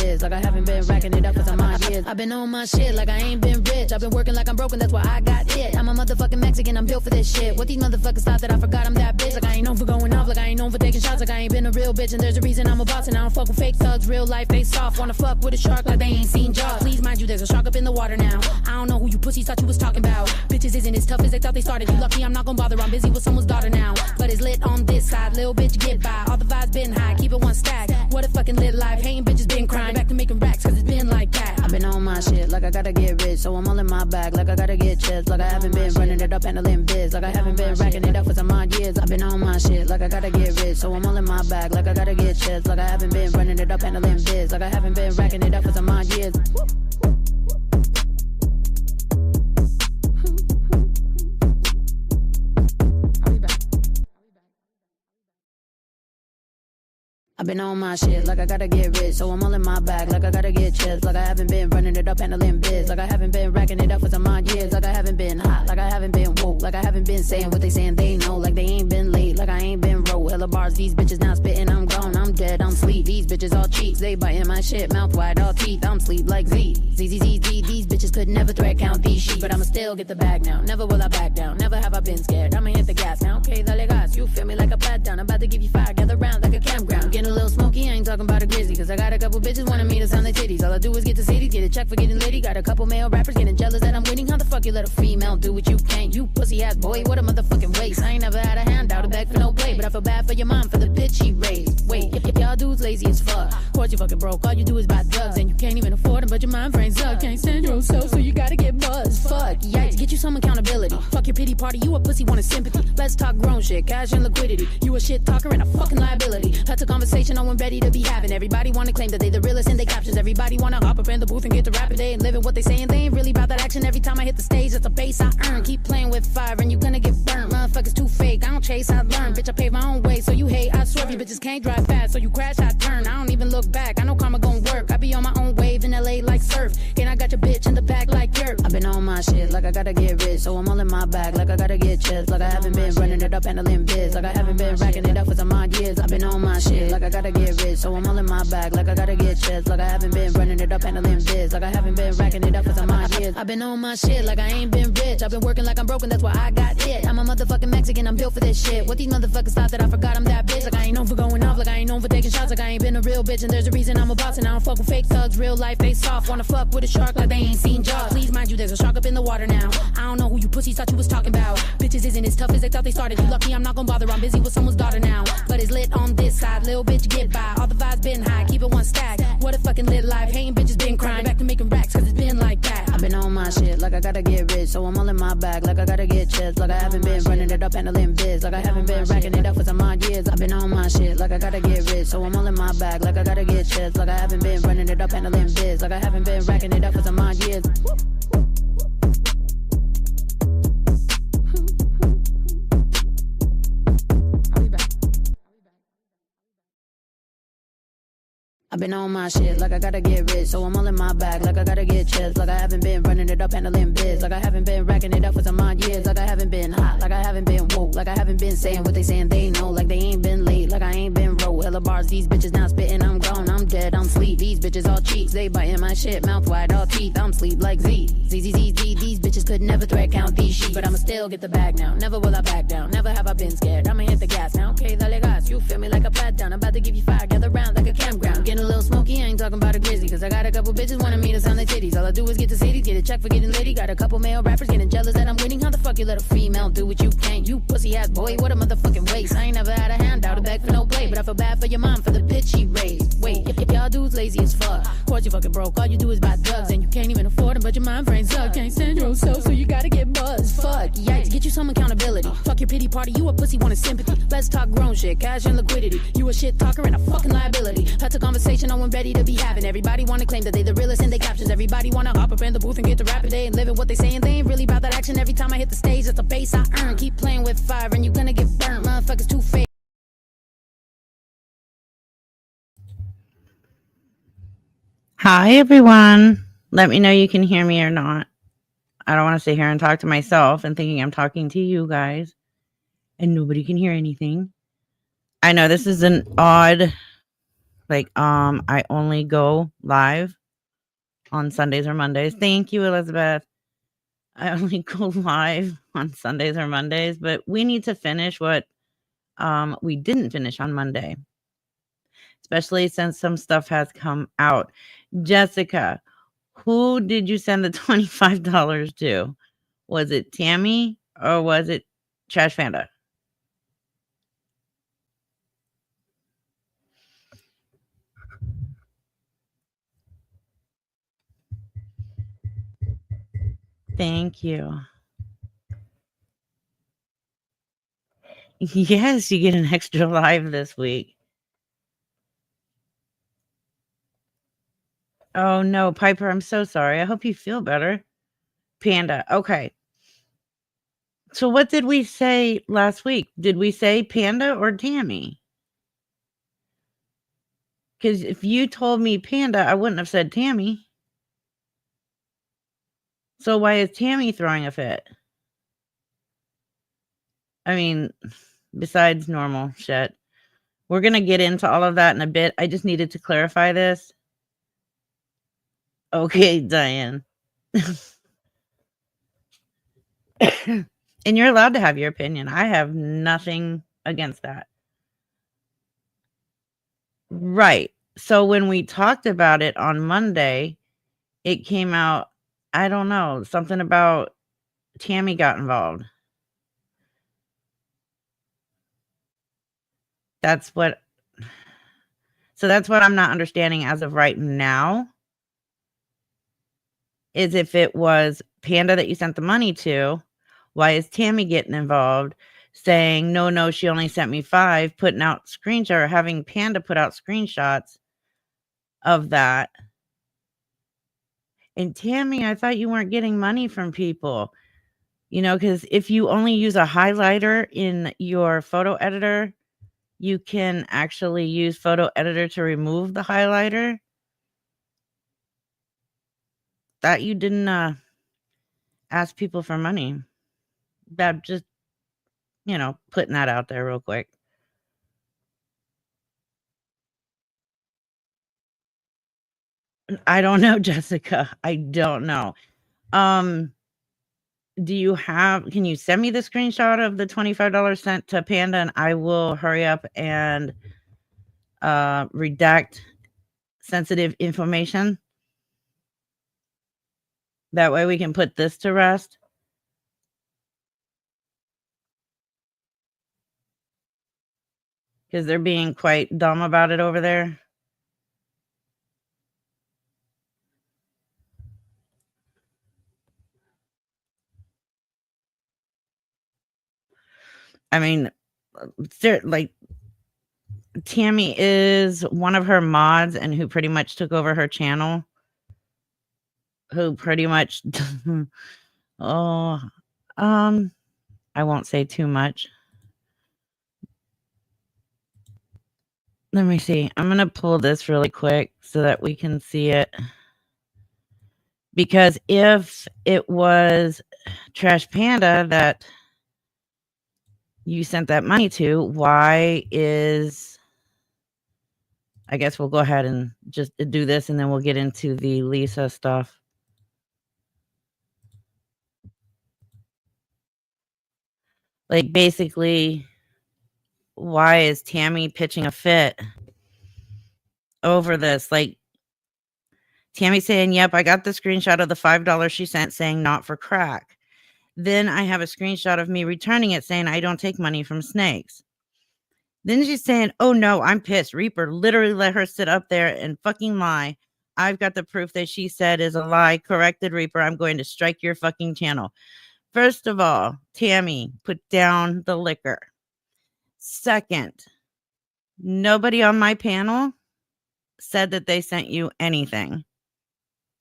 biz. Like I haven't been racking it up for some odd years. I've been on my shit like I ain't been rich. I've been working like I'm broken, that's why I got it. I'm a motherfucking Mexican, I'm built for this shit. What these motherfuckers thought that I forgot I'm that bitch. Like I ain't known for going off, like I ain't known for taking shots. Like I ain't been a real bitch and there's a reason I'm a boss. And I don't fuck with fake thugs, real life face off. Wanna fuck with a shark like they ain't seen Jaws. Please mind you, there's a shark up in the water now. I don't know who you pussies thought you was talking about. Bitches isn't as tough as they thought they started. You lucky I'm not gonna bother, I'm busy with someone's daughter now. But it's lit on this side, little bitch get by. All the vibes been high, keep it one stack. What a fucking lit life, hating bitches been crying. Back to making racks, cause it's been like that. I've been on my shit, like I gotta get rich. So I'm all in my bag, like I gotta get chips. Like I haven't been running it up, handling biz. Like I haven't been racking it up for some odd years. I've been on my shit, like I gotta get rich. So I'm all in my bag, like I gotta get chips. Like I haven't been running it up, handling biz. Like I haven't been racking it up for some odd years. I've been on my shit, like I gotta get rich. So I'm all in my bag, like I gotta get chips. Like I haven't been running it up, handling biz. Like I haven't been racking it up for some odd years. Like I haven't been hot, like I haven't been woke. Like I haven't been saying what they saying they know. Like they ain't been late, like I ain't been roll. Hella bars, these bitches now spitting, I'm gone. I'm dead, I'm sleep. These bitches all cheats, they biting my shit. Mouth wide, all teeth, I'm sleep like Z. These bitches could never threat count these sheep. But I'ma still get the bag now, never will I back down. Never have I been scared, I'ma hit the gas now. Okay, dale gas, you feel me like a pat down. I'm about to give you fire, gather round like a campground. Getting a little smoky, I ain't talking about a grizzly. Cause I got a couple bitches wanting me to sign their titties. All I do is get to cities, get a check for getting litty. Got a couple male rappers getting jealous that I'm winning. How the fuck you let a female do what you can't? You pussy ass boy, what a motherfucking waste. I ain't never had a handout, a bag for no play. But I feel bad for your mom for the bitch she raised. Wait, y'all dudes lazy as fuck. Of course you fucking broke, all you do is buy drugs. And you can't even afford them, but your mind frame suck. Can't stand your own self, so you gotta get buzzed. Fuck, yikes, get you some accountability. Fuck your pity party, you a pussy wanting sympathy. Let's talk grown shit, cash and liquidity. You a shit talker and a fucking liability. That's a conversation no one ready to be having. Everybody wanna claim that they the realest in their captions. Everybody wanna hop up in the booth and get the rapid. They ain't living what they saying, they ain't really about that action. Every time I hit the stage, it's a base I earn. Keep playing with fire and you gonna get burnt. Motherfuckers too fake, I don't chase, I learn. Bitch, I pave my own way, so you hate. I swerve, you bitches can't drive fast, so you crash, I turn. I don't even look back, I know karma gon' work. I be on my own wave in LA like surf. And I got your bitch in the back like yerp. I've been on my shit, like I gotta get rich. So I'm all in my bag, like I gotta get chips. Like I haven't been running it up, handling biz. Like I haven't been racking it up for some odd years. I've been on my shit, like I gotta get rich. So I'm all in my bag, like I gotta get chips. Like I haven't been running it up, handling biz. Like I haven't been racking it up for some odd years. I've been on my shit, like I ain't been rich. I've been working like I'm broken, that's why I got it. I'm a motherfucking Mexican, I'm built for this shit. What these motherfuckers thought that I forgot I'm that bitch. Like I ain't known for going off, like I ain't known for taking shots. Like I ain't been a real bitch and there's a reason I'm a boss. And I don't fuck with fake thugs, real life face off. Wanna fuck with a shark like they ain't seen Jaws. Please mind you, there's a shark up in the water now. I don't know who you pussies thought you was talking about. Bitches isn't as tough as they thought they started. You lucky I'm not gonna bother, I'm busy with someone's daughter now. But it's lit on this side, little bitch get by. All the vibes been high, keep it one stack. What a fucking lit life, hating bitches been crying. Back to making racks, cause it's been like that. I've been on my shit, like I gotta get rich. So I'm all in my bag, like I gotta get chips. Like I haven't been running it up, handling biz. Like I haven't been racking it up for some odd years. I've been on my shit, like I gotta get rich. So I'm all in my bag, like I gotta get chips. Like I haven't been running it up, handling biz. Like I haven't been racking it up for some odd years. I've been on my shit, like I gotta get rich. So I'm all in my bag, like I gotta get chips. Like I haven't been running it up, handling biz. Like I haven't been racking it up for some odd years. Like I haven't been hot, like I haven't been woke. Like I haven't been saying what they saying they know. Like they ain't been late, like I ain't been roll. Hella bars, these bitches now spitting, I'm gone. I'm dead, I'm sleep. These bitches all cheats, they biting my shit. Mouth wide, all teeth, I'm sleep like Z. These bitches could never threat count these sheep. But I'ma still get the bag now, never will I back down. Never have I been scared, I'ma hit the gas now. Okay, dale gas, you feel me like a pat down. I'm about to give you fire, gather round like a campground. Getting a little smoky, I ain't talking about a grizzly. Cause I got a couple bitches wanting me to sign their titties. All I do is get to cities, get a check for getting litty. Got a couple male rappers getting jealous that I'm winning. How the fuck you let a female do what you can't? You pussy ass boy, what a motherfucking waste. I ain't never had a handout, a bag for no play. But I feel bad for your mom for the bitch she raised. Wait, y'all dudes lazy as fuck. Of course you fucking broke, all you do is buy drugs. And you can't even afford them, but your mind frame suck. Can't stand your own self, so you gotta get buzzed. Fuck, yikes, get you some accountability. Fuck your pity party, you a pussy wanting sympathy. Let's talk grown shit, cash and liquidity. You a shit talker and a fucking liability. That's a conversation no one ready to be having. Everybody wanna claim that they the realest in their captions. Everybody wanna hop up in the booth and get the rapid. They ain't living what they saying, they ain't really about that action. Every time I hit the stage, that's a base I earn. Keep playing with fire and you gonna get burnt. Motherfuckers too fake. Hi, everyone. Let me know you can hear me or not. I don't want to sit here and talk to myself and thinking I'm talking to you guys and nobody can hear anything. I know this is an odd Like, I only go live on Sundays or Mondays. Thank you, Elizabeth. I only go live on Sundays or Mondays, but we need to finish what we didn't finish on Monday, especially since some stuff has come out. Jessica, who did you send the $25 to? Was it Tammy or was it Trash Panda? Thank you. Yes, you get an extra live this week. Oh no, Piper, I'm so sorry. I hope you feel better. Panda. Okay. So what did we say last week? Did we say Panda or Tammy? Because if you told me Panda, I wouldn't have said Tammy. So why is Tammy throwing a fit? I mean, besides normal shit. We're going to get into all of that in a bit. I just needed to clarify this. Okay, Diane. And you're allowed to have your opinion. I have nothing against that. Right. So when we talked about it on Monday, it came out, I don't know, something about Tammy got involved. That's what I'm not understanding as of right now. Is if it was Panda that you sent the money to, why is Tammy getting involved? Saying, no, she only sent me 5, putting out screenshot or having Panda put out screenshots of that. And Tammy, I thought you weren't getting money from people, because if you only use a highlighter in your photo editor, you can actually use photo editor to remove the highlighter. That you didn't ask people for money. That just, putting that out there real quick. I don't know, Jessica. I don't know. Can you send me the screenshot of the $25 sent to Panda and I will hurry up and redact sensitive information? That way we can put this to rest. Because they're being quite dumb about it over there. I mean, like, Tammy is one of her mods and who pretty much took over her channel. Who pretty much, I won't say too much. Let me see. I'm going to pull this really quick so that we can see it. Because if it was Trash Panda that you sent that money to, why is... I guess we'll go ahead and just do this and then we'll get into the Lisa stuff. Like, basically, why is Tammy pitching a fit over this? Like, Tammy saying, yep, I got the screenshot of the $5 she sent saying not for crack. Then I have a screenshot of me returning it saying I don't take money from snakes. Then she's saying, oh no, I'm pissed. Reaper literally let her sit up there and fucking lie. I've got the proof that she said is a lie. Corrected, Reaper. I'm going to strike your fucking channel. First of all, Tammy, put down the liquor. Second, nobody on my panel said that they sent you anything.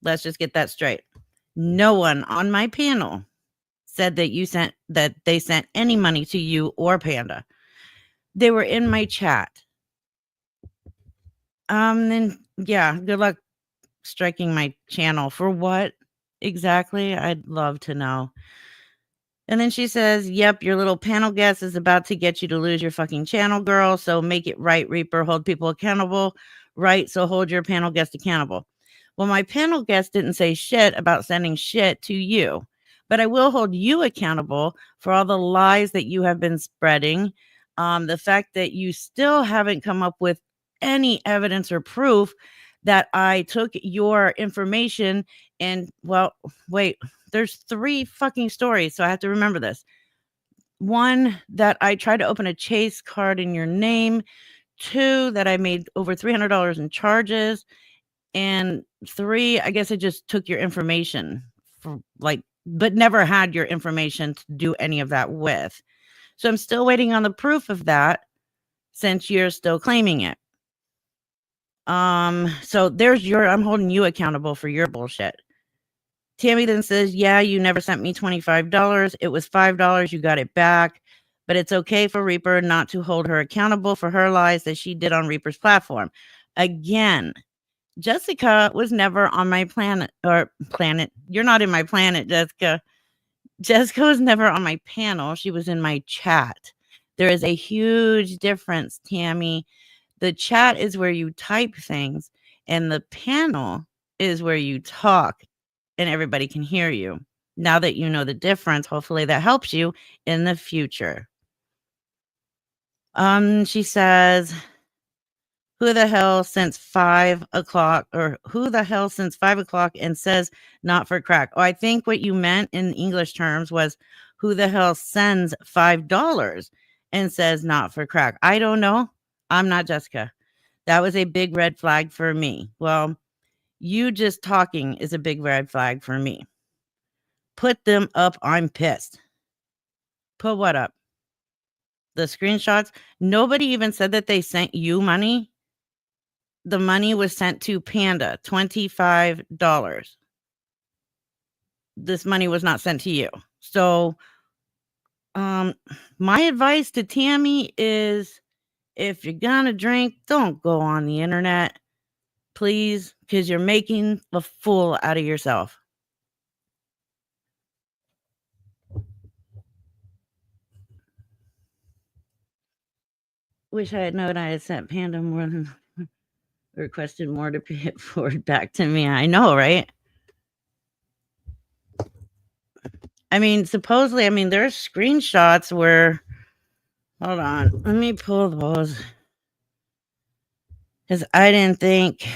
Let's just get that straight. No one on my panel said that they sent any money to you or Panda. They were in my chat. Then yeah, good luck striking my channel. For what exactly? I'd love to know. And then she says, yep, your little panel guest is about to get you to lose your fucking channel, girl. So make it right, Reaper. Hold people accountable. Right, so hold your panel guest accountable. Well, my panel guest didn't say shit about sending shit to you, but I will hold you accountable for all the lies that you have been spreading. The fact that you still haven't come up with any evidence or proof that I took your information and, well, wait, there's 3 fucking stories, so I have to remember this. 1, that I tried to open a Chase card in your name. 2, that I made over $300 in charges. And 3, I guess I just took your information for but never had your information to do any of that with. So I'm still waiting on the proof of that since you're still claiming it. So I'm holding you accountable for your bullshit. Tammy then says, yeah, you never sent me $25. It was $5. You got it back. But it's okay for Reaper not to hold her accountable for her lies that she did on Reaper's platform. Again, Jessica was never on my planet. You're not in my planet, Jessica. Jessica was never on my panel. She was in my chat. There is a huge difference, Tammy. The chat is where you type things, and the panel is where you talk and everybody can hear you. Now that you know the difference, hopefully that helps you in the future. She says, who the hell since 5 o'clock, or who the hell since 5 o'clock and says not for crack? Oh, I think what you meant in English terms was who the hell sends $5 and says not for crack? I don't know. I'm not Jessica. That was a big red flag for me. Well, you just talking is a big red flag for me. Put them up. I'm pissed. Put what up? The screenshots? Nobody even said that they sent you money. The money was sent to Panda, $25. This money was not sent to you. So, my advice to Tammy is if you're gonna drink, don't go on the internet, please, because you're making a fool out of yourself. Wish I had known I had sent Panda more than requested more to pay it forward back to me. I know, right? I mean, supposedly, there's screenshots where, hold on, let me pull those. Because I didn't think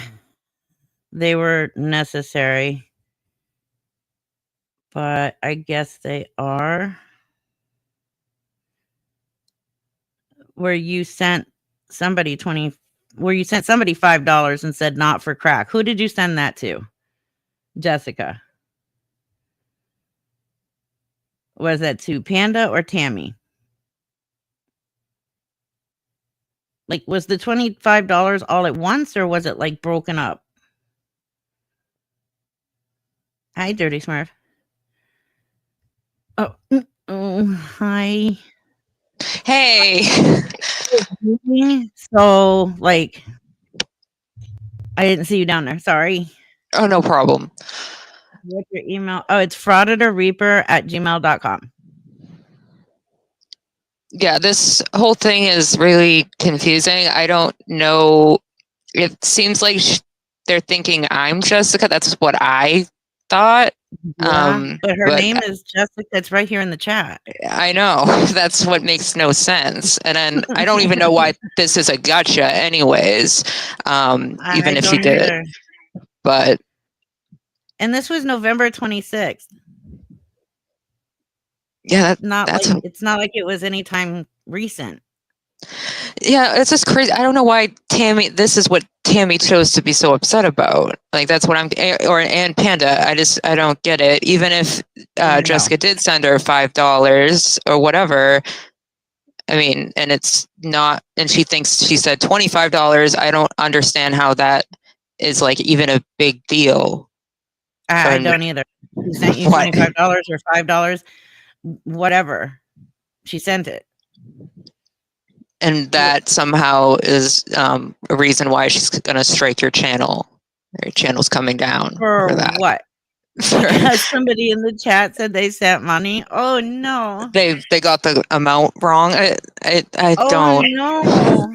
they were necessary. But I guess they are. Where you sent somebody $5 and said not for crack. Who did you send that to? Jessica. Was that to Panda or Tammy? Like, was the $25 all at once, or was it like broken up? Hi, Dirty Smurf. Oh, hi. Hey. So, like, I didn't see you down there. Sorry. Oh, no problem. What's your email? Oh, it's frauditorreaper@gmail.com. Yeah, this whole thing is really confusing. I don't know. It seems like they're thinking I'm Jessica. That's what I thought. Yeah, but her name is Jessica. It's right here in the chat. I know. That's what makes no sense. And then I don't even know why this is a gotcha anyways, even if she did it. But. And this was November 26th. Yeah, it's not like it was anytime recent. Yeah, it's just crazy. I don't know why this is what Tammy chose to be so upset about. Like, that's what and Panda. I don't get it. Even if Jessica did send her $5 or whatever, I mean, and it's not, and she thinks she said $25. I don't understand how that is like even a big deal. I don't either. She sent you $25 or $5, whatever. She sent it. And that somehow is a reason why she's going to strike your channel. Your channel's coming down. For that. What? Because somebody in the chat said they sent money. Oh no. They got the amount wrong. I don't. No.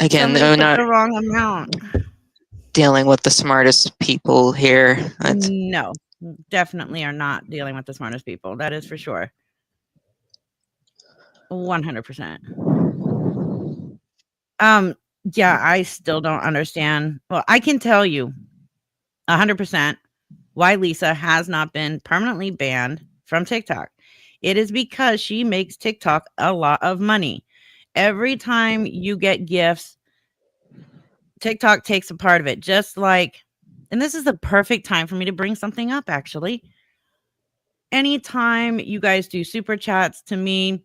Again, Somebody they're put not the wrong amount. dealing with the smartest people here. No, definitely are not dealing with the smartest people. That is for sure. 100%. Yeah, I still don't understand. Well, I can tell you 100% why Lisa has not been permanently banned from TikTok. It is because she makes TikTok a lot of money. Every time you get gifts, TikTok takes a part of it. Just like, and this is the perfect time for me to bring something up, actually. Anytime you guys do super chats to me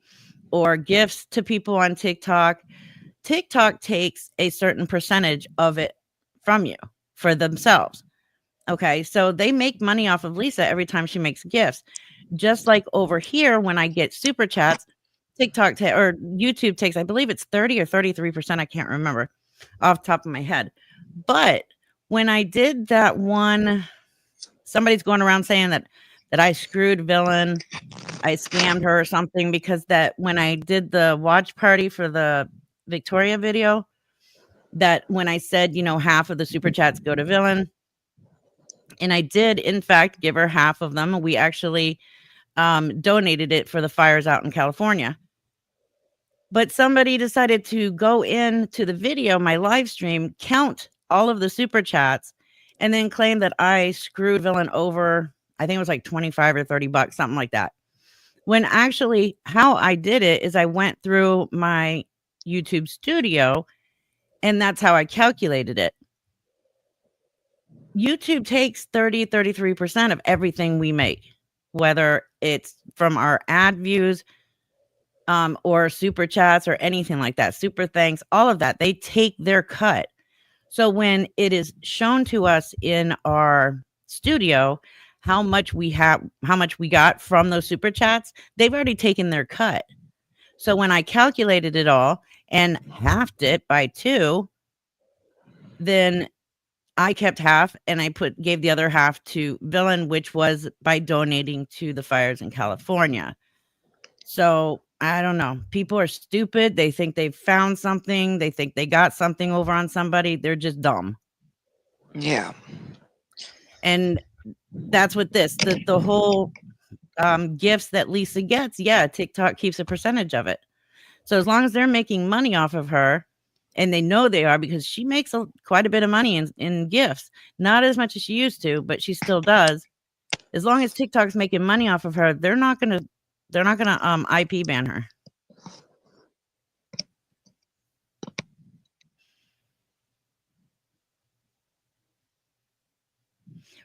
or gifts to people on TikTok, TikTok takes a certain percentage of it from you for themselves. Okay, so they make money off of Lisa every time she makes gifts. Just like over here, when I get super chats, TikTok or YouTube takes, I believe it's 30 or 33%. I can't remember off the top of my head. But when I did that one, somebody's going around saying that I screwed Villain, I scammed her or something, because that when I did the watch party for the Victoria video, that when I said, half of the super chats go to Villain, and I did in fact give her half of them. We actually donated it for the fires out in California. But somebody decided to go into the video, my live stream, count all of the super chats, and then claim that I screwed Villain over. I think it was like 25 or $30, something like that. When actually how I did it is I went through my YouTube studio, and that's how I calculated it. YouTube takes 30, 33% of everything we make, whether it's from our ad views, or super chats or anything like that, super thanks, all of that, they take their cut. So when it is shown to us in our studio how much we got from those super chats, they've already taken their cut. So when I calculated it all and halved it by 2, then I kept half and I gave the other half to Villain, which was by donating to the fires in California. So I don't know. People are stupid. They think they've found something. They think they got something over on somebody. They're just dumb. Yeah. And that's what the whole gifts that Lisa gets. Yeah, TikTok keeps a percentage of it. So as long as they're making money off of her, and they know they are, because she makes quite a bit of money in gifts, not as much as she used to, but she still does. As long as TikTok's making money off of her, they're not gonna IP ban her.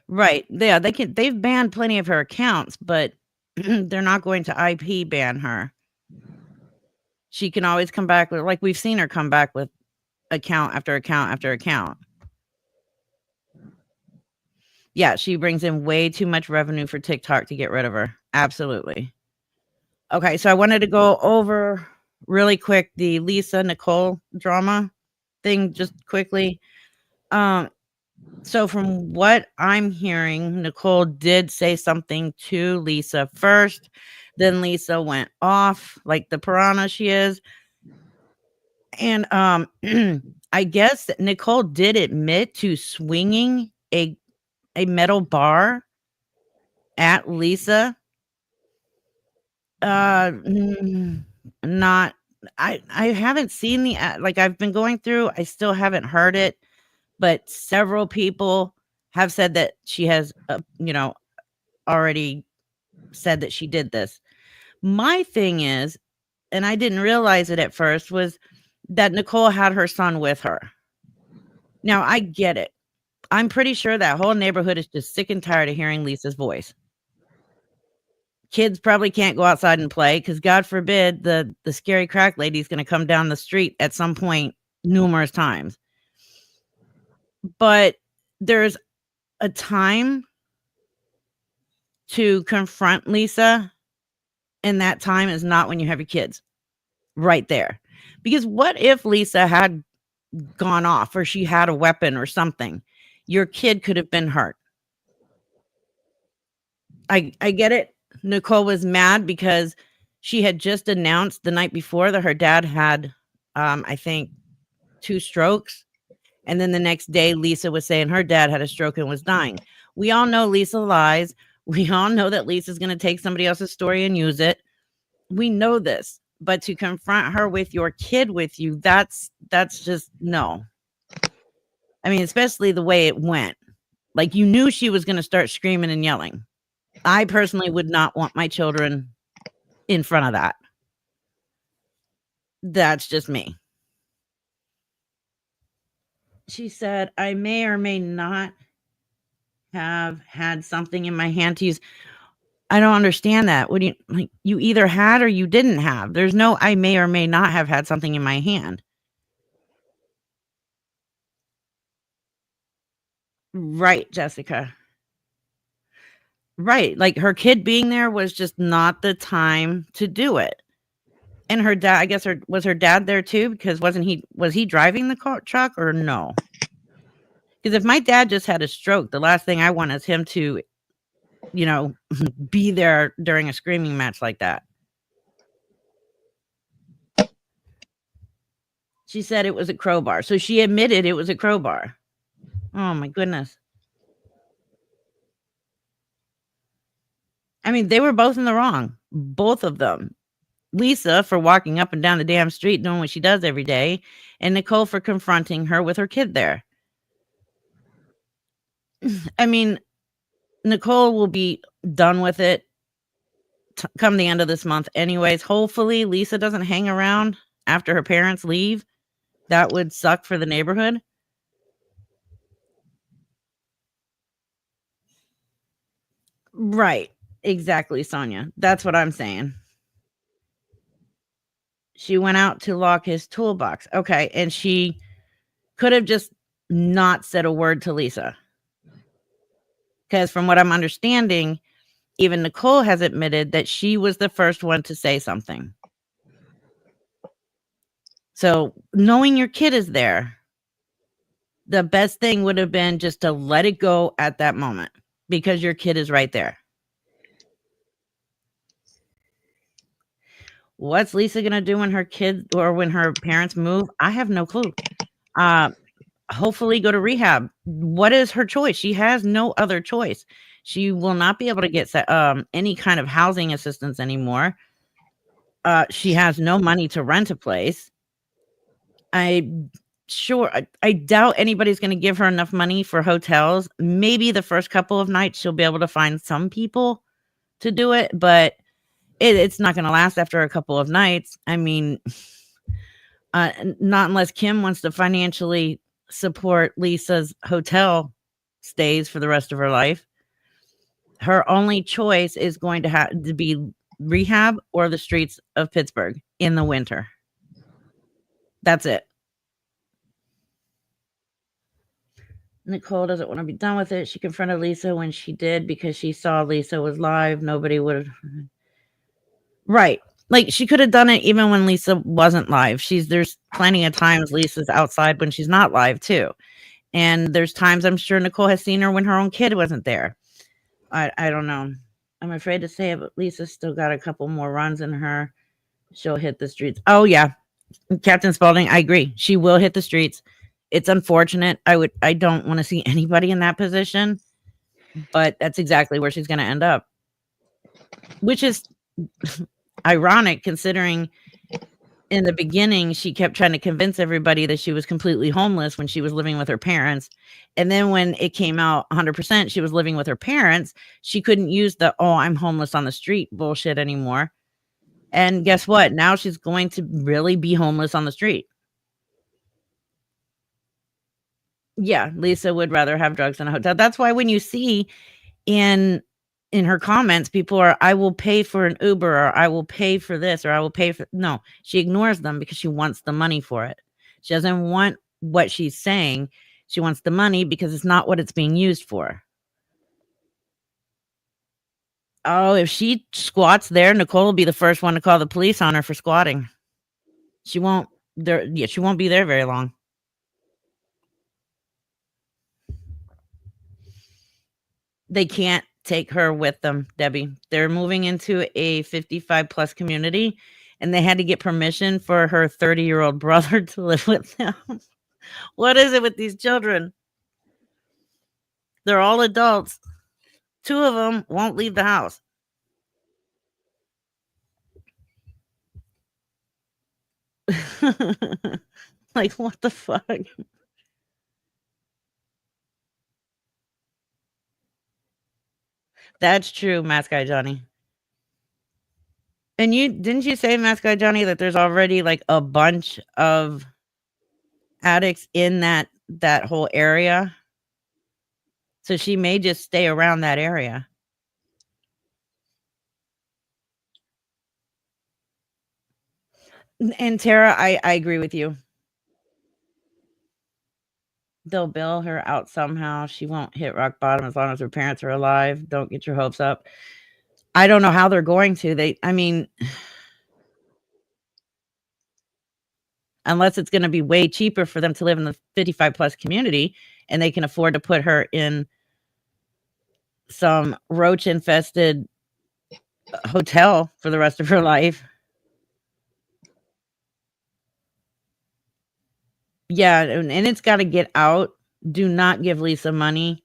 Right. Yeah, they've banned plenty of her accounts, but they're not going to IP ban her. She can always come back with, like we've seen her come back with account after account after account. Yeah, she brings in way too much revenue for TikTok to get rid of her. Absolutely. Okay, so I wanted to go over really quick the Lisa Nicole drama thing just quickly. So from what I'm hearing, Nicole did say something to Lisa first. Then Lisa went off like the piranha she is. And I guess Nicole did admit to swinging a metal bar at Lisa. Not I haven't seen the like I've been going through, I still haven't heard it, but several people have said that she has already said that she did this. My thing is, and I didn't realize it at first, was that Nicole had her son with her. Now I get it. I'm pretty sure that whole neighborhood is just sick and tired of hearing Lisa's voice. Kids probably can't go outside and play because God forbid the scary crack lady is going to come down the street at some point numerous times. But there's a time to confront Lisa, and that time is not when you have your kids right there. Because what if Lisa had gone off, or she had a weapon or something? Your kid could have been hurt. I get it. Nicole was mad because she had just announced the night before that her dad had, I think, 2 strokes. And then the next day, Lisa was saying her dad had a stroke and was dying. We all know Lisa lies. We all know that Lisa's going to take somebody else's story and use it. We know this, but to confront her with your kid with you, that's just no. I mean, especially the way it went. Like, you knew she was going to start screaming and yelling. I personally would not want my children in front of that. That's just me. She said, I may or may not have had something in my hand to use. I don't understand that. What do you like? You either had or you didn't have. There's no I may or may not have had something in my hand. Right, Jessica. Right. Like, her kid being there was just not the time to do it. And her dad, I guess was her dad there too? Because was he driving the truck or no? Because if my dad just had a stroke, the last thing I want is him to, be there during a screaming match like that. She said it was a crowbar. So she admitted it was a crowbar. Oh my goodness. I mean, they were both in the wrong. Both of them. Lisa for walking up and down the damn street doing what she does every day, and Nicole for confronting her with her kid there. I mean, Nicole will be done with it come the end of this month anyways. Hopefully Lisa doesn't hang around after her parents leave. That would suck for the neighborhood. Right. Exactly, Sonia. That's what I'm saying. She went out to lock his toolbox. Okay. And she could have just not said a word to Lisa. Because from what I'm understanding, even Nicole has admitted that she was the first one to say something. So knowing your kid is there, the best thing would have been just to let it go at that moment because your kid is right there. What's Lisa going to do when her kids or when her parents move? I have no clue. Hopefully go to rehab. What is her choice? She has no other choice. She will not be able to get any kind of housing assistance anymore. She has no money to rent a place. I doubt anybody's going to give her enough money for hotels. Maybe the first couple of nights she'll be able to find some people to do it, but it's not going to last after a couple of nights. I mean, not unless Kim wants to financially support Lisa's hotel stays for the rest of her life. Her only choice is going to have to be rehab or the streets of Pittsburgh in the winter. That's it. Nicole doesn't want to be done with it. She confronted Lisa when she did because she saw Lisa was live. Nobody would have. Right. Like, she could have done it even when Lisa wasn't live. There's plenty of times Lisa's outside when she's not live too. And there's times I'm sure Nicole has seen her when her own kid wasn't there. I don't know. I'm afraid to say it, but Lisa's still got a couple more runs in her. She'll hit the streets. Oh yeah. Captain Spaulding, I agree. She will hit the streets. It's unfortunate. I don't want to see anybody in that position, but that's exactly where she's going to end up. Which is ironic considering in the beginning she kept trying to convince everybody that she was completely homeless when she was living with her parents, and then when it came out 100% she was living with her parents, she couldn't use the I'm homeless on the street bullshit anymore. And guess what? Now she's going to really be homeless on the street. Yeah, Lisa would rather have drugs in a hotel. That's why when you see in her comments, people are, I will pay for an Uber, or I will pay for this, or I will pay for. No, she ignores them because she wants the money for it. She doesn't want what she's saying. She wants the money because it's not what it's being used for. Oh, if she squats there, Nicole will be the first one to call the police on her for squatting. She won't be there very long. They can't take her with them, Debbie. They're moving into a 55 plus community, and they had to get permission for her 30-year-old brother to live with them. What is it with these children? They're all adults. 2 of them won't leave the house. Like, what the fuck? That's true, Mask Guy Johnny. And didn't you say, Mask Guy Johnny, that there's already like a bunch of addicts in that whole area? So she may just stay around that area. And Tara, I agree with you. They'll bail her out somehow. She won't hit rock bottom as long as her parents are alive. Don't get your hopes up. I don't know how they're going to. I mean, unless it's going to be way cheaper for them to live in the 55 plus community and they can afford to put her in some roach infested hotel for the rest of her life. Yeah, and it's got to get out. Do not give Lisa money.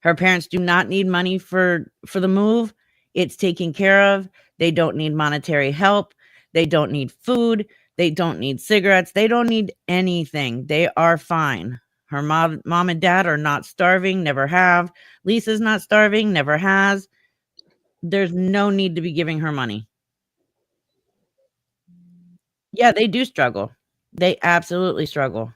Her parents do not need money for the move. It's taken care of. They don't need monetary help. They don't need food. They don't need cigarettes. They don't need anything. They are fine. Her mom and dad are not starving, never have. Lisa's not starving, never has. There's no need to be giving her money. Yeah, they do struggle. They absolutely struggle.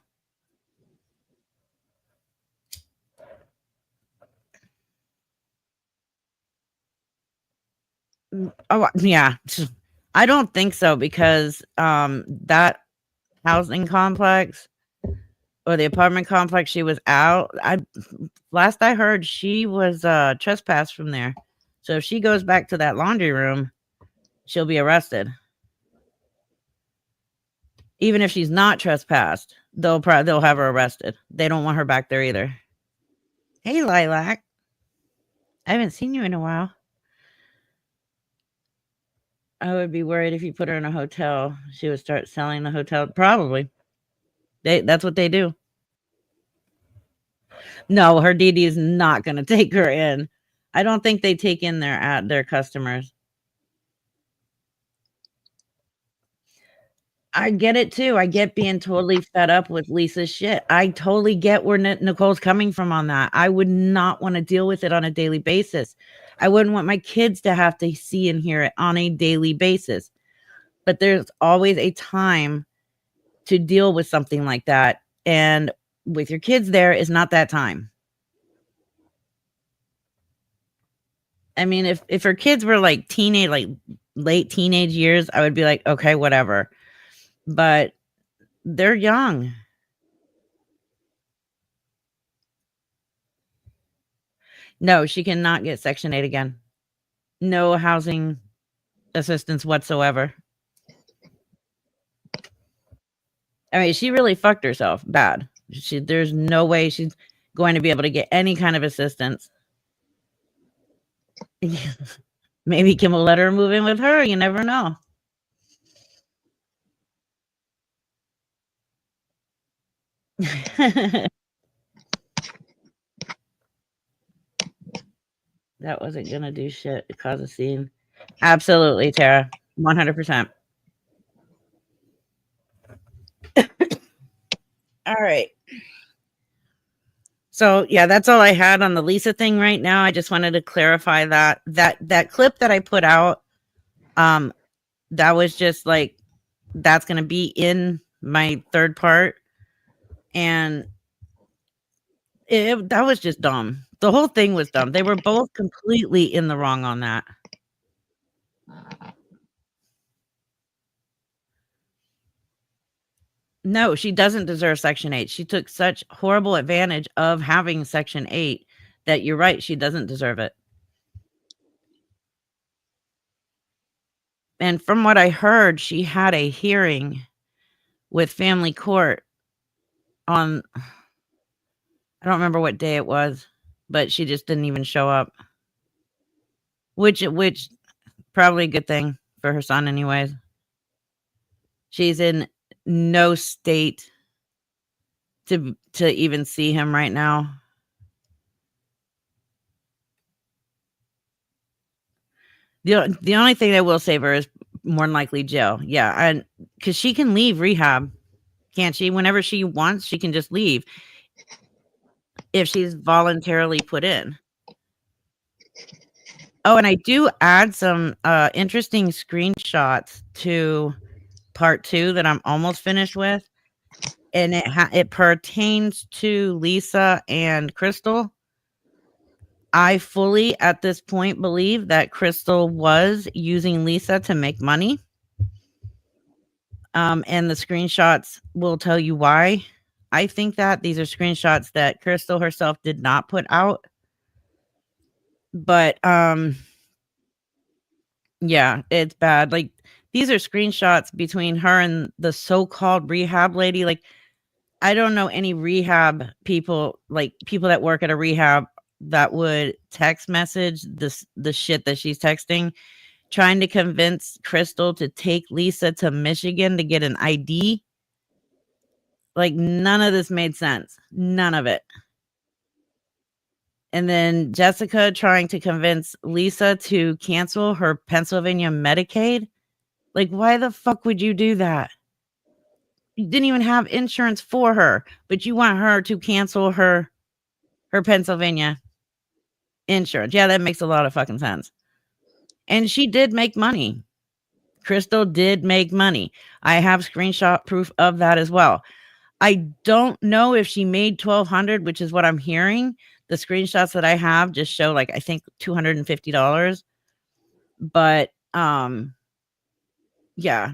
Oh, yeah. I don't think so because that housing complex or the apartment complex she was out, last I heard she was trespassed from there. So if she goes back to that laundry room, she'll be arrested. Even if she's not trespassed, they'll have her arrested. They don't want her back there either. Hey, Lilac. I haven't seen you in a while. I would be worried if you put her in a hotel. She would start selling the hotel. Probably. That's what they do. No, her DD is not going to take her in. I don't think they take in their customers. I get it too. I get being totally fed up with Lisa's shit. I totally get where Nicole's coming from on that. I would not want to deal with it on a daily basis. I wouldn't want my kids to have to see and hear it on a daily basis. But there's always a time to deal with something like that. And with your kids there is not that time. I mean, if her kids were like late teenage years, I would be like, okay, whatever. But they're young. No, she cannot get Section 8 again. No housing assistance whatsoever. I mean, she really fucked herself bad. There's no way she's going to be able to get any kind of assistance. Maybe Kim will let her move in with her. You never know. That wasn't going to do shit to cause a scene. Absolutely, Tara. 100%. All right. So yeah, that's all I had on the Lisa thing right now. I just wanted to clarify that clip that I put out, that was just like, that's going to be in my third part. And that was just dumb. The whole thing was dumb. They were both completely in the wrong on that. No, she doesn't deserve Section 8. She took such horrible advantage of having Section 8 that you're right. She doesn't deserve it. And from what I heard, she had a hearing with family court on, I don't remember what day it was, but she just didn't even show up. Which probably a good thing for her son anyways. She's in no state to even see him right now. The only thing that will save her is more than likely jail. Yeah, and because she can leave rehab, can't she? Whenever she wants, she can just leave if she's voluntarily put in. Oh, and I do add some interesting screenshots to part 2 that I'm almost finished with, and it pertains to Lisa and Crystal. I fully, at this point, believe that Crystal was using Lisa to make money. And the screenshots will tell you why. I think that these are screenshots that Crystal herself did not put out. But yeah, it's bad. Like, these are screenshots between her and the so-called rehab lady. Like, I don't know any rehab people, like people that work at a rehab, that would text message the shit that she's texting, trying to convince Crystal to take Lisa to Michigan to get an ID. Like, none of this made sense. None of it. And then Jessica trying to convince Lisa to cancel her Pennsylvania Medicaid. Like, why the fuck would you do that? You didn't even have insurance for her, but you want her to cancel her Pennsylvania insurance. Yeah, that makes a lot of fucking sense. And she did make money. Crystal did make money. I have screenshot proof of that as well. I don't know if she made $1,200, which is what I'm hearing. The screenshots that I have just show, like, I think $250. But yeah.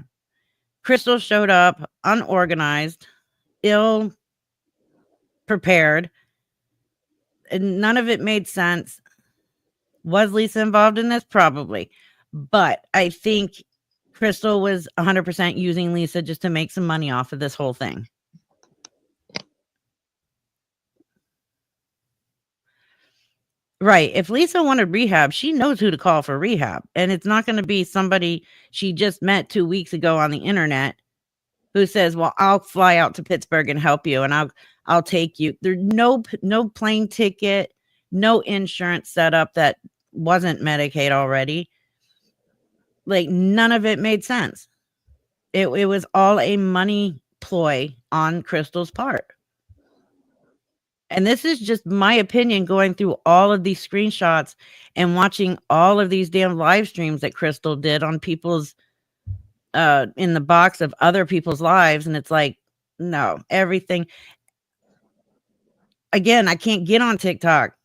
Crystal showed up unorganized, ill prepared, and none of it made sense. Was Lisa involved in this? Probably. But I think Crystal was 100% using Lisa just to make some money off of this whole thing. Right. If Lisa wanted rehab, she knows who to call for rehab. And it's not going to be somebody she just met 2 weeks ago on the internet who says, well, I'll fly out to Pittsburgh and help you, and I'll take you. There's no plane ticket, no insurance set up that wasn't Medicaid already. Like, none of it made sense. It was all a money ploy on Crystal's part. And this is just my opinion, going through all of these screenshots and watching all of these damn live streams that Crystal did on people's in the box of other people's lives. And it's like, no, everything. Again, I can't get on TikTok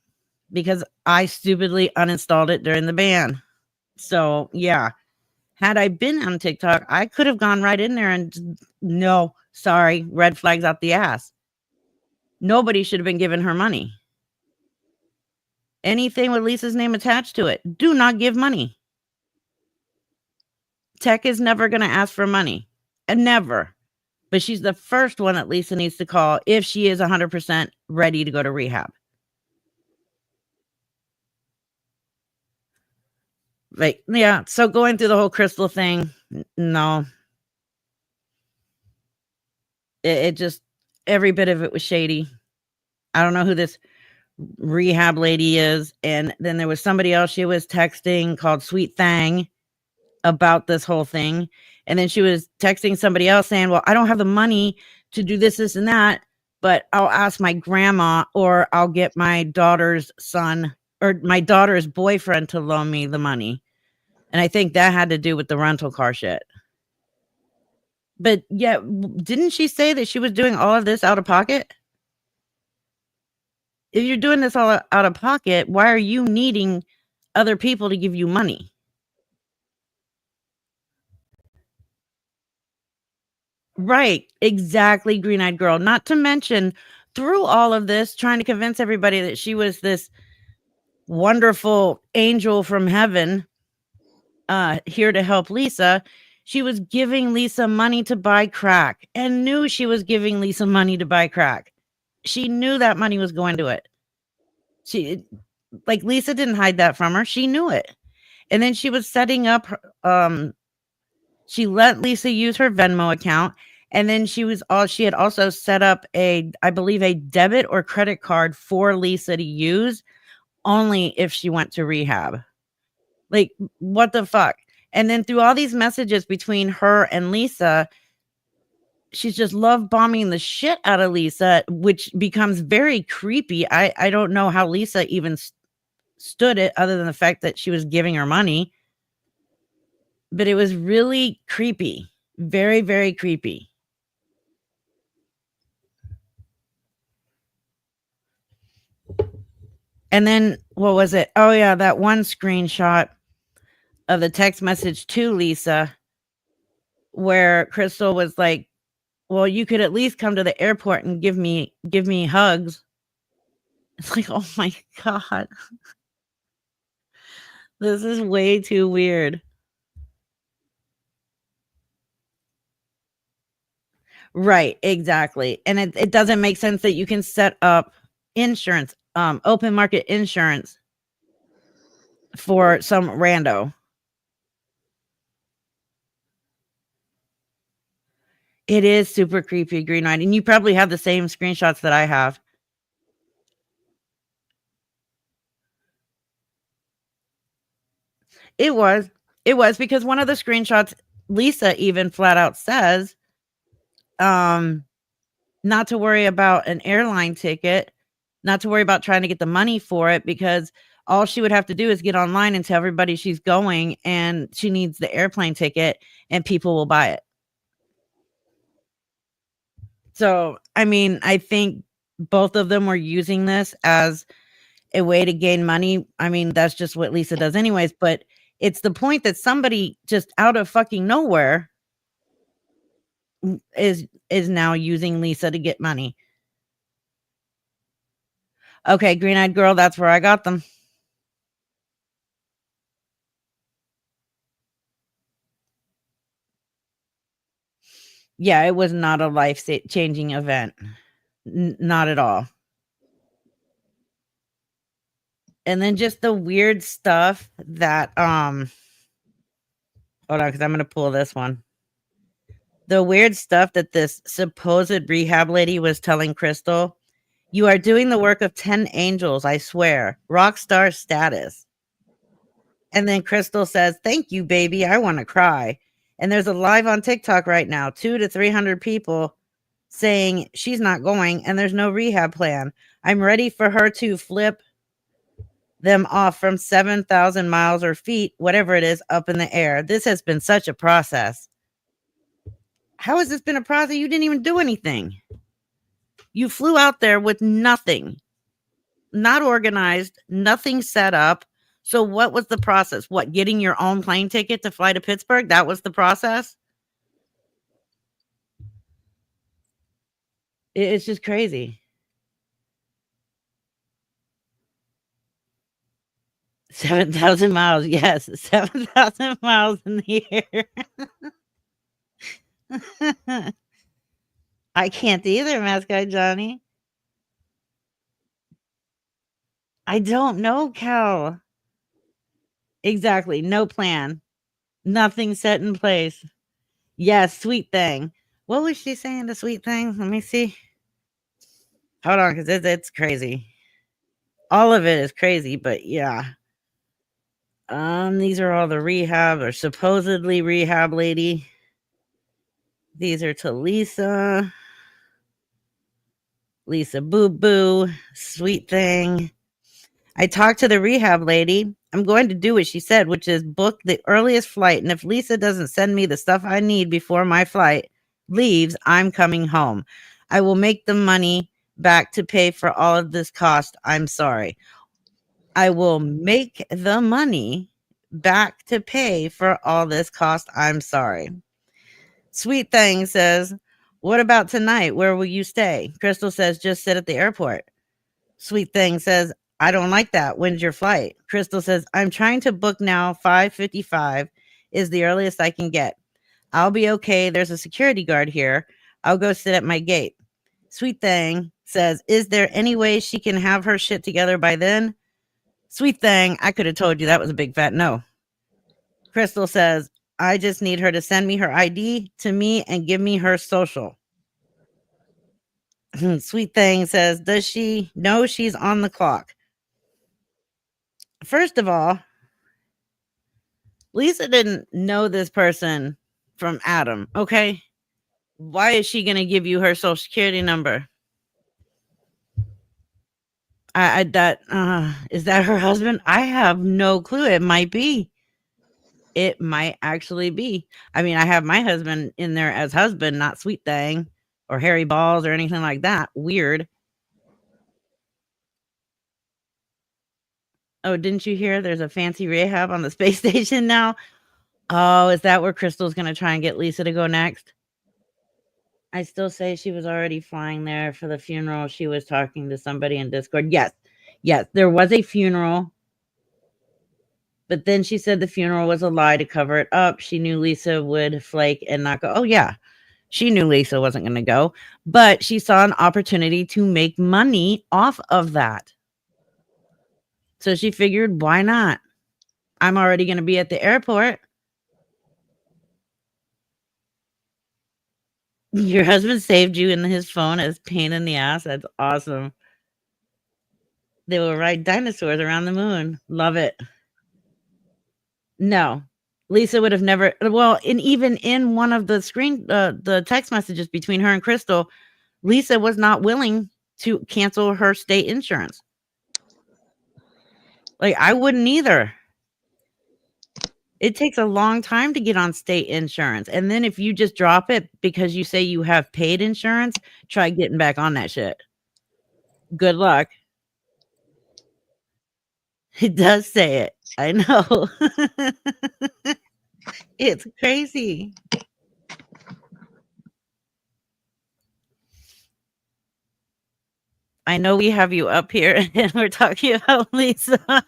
because I stupidly uninstalled it during the ban. So yeah, had I been on TikTok, I could have gone right in there and no, sorry, red flags out the ass. Nobody should have been giving her money. Anything with Lisa's name attached to it, do not give money. Tech is never going to ask for money. And never. But she's the first one that Lisa needs to call if she is 100% ready to go to rehab. Like, yeah. So going through the whole Crystal thing, no. It just, every bit of it was shady. I don't know who this rehab lady is. And then there was somebody else she was texting called Sweet Thang about this whole thing. And then she was texting somebody else saying, well, I don't have the money to do this, this, and that, but I'll ask my grandma, or I'll get my daughter's son or my daughter's boyfriend to loan me the money. And I think that had to do with the rental car shit. But yeah, didn't she say that she was doing all of this out of pocket? If you're doing this all out of pocket, why are you needing other people to give you money? Right. Exactly. Green-eyed girl. Not to mention, through all of this, trying to convince everybody that she was this wonderful angel from heaven, here to help Lisa. She was giving Lisa money to buy crack and knew she was giving Lisa money to buy crack. She knew that money was going to it. Like, Lisa didn't hide that from her. She knew it. And then she was setting up, she let Lisa use her Venmo account, And then she had also set up I believe a debit or credit card for Lisa to use only if she went to rehab. Like, what the fuck? And then through all these messages between her and Lisa, she's just love bombing the shit out of Lisa, which becomes very creepy. I don't know how Lisa even stood it other than the fact that she was giving her money. But it was really creepy. Very, very creepy. And then what was it? Oh yeah, that one screenshot of the text message to Lisa where Crystal was like, well, you could at least come to the airport and give me hugs. It's like, oh my God. This is way too weird. Right, exactly. And it doesn't make sense that you can set up insurance, open market insurance for some rando. It is super creepy, Green Knight. And you probably have the same screenshots that I have. It was because one of the screenshots, Lisa even flat out says, not to worry about an airline ticket, not to worry about trying to get the money for it, because all she would have to do is get online and tell everybody she's going and she needs the airplane ticket and people will buy it. So, I mean, I think both of them were using this as a way to gain money. I mean, that's just what Lisa does anyways, but it's the point that somebody just out of fucking nowhere is now using Lisa to get money. Okay, green-eyed girl, that's where I got them. Yeah, it was not a life-changing event. Not at all. And then just the weird stuff that hold on, because I'm gonna pull this one. The weird stuff that this supposed rehab lady was telling Crystal. You are doing the work of 10 angels, I swear. Rock star status. And then Crystal says, thank you, baby. I want to cry. And there's a live on TikTok right now, 200 to 300 people saying she's not going and there's no rehab plan. I'm ready for her to flip them off from 7,000 miles or feet, whatever it is, up in the air. This has been such a process. How has this been a process? You didn't even do anything. You flew out there with nothing, not organized, nothing set up. So what was the process? What, getting your own plane ticket to fly to Pittsburgh? That was the process? It's just crazy. 7,000 miles. Yes, 7,000 miles in the air. I can't either, Mascot Johnny. I don't know, Cal. Exactly. No plan. Nothing set in place. Yes, sweet thing. What was she saying, the sweet thing? Let me see. Hold on, because it's crazy. All of it is crazy, but yeah. These are all the rehab or supposedly rehab lady. These are to Lisa. Lisa Boo Boo. Sweet thing. I talked to the rehab lady. I'm going to do what she said, which is book the earliest flight. And if Lisa doesn't send me the stuff I need before my flight leaves, I'm coming home. I will make the money back to pay for all of this cost. I'm sorry. I will make the money back to pay for all this cost. I'm sorry. Sweet thing says, what about tonight? Where will you stay? Crystal says, just sit at the airport. Sweet thing says, I don't like that. When's your flight? Crystal says, I'm trying to book now. 5:55 is the earliest I can get. I'll be okay. There's a security guard here. I'll go sit at my gate. Sweet thing says, is there any way she can have her shit together by then? Sweet thing, I could have told you that was a big fat no. Crystal says, I just need her to send me her ID to me and give me her social. Sweet Thing says, does she know she's on the clock? First of all, Lisa didn't know this person from Adam, okay? Why is she going to give you her social security number? Is that her husband? I have no clue. It might be. It might actually be. I mean, I have my husband in there as husband, not Sweet Thing or Harry Balls or anything like that. Weird. Oh, didn't you hear there's a fancy Rehab on the space station now? Oh, is that where Crystal's going to try and get Lisa to go next? I still say she was already flying there for the funeral. She was talking to somebody in Discord. Yes. Yes, there was a funeral. But then she said the funeral was a lie to cover it up. She knew Lisa would flake and not go. Oh, yeah. She knew Lisa wasn't going to go. But she saw an opportunity to make money off of that. So she figured, why not? I'm already going to be at the airport. Your husband saved you in his phone as pain in the ass. That's awesome. They will ride dinosaurs around the moon. Love it. No, Lisa would have never. Well, and even in one of the text messages between her and Crystal, Lisa was not willing to cancel her state insurance. Like, I wouldn't either. It takes a long time to get on state insurance. And then if you just drop it because you say you have paid insurance, try getting back on that shit. Good luck. It does say it. I know. It's crazy. I know we have you up here and we're talking about Lisa.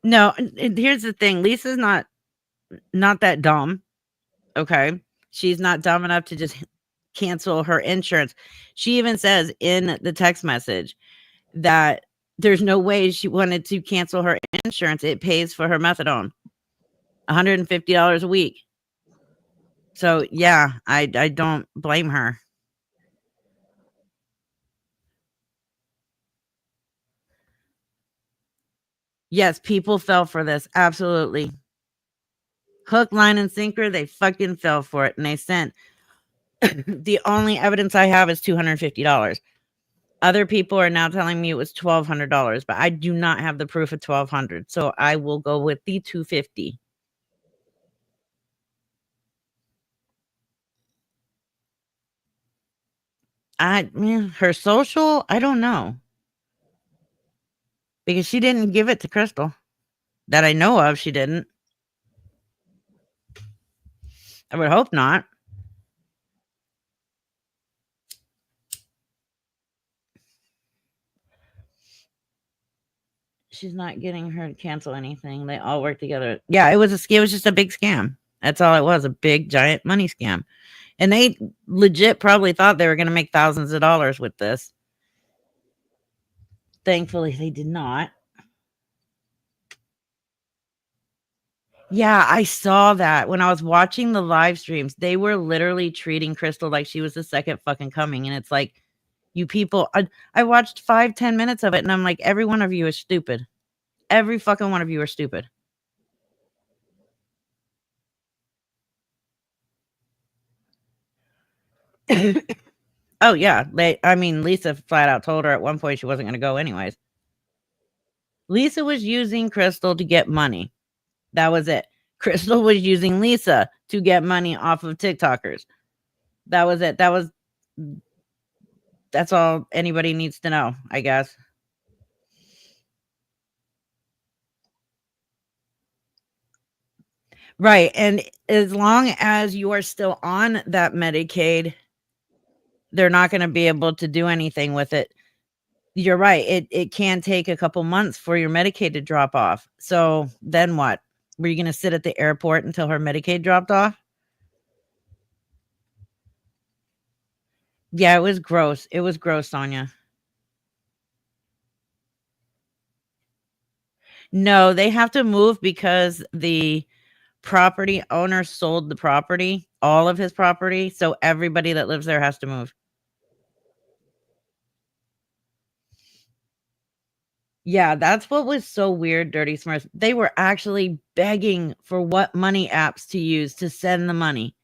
No, and here's the thing. Lisa's not that dumb. Okay. She's not dumb enough to just cancel her insurance. She even says in the text message that there's no way she wanted to cancel her insurance. It pays for her methadone. $150 a week. So yeah, I don't blame her. Yes, people fell for this. Absolutely. Hook, line, and sinker, they fucking fell for it. And they sent the only evidence I have is $250. Other people are now telling me it was $1,200, but I do not have the proof of $1,200. So I will go with the $250. Her social, I don't know. Because she didn't give it to Crystal. That I know of, she didn't. I would hope not. She's not getting her to cancel anything. They all work together. Yeah, it was just a big scam. That's all it was, a big giant money scam. And they legit probably thought they were going to make thousands of dollars with this. Thankfully, they did not. Yeah, I saw that when I was watching the live streams. They were literally treating Crystal like she was the second fucking coming. And it's like, you people, I watched 5-10 minutes of it and I'm like, every one of you is stupid. Every fucking one of you are stupid. Oh, yeah. Lisa flat out told her at one point she wasn't going to go anyways. Lisa was using Crystal to get money. That was it. Crystal was using Lisa to get money off of TikTokers. That was it. That's all anybody needs to know, I guess. Right. And as long as you are still on that Medicaid, they're not going to be able to do anything with it. You're right. It can take a couple months for your Medicaid to drop off. So then what? Were you going to sit at the airport until her Medicaid dropped off? Yeah, it was gross. It was gross, Sonia. No, they have to move because the property owner sold the property, all of his property, so everybody that lives there has to move. Yeah, that's what was so weird, Dirty Smurfs. They were actually begging for what money apps to use to send the money.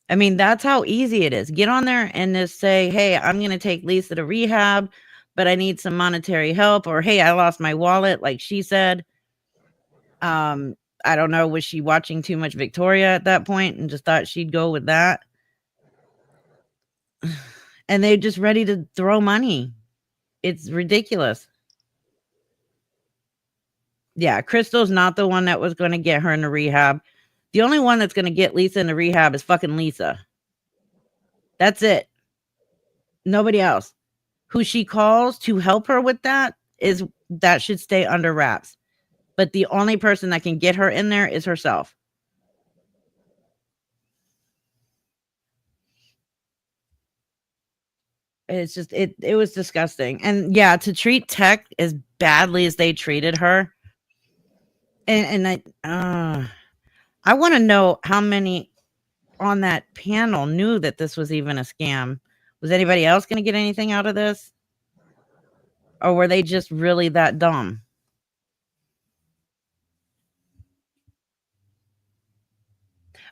I mean, that's how easy it is. Get on there and just say, "Hey, I'm going to take Lisa to rehab, but I need some monetary help," or, "Hey, I lost my wallet," like she said. I don't know, was she watching too much Victoria at that point and just thought she'd go with that? And they're just ready to throw money. It's ridiculous. Yeah, Crystal's not the one that was going to get her into rehab. The only one that's going to get Lisa into rehab is fucking Lisa. That's it. Nobody else. Who she calls to help her with that should stay under wraps. But the only person that can get her in there is herself. It's just it was disgusting. And yeah, to treat Tech as badly as they treated her. And I want to know how many on that panel knew that this was even a scam. Was anybody else going to get anything out of this? Or were they just really that dumb?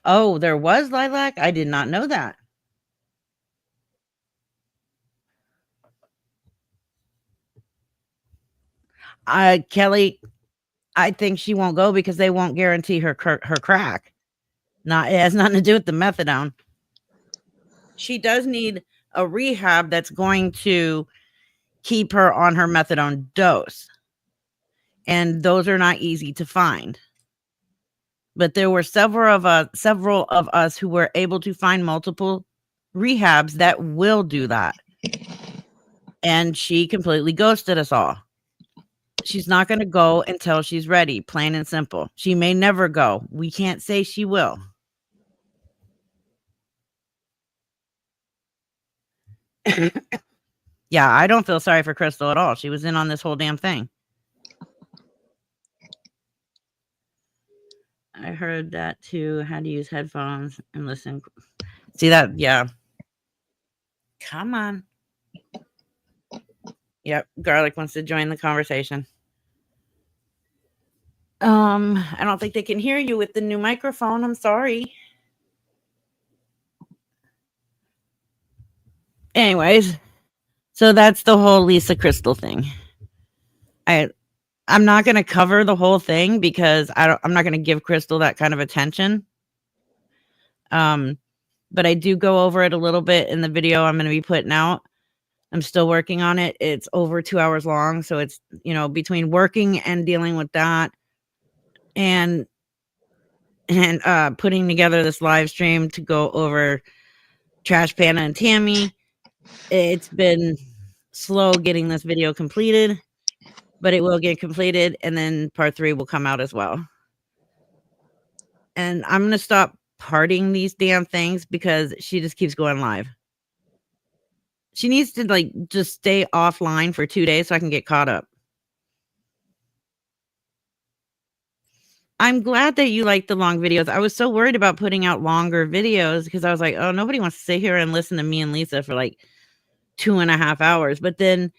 Oh, there was Lilac? I did not know that. Kelly, I think she won't go because they won't guarantee her crack. It has nothing to do with the methadone. She does need a rehab that's going to keep her on her methadone dose. And those are not easy to find. But there were several of us who were able to find multiple rehabs that will do that. And she completely ghosted us all. She's not going to go until she's ready, plain and simple. She may never go. We can't say she will. Yeah, I don't feel sorry for Crystal at all. She was in on this whole damn thing. I heard that too. How to use headphones and listen. See that? Yeah. Come on. Yep. Garlic wants to join the conversation. I don't think they can hear you with the new microphone. I'm sorry. Anyways, so that's the whole Lisa Crystal thing. I'm not going to cover the whole thing because I'm not going to give Crystal that kind of attention. But I do go over it a little bit in the video I'm going to be putting out. I'm still working on it. It's over 2 hours long. So it's, between working and dealing with that and putting together this live stream to go over Trash Panda and Tammy. It's been slow getting this video completed, but it will get completed. And then part 3 will come out as well. And I'm going to stop parting these damn things because she just keeps going live. She needs to just stay offline for 2 days so I can get caught up. I'm glad that you like the long videos. I was so worried about putting out longer videos because I was like, oh, nobody wants to sit here and listen to me and Lisa for 2.5 hours. But then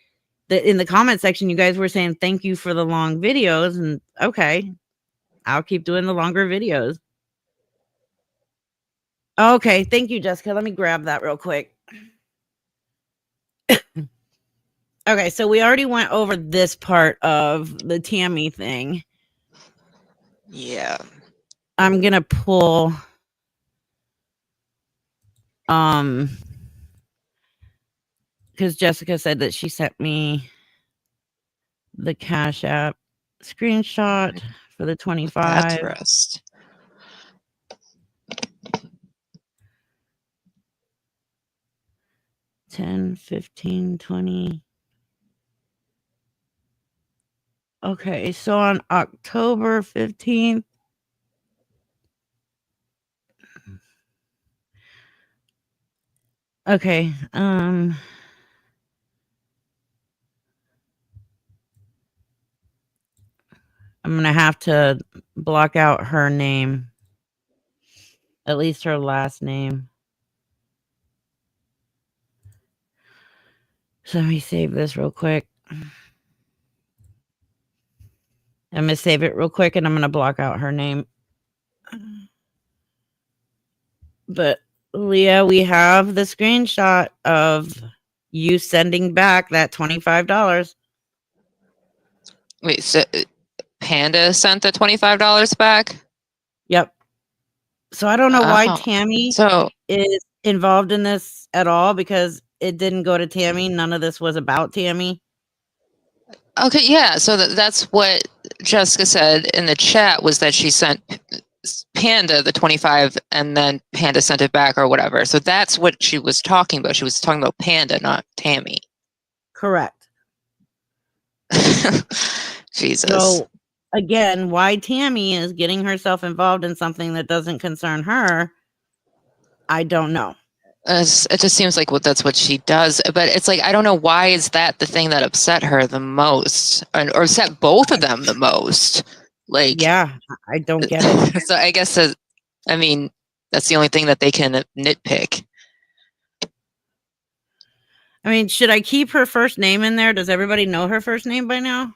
in the comment section, you guys were saying thank you for the long videos. And okay, I'll keep doing the longer videos. Okay, thank you, Jessica. Let me grab that real quick. Okay, so we already went over this part of the Tammy thing. Yeah. I'm going to pull because Jessica said that she sent me the Cash App screenshot for the 25. That's rest. $10, $15, $20. Okay, so on October 15th, okay, I'm going to have to block out her name. At least her last name. So let me save this real quick. I'm going to save it real quick and I'm going to block out her name. But Leah, we have the screenshot of you sending back that $25. Wait, so Panda sent the $25 back? Yep. So I don't know why Oh, Tammy so is involved in this at all, because it didn't go to Tammy. None of this was about Tammy. okay, yeah. So that's what Jessica said in the chat, was that she sent Panda the 25 and then Panda sent it back or whatever. So that's what she was talking about. She was talking about Panda, not Tammy. Correct. Jesus. So again, why Tammy is getting herself involved in something that doesn't concern her, I don't know. It just seems like that's what she does. But it's like, I don't know, why is that the thing that upset her the most? Or upset both of them the most? Like, yeah, I don't get it. So I guess, I mean, that's the only thing that they can nitpick. I mean, should I keep her first name in there? Does everybody know her first name by now?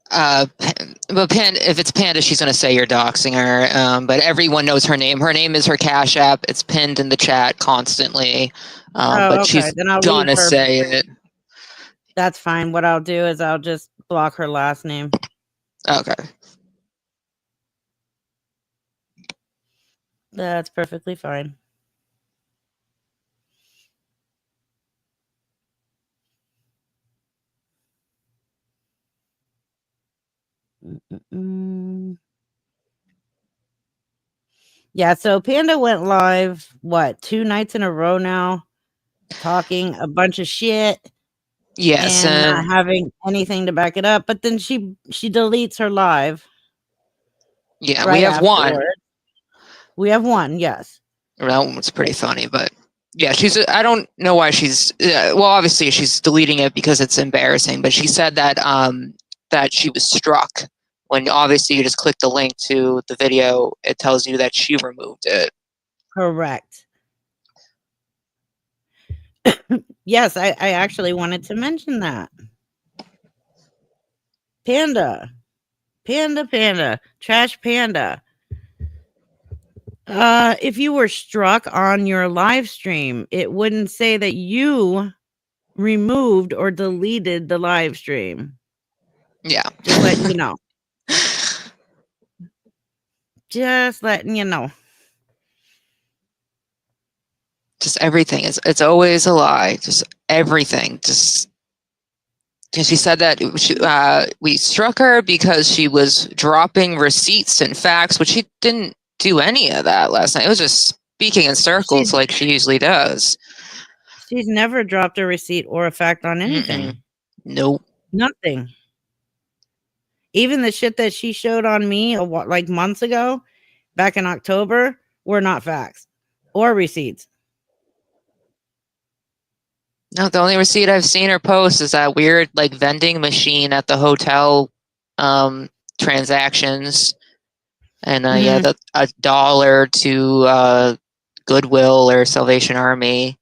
But if it's Panda, she's going to say you're doxing her. But everyone knows her name. Her name is her Cash App. It's pinned in the chat constantly. But okay. she's Then I'll going to leave her. say it. That's fine. What I'll do is I'll just block her last name. Okay. That's perfectly fine. Yeah, so Panda went live, 2 nights in a row now, talking a bunch of shit. Yes, and not having anything to back it up. But then she deletes her live. Yeah, right, we have afterwards. One. We have one, yes. That one was pretty funny, but yeah, I don't know why she's. Well, obviously she's deleting it because it's embarrassing. But she said that that she was struck when obviously you just click the link to the video. It tells you that she removed it. Correct. Yes, I actually wanted to mention that. Panda, trash panda. If you were struck on your live stream, it wouldn't say that you removed or deleted the live stream. Yeah. Just letting you know. Just letting you know. Just everything. It's always a lie. Just everything. Just. She said that we struck her because she was dropping receipts and facts, which she didn't do any of that last night. It was just speaking in circles like she usually does. She's never dropped a receipt or a fact on anything. Mm-mm. Nope. Nothing. Even the shit that she showed on me like months ago, back in October, were not facts or receipts. No, the only receipt I've seen her post is that weird like vending machine at the hotel transactions. And yeah, $1 to Goodwill or Salvation Army.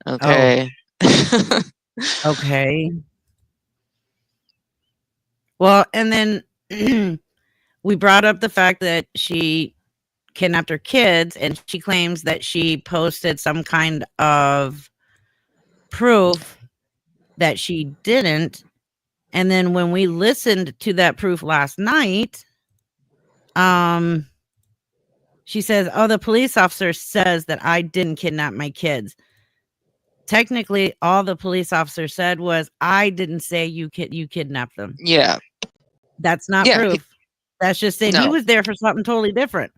Okay. Oh. Okay. Well, and then we brought up the fact that she kidnapped her kids, and she claims that she posted some kind of proof that she didn't. And then when we listened to that proof last night, she says, "Oh, the police officer says that I didn't kidnap my kids." Technically, all the police officer said was, "I didn't say you kidnapped them." Yeah. That's not proof. That's just saying he was there for something totally different.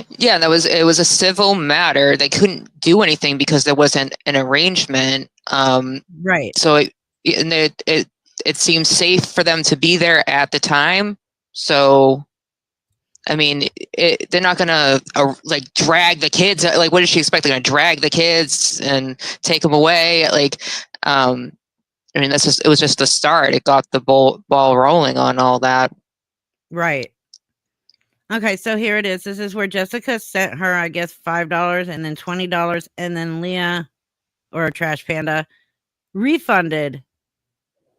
Yeah, it was a civil matter. They couldn't do anything because there wasn't an arrangement. Right. So it seems safe for them to be there at the time. So, I mean, they're not gonna like drag the kids. Like, what did she expect? They're gonna drag the kids and take them away? Like, I mean, it was just the start. It got the ball rolling on all that. Right. Okay, so here it is. This is where Jessica sent her, I guess, $5 and then $20, and then Leah or Trash Panda refunded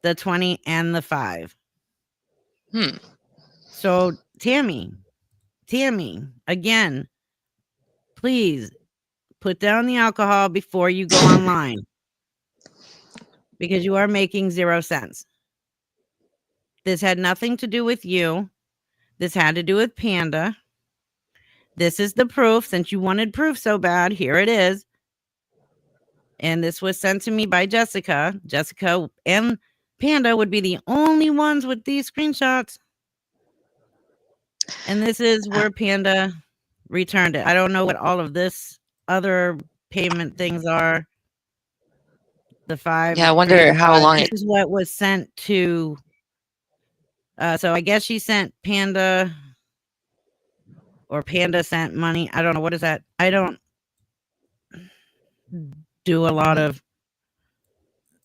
the 20 and the 5. So Tammy, again, please put down the alcohol before you go online, because you are making 0 cents. This had nothing to do with you. This had to do with Panda. This is the proof. Since you wanted proof so bad, here it is. And this was sent to me by Jessica. Jessica and Panda would be the only ones with these screenshots. And this is where Panda returned it. I don't know what all of this other payment things are. The 5. Yeah, I wonder how long This is what was sent to. So I guess she sent Panda, or Panda sent money. I don't know. What is that? I don't do a lot of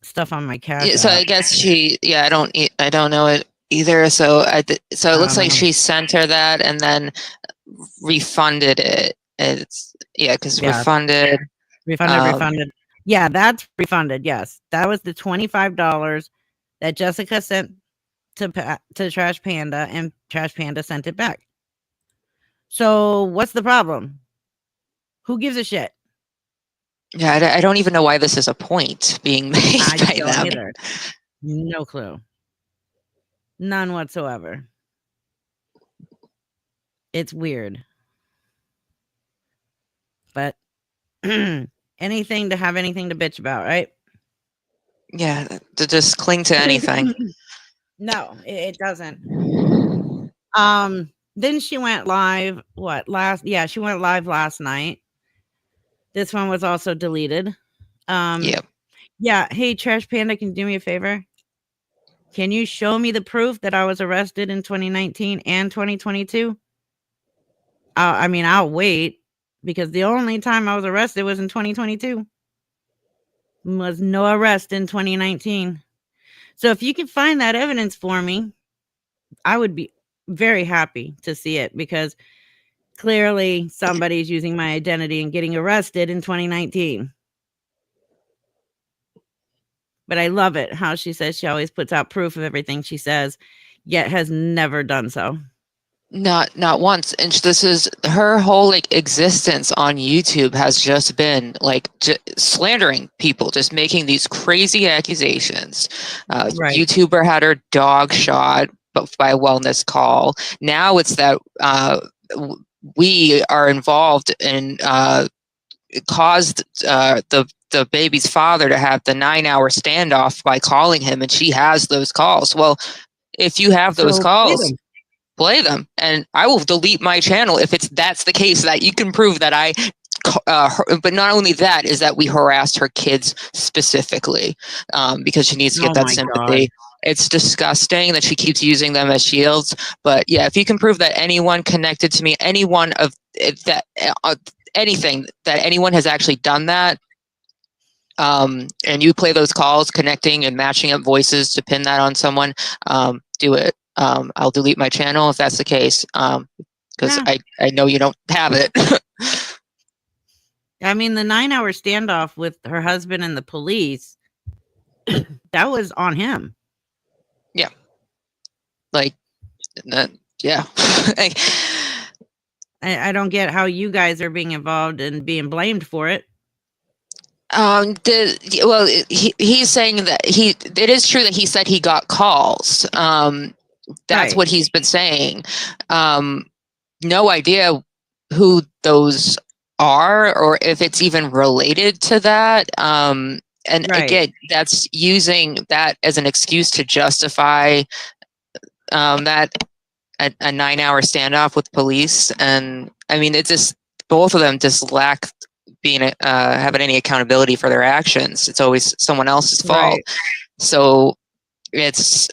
stuff on my Cash So App. I guess I don't know it either. So it looks like she sent her that and then refunded it. It's because refunded. Refunded. Yeah, that's refunded. Yes, that was the $25 that Jessica sent to Trash Panda, and Trash Panda sent it back. So what's the problem? Who gives a shit? Yeah, I don't even know why this is a point being made by them. Either. No clue. None whatsoever. It's weird. But anything to have anything to bitch about, right? Yeah, to just cling to anything. No, it doesn't. Then she went live. She went live last night. This one was also deleted. Yep. Yeah. Hey, Trash Panda, can you do me a favor? Can you show me the proof that I was arrested in 2019 and 2022? I'll wait, because the only time I was arrested was in 2022. Was no arrest in 2019. So if you can find that evidence for me, I would be very happy to see it, because clearly somebody's using my identity and getting arrested in 2019. But I love it how she says she always puts out proof of everything she says, yet has never done so. Not once. And this is her whole existence on YouTube has just been slandering people, just making these crazy accusations. Right. YouTuber had her dog shot by a wellness call. Now it's that we are involved in caused the baby's father to have the 9-hour standoff by calling him, and she has those calls. Well, if you have those calls, play them, and I will delete my channel if that's the case, that you can prove that I but not only that, is that we harassed her kids specifically, because she needs to get that sympathy. God. It's disgusting that she keeps using them as shields. But yeah, if you can prove that anyone connected to me, anyone of that, anything that anyone has actually done that, and you play those calls connecting and matching up voices to pin that on someone, do it. I'll delete my channel if that's the case, because I know you don't have it. I mean, the 9-hour standoff with her husband and the police, that was on him. Yeah. Yeah. I don't get how you guys are being involved and being blamed for it. He's saying that it is true that he said he got calls. That's what he's been saying. No idea who those are, or if it's even related to that. Again, that's using that as an excuse to justify that a 9-hour standoff with police. And I mean, it just, both of them just lack being having any accountability for their actions. It's always someone else's fault. So it's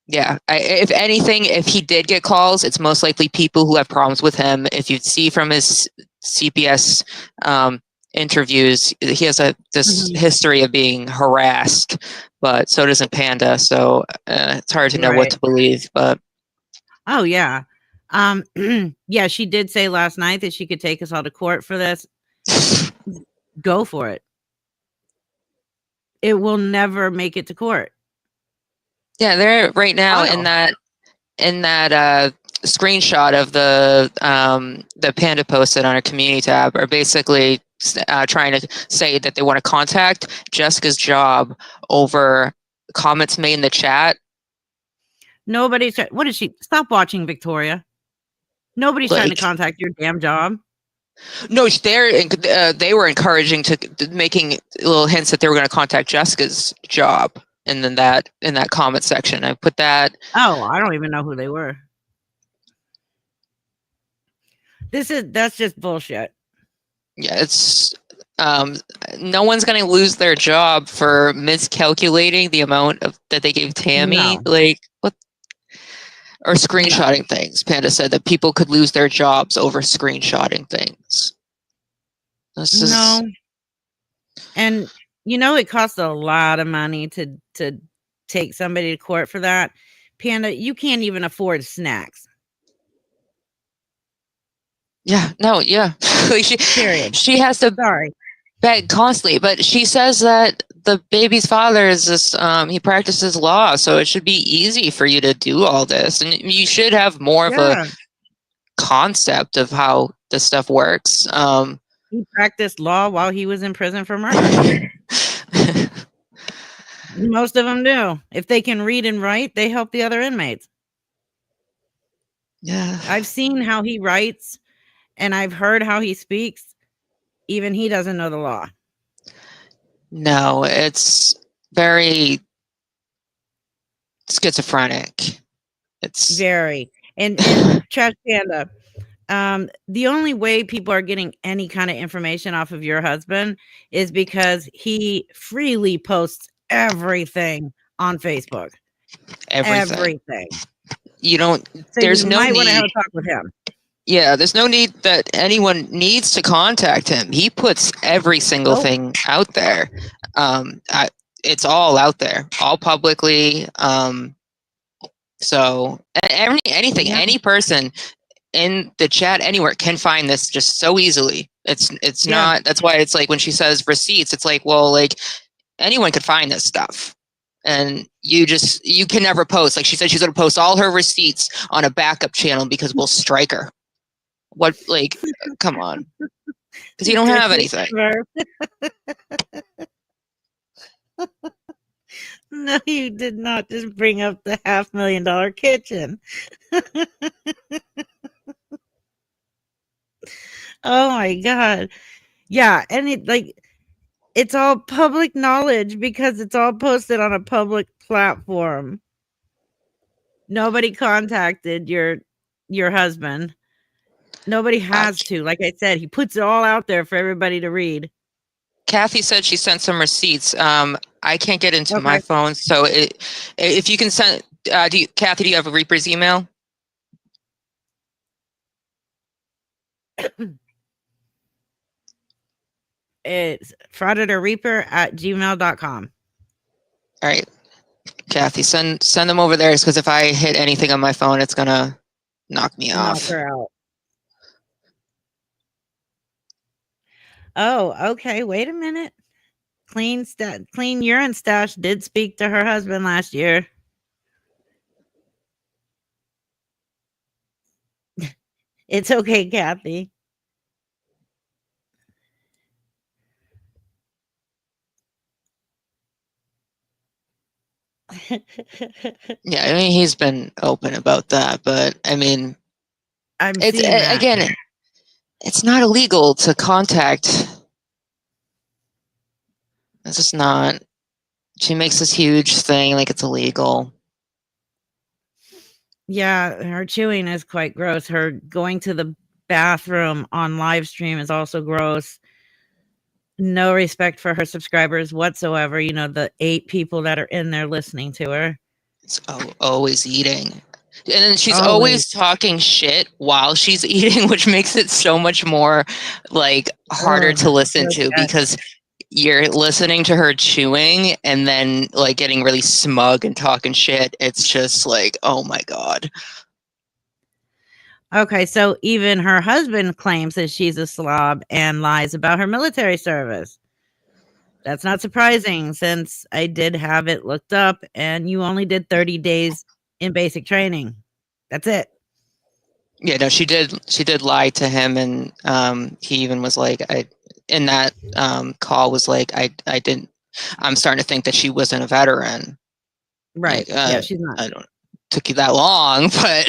if anything, if he did get calls, it's most likely people who have problems with him. If you see from his CPS interviews, he has this history of being harassed but so doesn't Panda. So it's hard to know what to believe. But oh yeah, yeah, she did say last night that she could take us all to court for this. Go for it. It will never make it to court. Yeah, they're right now in that screenshot of the Panda posted on our community tab are basically trying to say that they want to contact Jessica's job over comments made in the chat. Nobody's. What is she? Stop watching, Victoria. Nobody's trying to contact your damn job. No, they were encouraging making little hints that they were going to contact Jessica's job, and then in that comment section, I put that. Oh, I don't even know who they were. That's just bullshit. Yeah, it's no one's going to lose their job for miscalculating the amount that they gave Tammy. No. Like what? Or screenshotting things. Panda said that people could lose their jobs over screenshotting things. No. And it costs a lot of money to take somebody to court for that. Panda, you can't even afford snacks. Yeah, no, yeah. She has to beg constantly, but she says that the baby's father is this he practices law, so it should be easy for you to do all this, and you should have more of a concept of how this stuff works. He practiced law while he was in prison for murder. Most of them do. If they can read and write, they help the other inmates. Yeah, I've seen how he writes, and I've heard how he speaks. Even he doesn't know the law. No, it's very schizophrenic. It's very. And Trash Panda, the only way people are getting any kind of information off of your husband is because he freely posts everything on Facebook. Everything. You don't. So there's no need. Want to have a talk with him. Yeah, there's no need that anyone needs to contact him. He puts every single thing out there. It's all out there, all publicly. So anything, any person in the chat anywhere can find this just so easily. It's not. That's why it's like when she says receipts, it's like, well, like anyone could find this stuff. And you can never post. Like she said, she's going to post all her receipts on a backup channel because we'll strike her. What, like, come on. Because you don't have anything. No, you did not just bring up the $500,000 kitchen. Oh my God. Yeah. And it's all public knowledge because it's all posted on a public platform. Nobody contacted your husband. Nobody has to. Like I said, he puts it all out there for everybody to read. Kathy said she sent some receipts. I can't get into my phone, so if you can send, Kathy, do you have a Reaper's email? It's frauditorreaper@gmail.com. All right, Kathy, send them over there, because if I hit anything on my phone, it's gonna knock me off. Knock her out. Oh, okay. Wait a minute. Clean Urine Stash did speak to her husband last year. It's okay, Kathy. Yeah, I mean, he's been open about that, but I mean, again, it's not illegal to contact. It's just not. She makes this huge thing like it's illegal. Yeah, her chewing is quite gross. Her going to the bathroom on live stream is also gross. No respect for her subscribers whatsoever. The 8 people that are in there listening to her. It's always eating. And then she's always talking shit while she's eating, which makes it so much more like harder to listen to, because you're listening to her chewing and then like getting really smug and talking shit. It's just like, oh my God. Okay, so even her husband claims that she's a slob and lies about her military service. That's not surprising since I did have it looked up and you only did 30 days in basic training. That's it. Yeah, no, she did lie to him, and he even was like, in that call was like, I'm starting to think that she wasn't a veteran. Right. Like, Yeah, she's not. I don't took you that long, but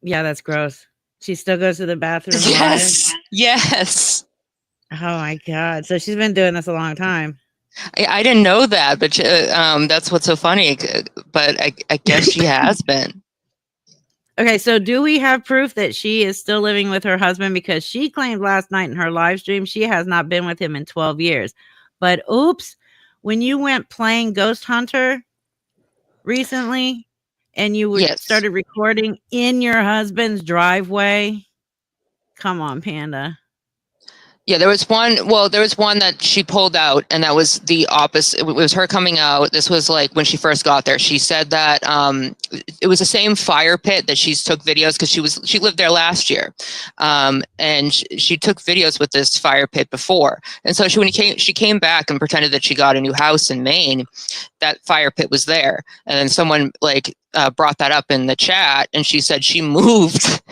Yeah, that's gross. She still goes to the bathroom yes, yes. live? Oh my God. So she's been doing this a long time. I didn't know that, but that's what's so funny. But I guess she has been. Okay, so do we have proof that she is still living with her husband? Because she claimed last night in her live stream she has not been with him in 12 years. But oops, when you went playing Ghost Hunter recently and you Yes. started recording in your husband's driveway, come on, Panda. Yeah, there was one. Well, there was one that she pulled out, and that was the opposite. It was her coming out. This was like when she first got there. She said that it was the same fire pit that she took videos because she lived there last year, and she took videos with this fire pit before. And so when she came back and pretended that she got a new house in Maine. That fire pit was there, and then someone like brought that up in the chat, and she said she moved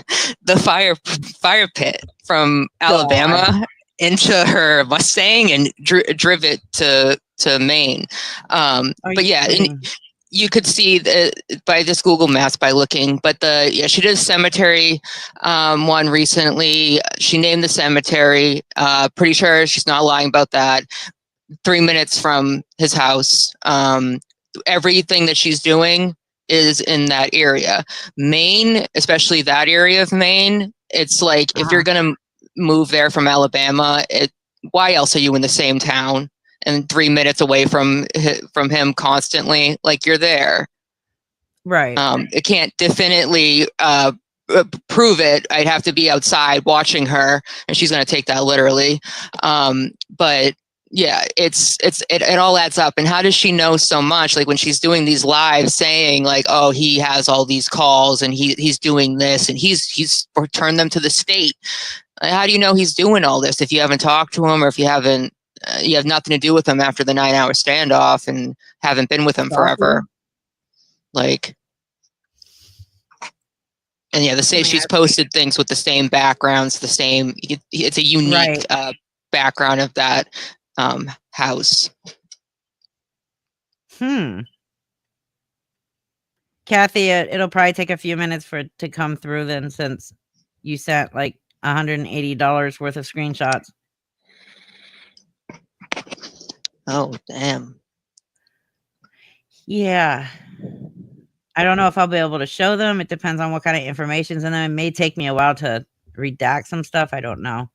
the fire pit from Alabama into her Mustang and drive it to Maine. But yeah, you could see by this Google Maps by looking. But she did a cemetery one recently. She named the cemetery. Pretty sure she's not lying about that. 3 minutes from his house. Everything that she's doing is in that area. Maine, especially that area of Maine, it's like if you're going to move there from Alabama, why else are you in the same town and 3 minutes away from him constantly? Like, you're there. Right. It can't definitely prove it. I'd have to be outside watching her, and she's going to take that literally. But yeah, it all adds up. And how does she know so much? Like when she's doing these lives saying like, oh, he has all these calls and he's doing this and he's returned them to the state. How do you know he's doing all this if you haven't talked to him or if you haven't, you have nothing to do with him after the 9-hour standoff and haven't been with him forever? Like, and yeah, she's posted things with the same backgrounds, it's a unique background of that house. Kathy, it'll probably take a few minutes for it to come through then, since you sent like $180 worth of screenshots. Oh, damn. Yeah. I don't know if I'll be able to show them. It depends on what kind of information's in them. It may take me a while to redact some stuff. I don't know.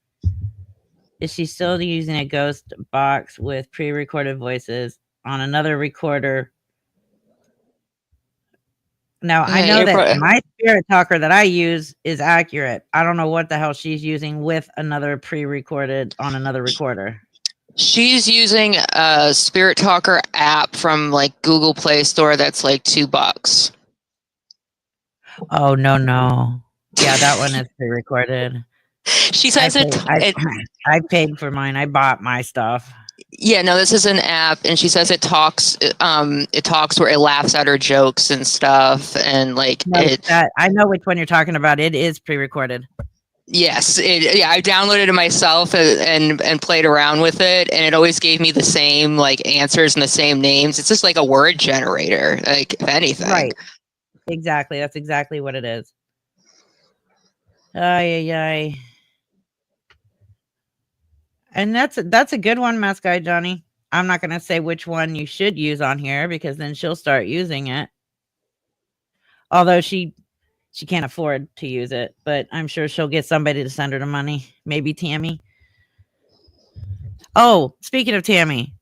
Is she still using a ghost box with pre-recorded voices on another recorder? Now, I know that my spirit talker that I use is accurate. I don't know what the hell she's using with another pre-recorded on another recorder. She's using a Spirit Talker app from like Google Play Store that's like $2. Oh, no. Yeah, that one is pre-recorded. She says I paid for mine. I bought my stuff. Yeah, no, this is an app, and she says it talks where it laughs at her jokes and stuff, and like I know which one you're talking about. It is pre-recorded. Yes, I downloaded it myself and played around with it, and it always gave me the same like answers and the same names. It's just like a word generator, like if anything. Right. Exactly. That's exactly what it is. Ay. And that's a good one, Mask Guy Johnny. I'm not going to say which one you should use on here because then she'll start using it. Although she can't afford to use it, but I'm sure she'll get somebody to send her the money. Maybe Tammy. Oh, speaking of Tammy.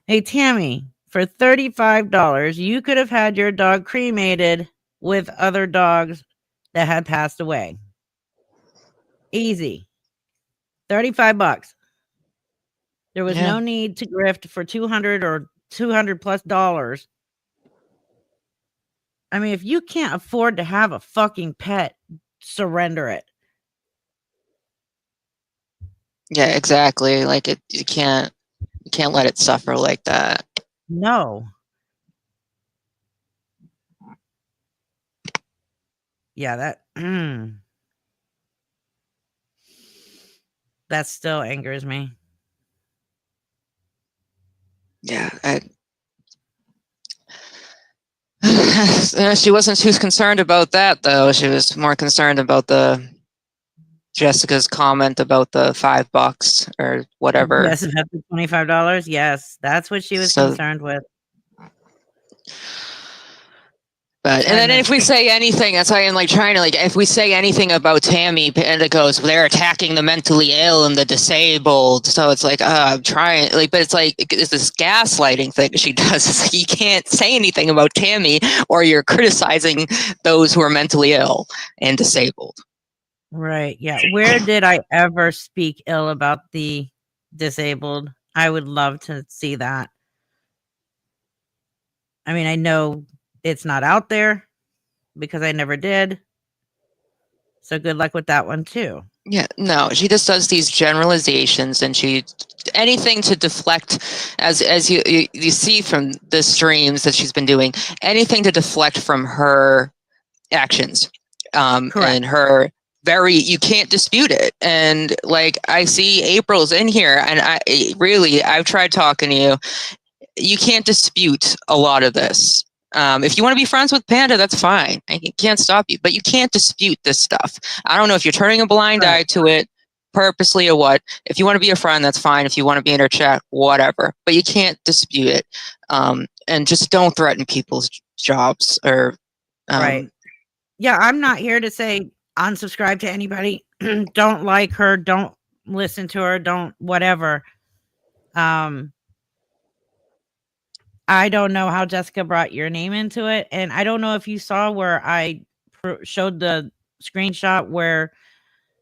Hey, Tammy, for $35, you could have had your dog cremated with other dogs that had passed away. Easy. $35. There was no need to grift for $200 or $200+ I mean, if you can't afford to have a fucking pet, surrender it. Yeah, exactly. Like you can't let it suffer like that. No. Yeah, that still angers me. Yeah, she wasn't too concerned about that, though. She was more concerned about Jessica's comment about the $5 or whatever. Yes, about the $25. Yes, that's what she was concerned with. But and then if we say anything, that's why I'm like trying to if we say anything about Tammy, Panda goes, they're attacking the mentally ill and the disabled. So it's like, I'm trying, but it's like it's this gaslighting thing she does. It's like you can't say anything about Tammy, or you're criticizing those who are mentally ill and disabled. Right. Yeah. Where did I ever speak ill about the disabled? I would love to see that. I mean, I know it's not out there because I never did. So good luck with that one too. Yeah, no, she just does these generalizations, and anything to deflect, as you see from the streams that she's been doing, anything to deflect from her actions, and her you can't dispute it. And I see April's in here, and I've tried talking to you. You can't dispute a lot of this. If you want to be friends with Panda, that's fine. I can't stop you, but you can't dispute this stuff. I don't know if you're turning a blind eye to it purposely or what. If you want to be a friend, that's fine. If you want to be in her chat, whatever. But you can't dispute it. And just don't threaten people's jobs or. Right. Yeah, I'm not here to say unsubscribe to anybody. Don't like her. Don't listen to her. Don't whatever. I don't know how Jessica brought your name into it. And I don't know if you saw where I showed the screenshot where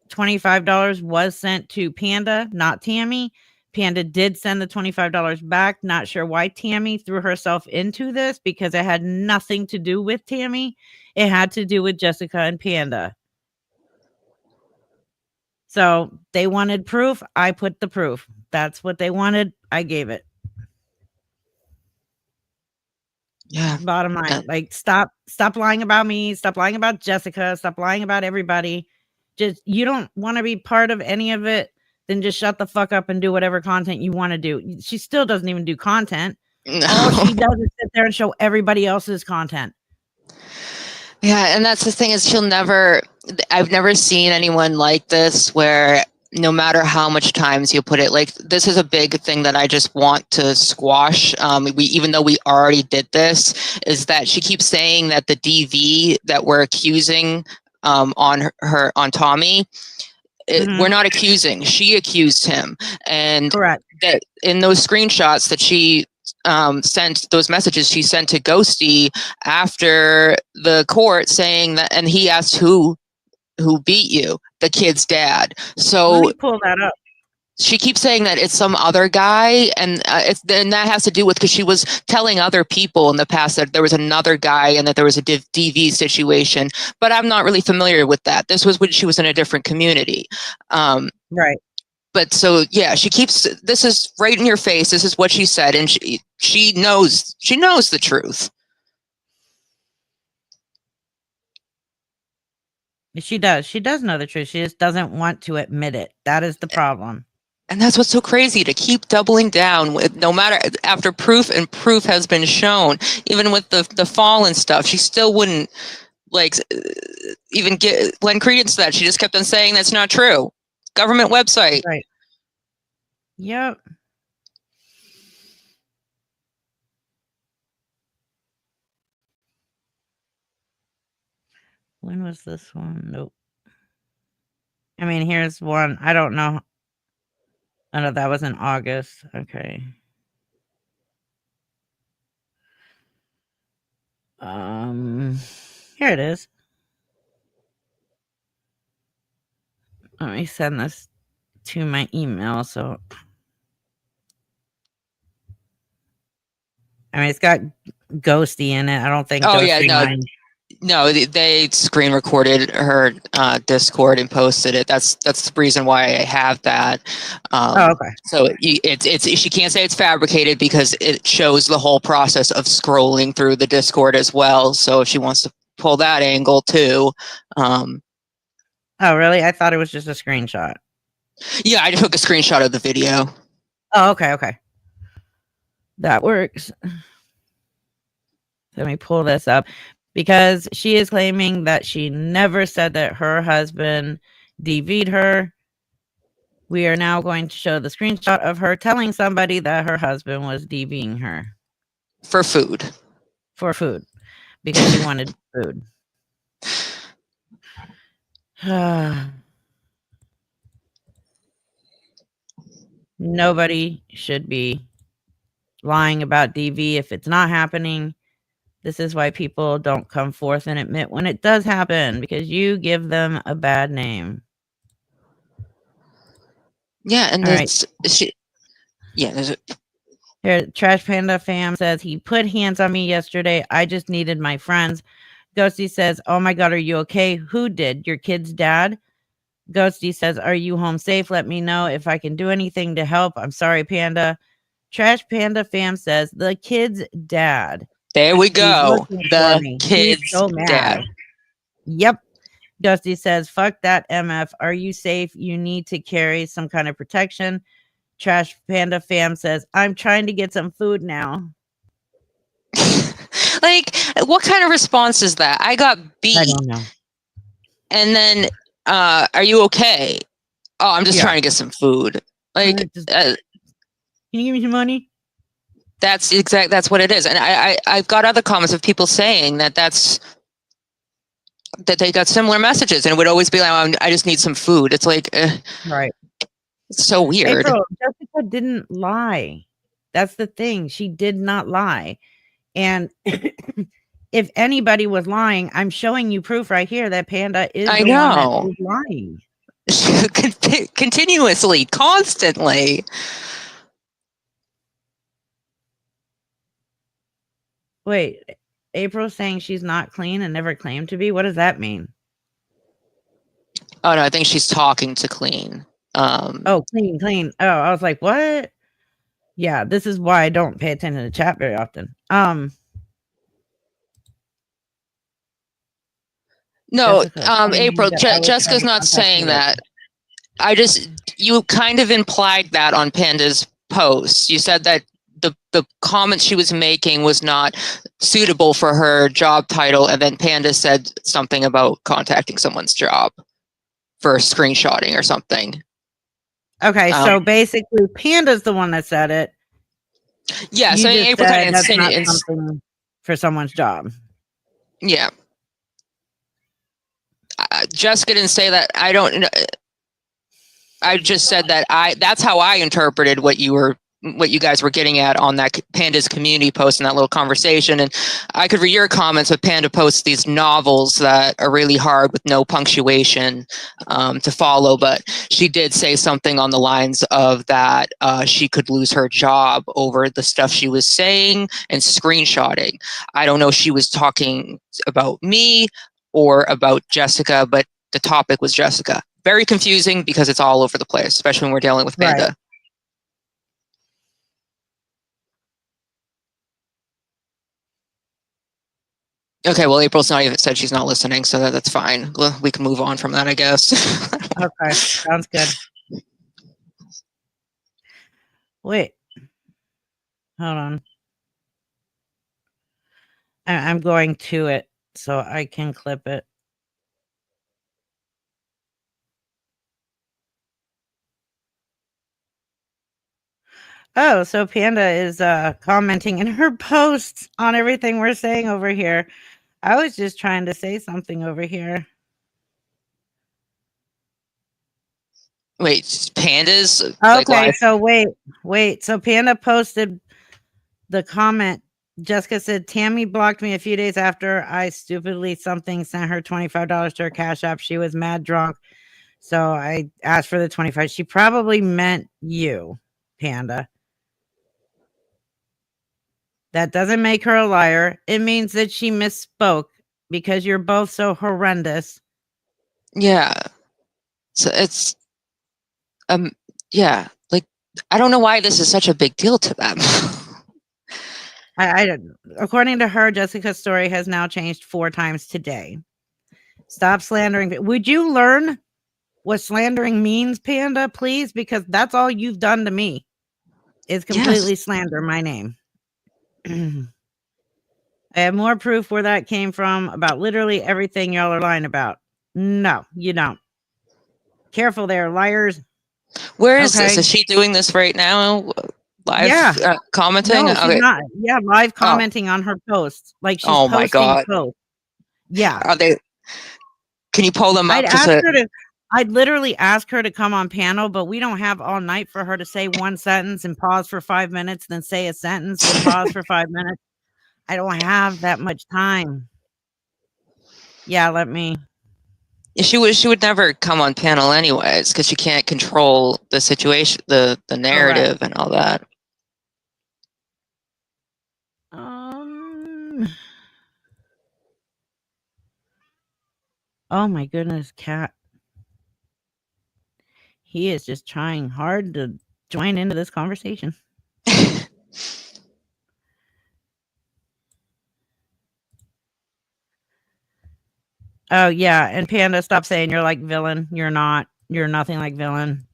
$25 was sent to Panda, not Tammy. Panda did send the $25 back. Not sure why Tammy threw herself into this because it had nothing to do with Tammy. It had to do with Jessica and Panda. So they wanted proof. I put the proof. That's what they wanted. I gave it. Yeah. Bottom line, stop lying about me. Stop lying about Jessica. Stop lying about everybody. Just, you don't want to be part of any of it, then just shut the fuck up and do whatever content you want to do. She still doesn't even do content. No. All she does is sit there and show everybody else's content. Yeah, and that's the thing is I've never seen anyone like this where no matter how much times you put it, this is a big thing that I just want to squash. Even though we already did this, is that she keeps saying that the DV that we're accusing on Tommy, we're not accusing. She accused him, and that in those screenshots that she sent, those messages she sent to Ghosty after the court saying that, and he asked who beat you, the kid's dad. So let me pull that up. She keeps saying that it's some other guy, and then that has to do with because she was telling other people in the past that there was another guy and that there was a DV situation. But I'm not really familiar with that. This was when she was in a different community. Right. But so, yeah, this is right in your face. This is what she said. And she knows the truth. She does. She does know the truth. She just doesn't want to admit it. That is the problem. And that's what's so crazy, to keep doubling down with, no matter after proof has been shown, even with the fall and stuff, she still wouldn't even lend credence to that. She just kept on saying that's not true. Government website. Right. Yep. When was this one? Nope. I mean, here's one. I don't know. Oh, no, that was in August. Okay. Here it is. Let me send this to my email. So, I mean, it's got Ghosty in it. I don't think. Oh Ghosty yeah, no, minds. no, they screen recorded her Discord and posted it. That's the reason why I have that. Oh, okay. So it's she can't say it's fabricated because it shows the whole process of scrolling through the Discord as well. So if she wants to pull that angle too. Oh, really? I thought it was just a screenshot. Yeah, I took a screenshot of the video. Oh, okay. That works. Let me pull this up because she is claiming that she never said that her husband DV'd her. We are now going to show the screenshot of her telling somebody that her husband was DVing her. For food. Because she wanted food. Nobody should be lying about DV if it's not happening. This is why people don't come forth and admit when it does happen, because you give them a bad name. Yeah, and there's a here, Trash Panda Fam says he put hands on me yesterday. I just needed my friends. Ghosty says, oh my God, are you okay? Who did? Your kid's dad? Ghosty says, are you home safe? Let me know if I can do anything to help. I'm sorry, Panda. Trash Panda Fam says, the kid's dad. There we go. The kid's so mad. Dad. Yep. Ghosty says, fuck that MF. Are you safe? You need to carry some kind of protection. Trash Panda Fam says, I'm trying to get some food now. Like, what kind of response is that? I got beat. I don't know. And then, are you okay? Oh, I'm just trying to get some food. Like, can you give me some money? That's what it is. And I've got other comments of people saying that they got similar messages, and it would always be like, I just need some food. It's like, right. It's so weird. April, Jessica didn't lie. That's the thing. She did not lie. And if anybody was lying, I'm showing you proof right here that Panda is the one that is lying. Continuously, constantly. Wait, April's saying she's not clean and never claimed to be? What does that mean? Oh, no, I think she's talking to Clean. Oh, clean. Oh, I was like, what? Yeah, this is why I don't pay attention to chat very often. No, April, Jessica's not saying that. You kind of implied that on Panda's post. You said that the comment she was making was not suitable for her job title, and then Panda said something about contacting someone's job for screenshotting or something. Okay, so basically Panda's the one that said it. Yeah, so April kind of insinuated something for someone's job. Yeah. Jessica didn't say that. I don't know. I just said that that's how I interpreted what you guys were getting at on that Panda's community post in that little conversation. And I could read your comments, but Panda posts these novels that are really hard with no punctuation to follow. But she did say something on the lines of that she could lose her job over the stuff she was saying and screenshotting. I don't know if she was talking about me or about Jessica, but the topic was Jessica. Very confusing because it's all over the place, especially when we're dealing with Panda. Right. Okay, well, April's not even said she's not listening, so that's fine. We can move on from that, I guess. Okay, sounds good. Wait. Hold on. I'm going to it so I can clip it. Oh, so Panda is commenting in her posts on everything we're saying over here. I was just trying to say something over here. Wait, Panda's? Okay, so wait. So Panda posted the comment. Jessica said, Tammy blocked me a few days after I stupidly sent her $25 to her Cash App. She was mad drunk. So I asked for the 25. She probably meant you, Panda. That doesn't make her a liar. It means that she misspoke because you're both so horrendous. Yeah. So it's, yeah, like, I don't know why this is such a big deal to them. According to her, Jessica's story has now changed 4 times today. Stop slandering. Would you learn what slandering means, Panda, please? Because that's all you've done to me is completely slander my name. I have more proof where that came from about literally everything y'all are lying about. No, you don't. Careful there, liars. Where is this? Is she doing this right now? Live commenting? No, she's not. Yeah, live commenting on her posts. Like she's posting my God. posts. Yeah. Are they? Can you pull them up? I'd literally ask her to come on panel, but we don't have all night for her to say one sentence and pause for 5 minutes, then say a sentence, then pause for 5 minutes. I don't have that much time. Yeah, let me. She would never come on panel anyways, because she can't control the situation, the narrative, and all that. Oh my goodness, Cat. He is just trying hard to join into this conversation. Oh yeah, and Panda, stop saying you're like villain. You're not. You're nothing like villain.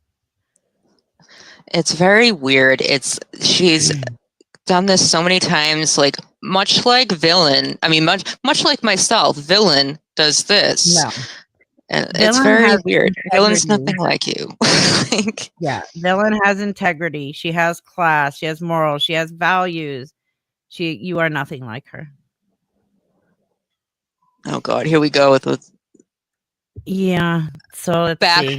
It's very weird. She's done this so many times, like much like villain. I mean, much like myself, villain does this. No. And it's very weird. Villain's nothing like you. Yeah, villain has integrity. She has class. She has morals. She has values. You are nothing like her. Oh God, here we go with yeah. So let's see.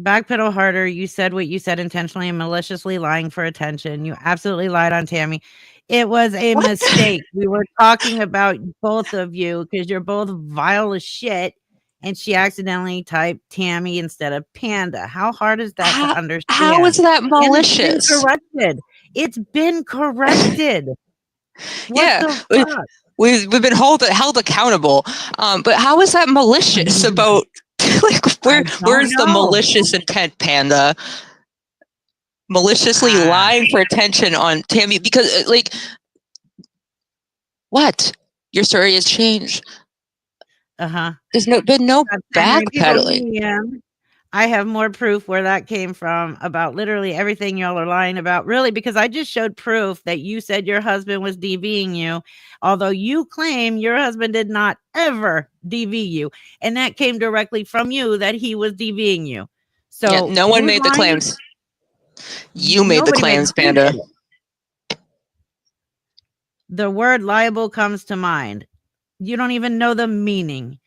Backpedal harder. You said what you said intentionally and maliciously lying for attention. You absolutely lied on Tammy. It was a mistake. We were talking about both of you because you're both vile as shit. And she accidentally typed Tammy instead of Panda. How hard is that to understand? How is that malicious? It's been corrected. We've been held accountable. But how is that malicious? About like where's the malicious intent, Panda? Maliciously lying for attention on Tammy because like what? Your story has changed. There's been no backpedaling. I have more proof where that came from about literally everything y'all are lying about. Really, because I just showed proof that you said your husband was DVing you, although you claim your husband did not ever DV you. And that came directly from you that he was DVing you. So no one made the claims. You made the claims, Panda. The word liable comes to mind. You don't even know the meaning.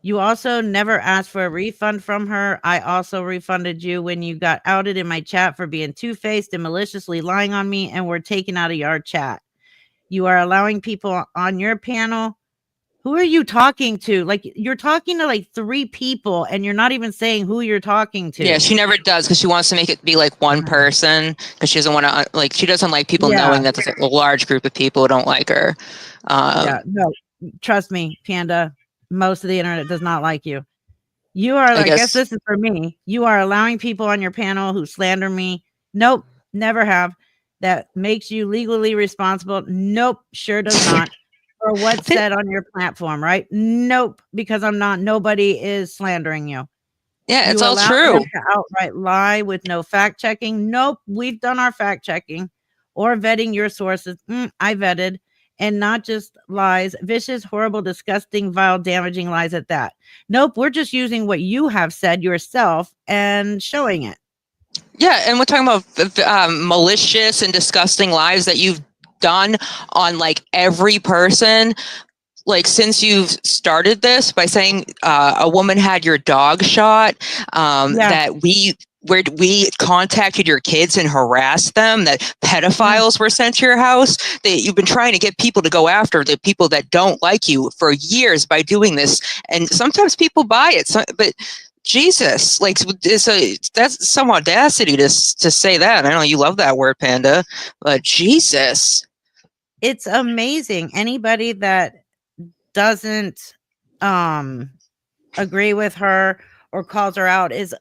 You also never asked for a refund from her. I also refunded you when you got outed in my chat for being two-faced and maliciously lying on me and were taken out of your chat. You are allowing people on your panel. Who are you talking to? Like, you're talking to like 3 people and you're not even saying who you're talking to. Yeah, she never does because she wants to make it be like one person because she doesn't want to like she doesn't like people knowing that there's a large group of people who don't like her. No, trust me, Panda. Most of the internet does not like you. You are, I guess this is for me. You are allowing people on your panel who slander me. Nope, never have. That makes you legally responsible. Nope, sure does not. For what's said on your platform, right? Nope, because I'm not. Nobody is slandering you. Yeah, it's all true. To outright lie with no fact checking. Nope, we've done our fact checking or vetting your sources. I vetted. And not just lies, vicious, horrible, disgusting, vile, damaging lies at that. Nope, we're just using what you have said yourself and showing it. Yeah, and we're talking about malicious and disgusting lies that you've done on like every person. Like since you've started this by saying a woman had your dog shot, that where we contacted your kids and harassed them, that pedophiles were sent to your house, that you've been trying to get people to go after the people that don't like you for years by doing this. And sometimes people buy it. But Jesus, like, that's some audacity to say that. I know you love that word, Panda, but Jesus. It's amazing. Anybody that doesn't agree with her or calls her out is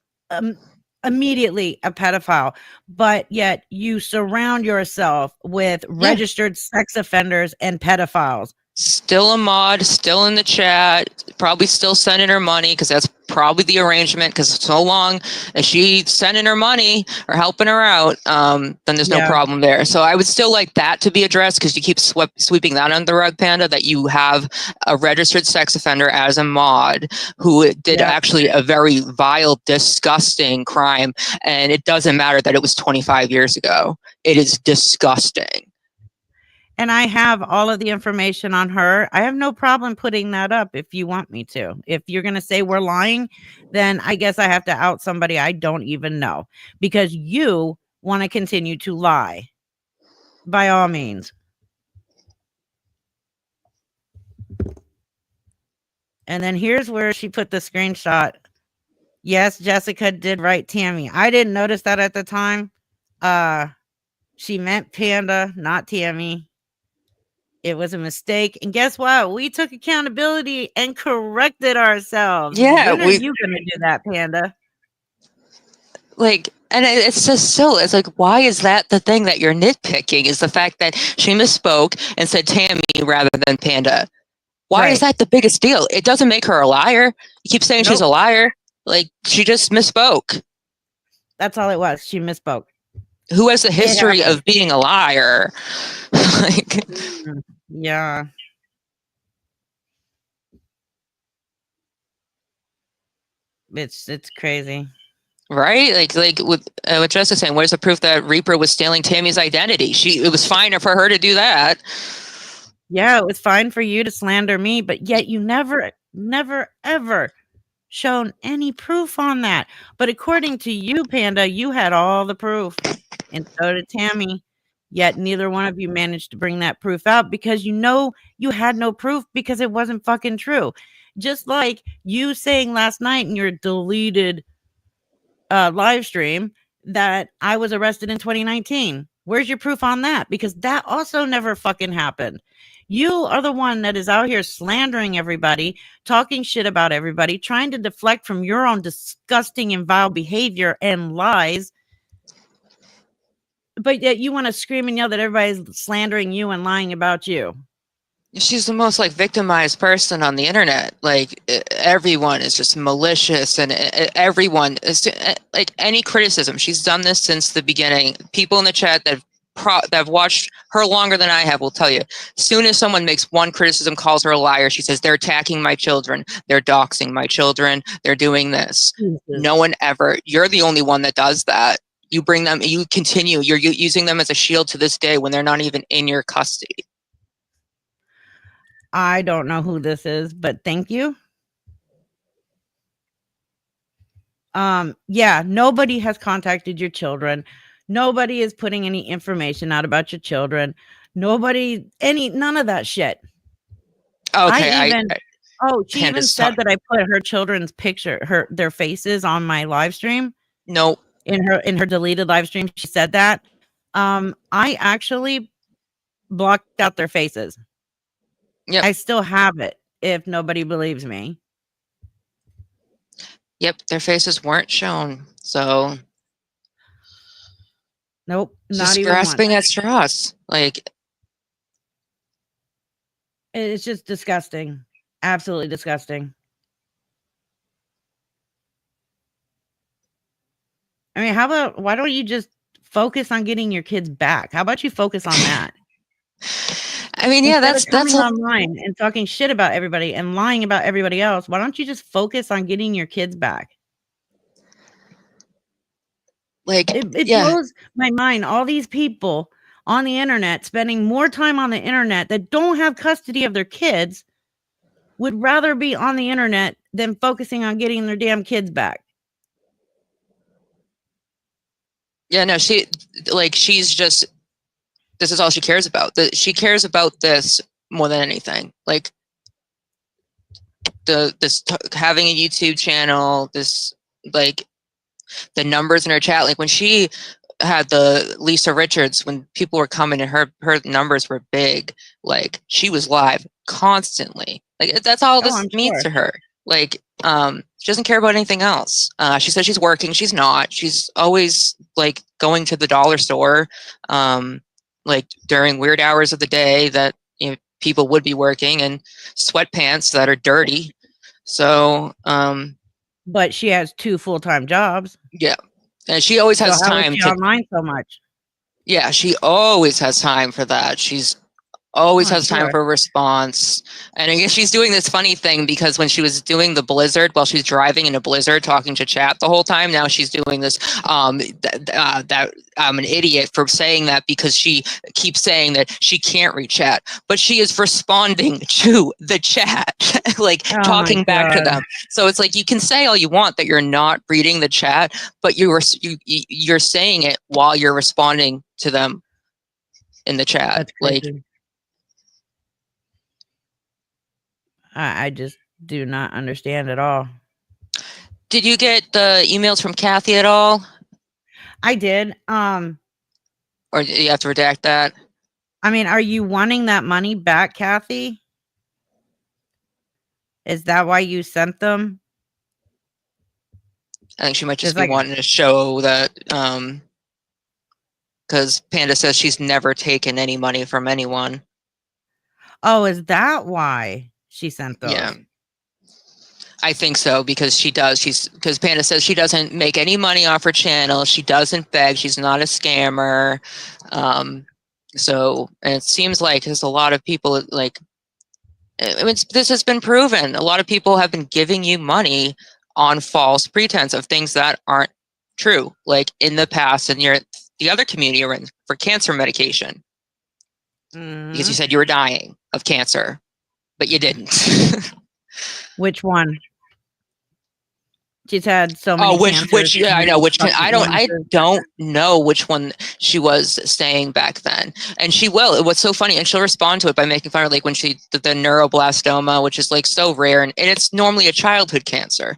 immediately a pedophile, but yet you surround yourself with registered sex offenders and pedophiles. Still a mod, still in the chat, probably still sending her money, because that's probably the arrangement, because so long as she's sending her money or helping her out, then there's no problem there. So I would still like that to be addressed, because you keep sweeping that under the rug, Panda, that you have a registered sex offender as a mod who did actually a very vile, disgusting crime, and it doesn't matter that it was 25 years ago. It is disgusting. And I have all of the information on her. I have no problem putting that up if you want me to. If you're going to say we're lying, then I guess I have to out somebody I don't even know, because you want to continue to lie. By all means. And then here's where she put the screenshot. Yes, Jessica did write Tammy. I didn't notice that at the time. She meant Panda, not Tammy. It was a mistake. And guess what? We took accountability and corrected ourselves. Yeah. When are you going to do that, Panda? Like, and it's just so, it's like, why is that the thing that you're nitpicking, is the fact that she misspoke and said Tammy rather than Panda? Why is that the biggest deal? It doesn't make her a liar. You keep saying she's a liar. Like, she just misspoke. That's all it was. She misspoke. Who has a history of being a liar? Like, yeah. It's crazy. Right? Like with Jessica saying, where's the proof that Reaper was stealing Tammy's identity? It was fine for her to do that. Yeah, it was fine for you to slander me, but yet you never, ever shown any proof on that. But according to you, Panda, you had all the proof, and so did Tammy. Yet neither one of you managed to bring that proof out, because you had no proof, because it wasn't fucking true. Just like you saying last night in your deleted live stream that I was arrested in 2019. Where's your proof on that? Because that also never fucking happened. You are the one that is out here slandering everybody, talking shit about everybody, trying to deflect from your own disgusting and vile behavior and lies. But yet you want to scream and yell that everybody's slandering you and lying about you. She's the most like victimized person on the internet. Like, everyone is just malicious, and everyone is like, any criticism. She's done this since the beginning. People in the chat that have watched her longer than I have will tell you, as soon as someone makes one criticism, calls her a liar, she says, they're attacking my children, they're doxing my children, they're doing this. No one ever, you're the only one that does that. You bring them, you continue, you're using them as a shield to this day when they're not even in your custody. I don't know who this is, but thank you. Yeah, nobody has contacted your children. Nobody is putting any information out about your children. None of that shit. Okay. She even said that I put her children's picture, their faces on my live stream. No. In her deleted live stream, she said that. I actually blocked out their faces. Yep. I still have it, if nobody believes me. Yep, their faces weren't shown. So nope, not just even grasping one. at straws. Like, it's just disgusting. Absolutely disgusting. I mean, why don't you just focus on getting your kids back? How about you focus on that? I mean, yeah, that's coming online and talking shit about everybody and lying about everybody else. Why don't you just focus on getting your kids back? Like, it blows my mind. All these people on the internet spending more time on the internet that don't have custody of their kids would rather be on the internet than focusing on getting their damn kids back. Yeah, no, she's just, this is all she cares about. She cares about this more than anything. Like having a YouTube channel, this, like, the numbers in her chat, like when she had the Lisa Richards, when people were coming and her numbers were big, like she was live constantly. Like that's all this means to her. Like she doesn't care about anything else. She says she's working, she's not. She's always like going to the dollar store like during weird hours of the day that, you know, people would be working, and sweatpants that are dirty. So but she has 2 full-time jobs. Yeah. And she always has time to online so much. Yeah, she always has time for that. She's always has time for a response. And I guess she's doing this funny thing because when she was doing the blizzard, while she's driving in a blizzard talking to chat the whole time, now she's doing this that I'm an idiot for saying that, because she keeps saying that she can't read chat, but she is responding to the chat, like talking back to them. So it's like, you can say all you want that you're not reading the chat, but you're saying it while you're responding to them in the chat. Like, I just do not understand at all. Did you get the emails from Kathy at all? I did. Or do you have to redact that? I mean, are you wanting that money back, Kathy? Is that why you sent them? I think she might just be wanting to show that, because Panda says she's never taken any money from anyone. Oh, is that why she sent those? Yeah. I think so, because she does. Because Panda says she doesn't make any money off her channel. She doesn't beg. She's not a scammer. So, and it seems like there's a lot of people, like, this has been proven. A lot of people have been giving you money on false pretense of things that aren't true. Like in the past, in the other community you're in for cancer medication. Because you said you were dying of cancer, but you didn't. Which one? She's had so many. Which yeah, I know which. I don't know which one she was saying back then, and she will. What's so funny, and she'll respond to it by making fun of, like, when she did the neuroblastoma, which is like so rare, and it's normally a childhood cancer.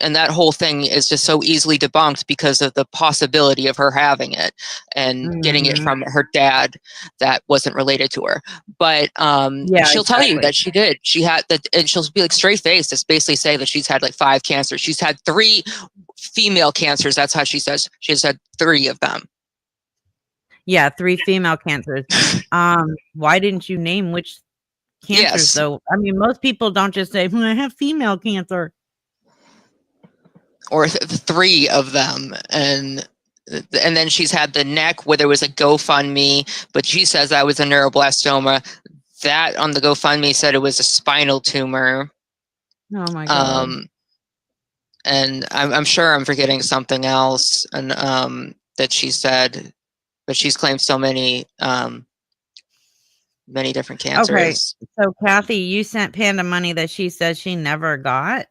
And that whole thing is just so easily debunked because of the possibility of her having it and getting it from her dad that wasn't related to her. But she'll tell you that she did. She had that, and she'll be like straight faced. Just basically say that she's had like 5 cancers. She's had 3 female cancers. That's how she says she's had 3 of them. Yeah, 3 female cancers. Why didn't you name which cancers though? I mean, most people don't just say, I have female cancer. Or 3 of them, and then she's had the neck where there was a GoFundMe, but she says that was a neuroblastoma. That on the GoFundMe said it was a spinal tumor. Oh my god! And I'm sure I'm forgetting something else, and that she said, but she's claimed so many different cancers. Okay, so Kathy, you sent Panda money that she says she never got.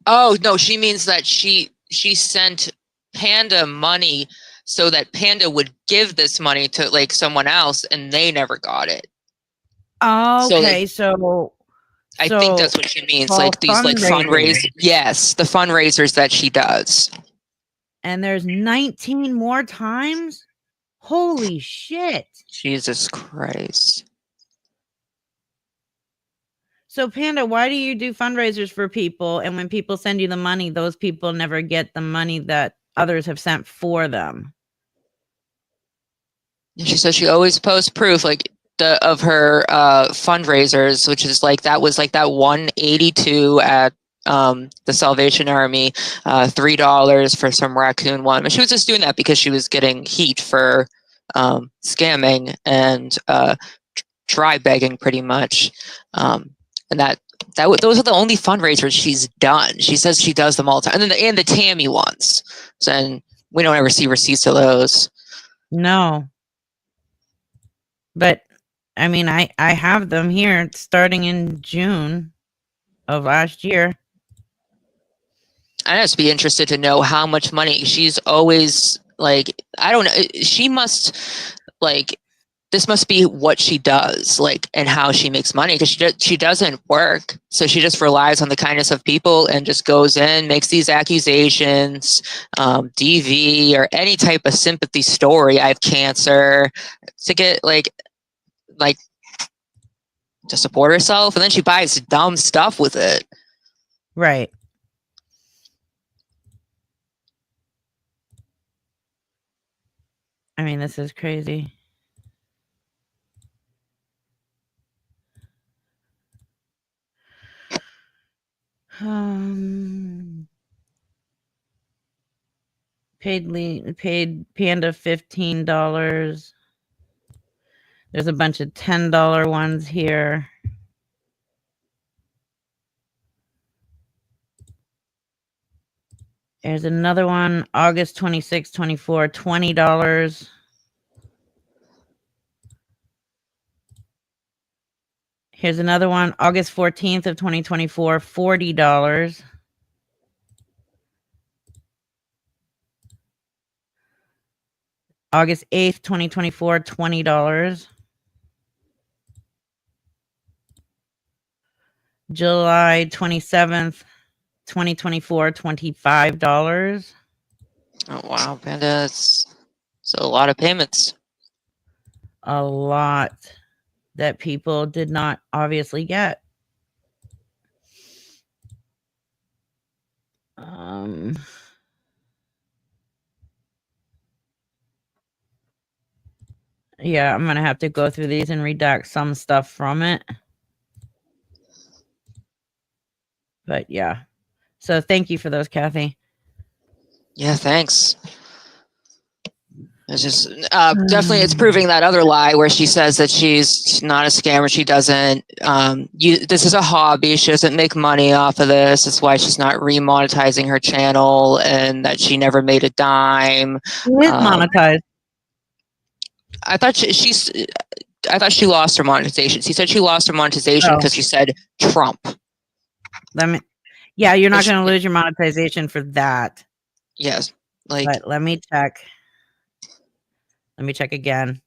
Oh, no, she means that she sent Panda money so that Panda would give this money to like someone else, and they never got it. Okay, so I think that's what she means. Like these like fundraisers. Yes, the fundraisers that she does. And there's 19 more times? Holy shit. Jesus Christ. So Panda, why do you do fundraisers for people, and when people send you the money, those people never get the money that others have sent for them? She says she always posts proof like of her fundraisers, which is like that was like that 182 at the Salvation Army, $3 for some raccoon one. And she was just doing that because she was getting heat for scamming and try begging pretty much. And those are the only fundraisers she's done. She says she does them all the time. And the Tammy ones. So, and we don't ever see receipts of those. No. But I mean, I have them here starting in June of last year. I'd just be interested to know how much money she's always like. I don't know. She must like. This must be what she does, like, and how she makes money, because she doesn't work, so she just relies on the kindness of people and just goes in, makes these accusations, DV or any type of sympathy story. I have cancer, to get like to support herself, and then she buys dumb stuff with it. Right. I mean, this is crazy. Paid Panda $15. There's a bunch of $10 ones here. There's another one, August 26, 24, $20. Here's another one, August 14th of 2024, $40. August 8th, 2024, $20. July 27th, 2024, $25. Oh wow, Panda, it's a lot of payments. A lot that people did not obviously get. Yeah, I'm gonna have to go through these and redact some stuff from it. But yeah. So thank you for those, Kathy. Yeah, thanks. It's just definitely it's proving that other lie where she says that she's not a scammer. She doesn't. This is a hobby. She doesn't make money off of this. That's why she's not remonetizing her channel, and that she never made a dime. She is monetized. I thought I thought she lost her monetization. She said she lost her monetization because she said Trump. Yeah, you're not going to lose your monetization for that. Yes. But let me check. Let me check again.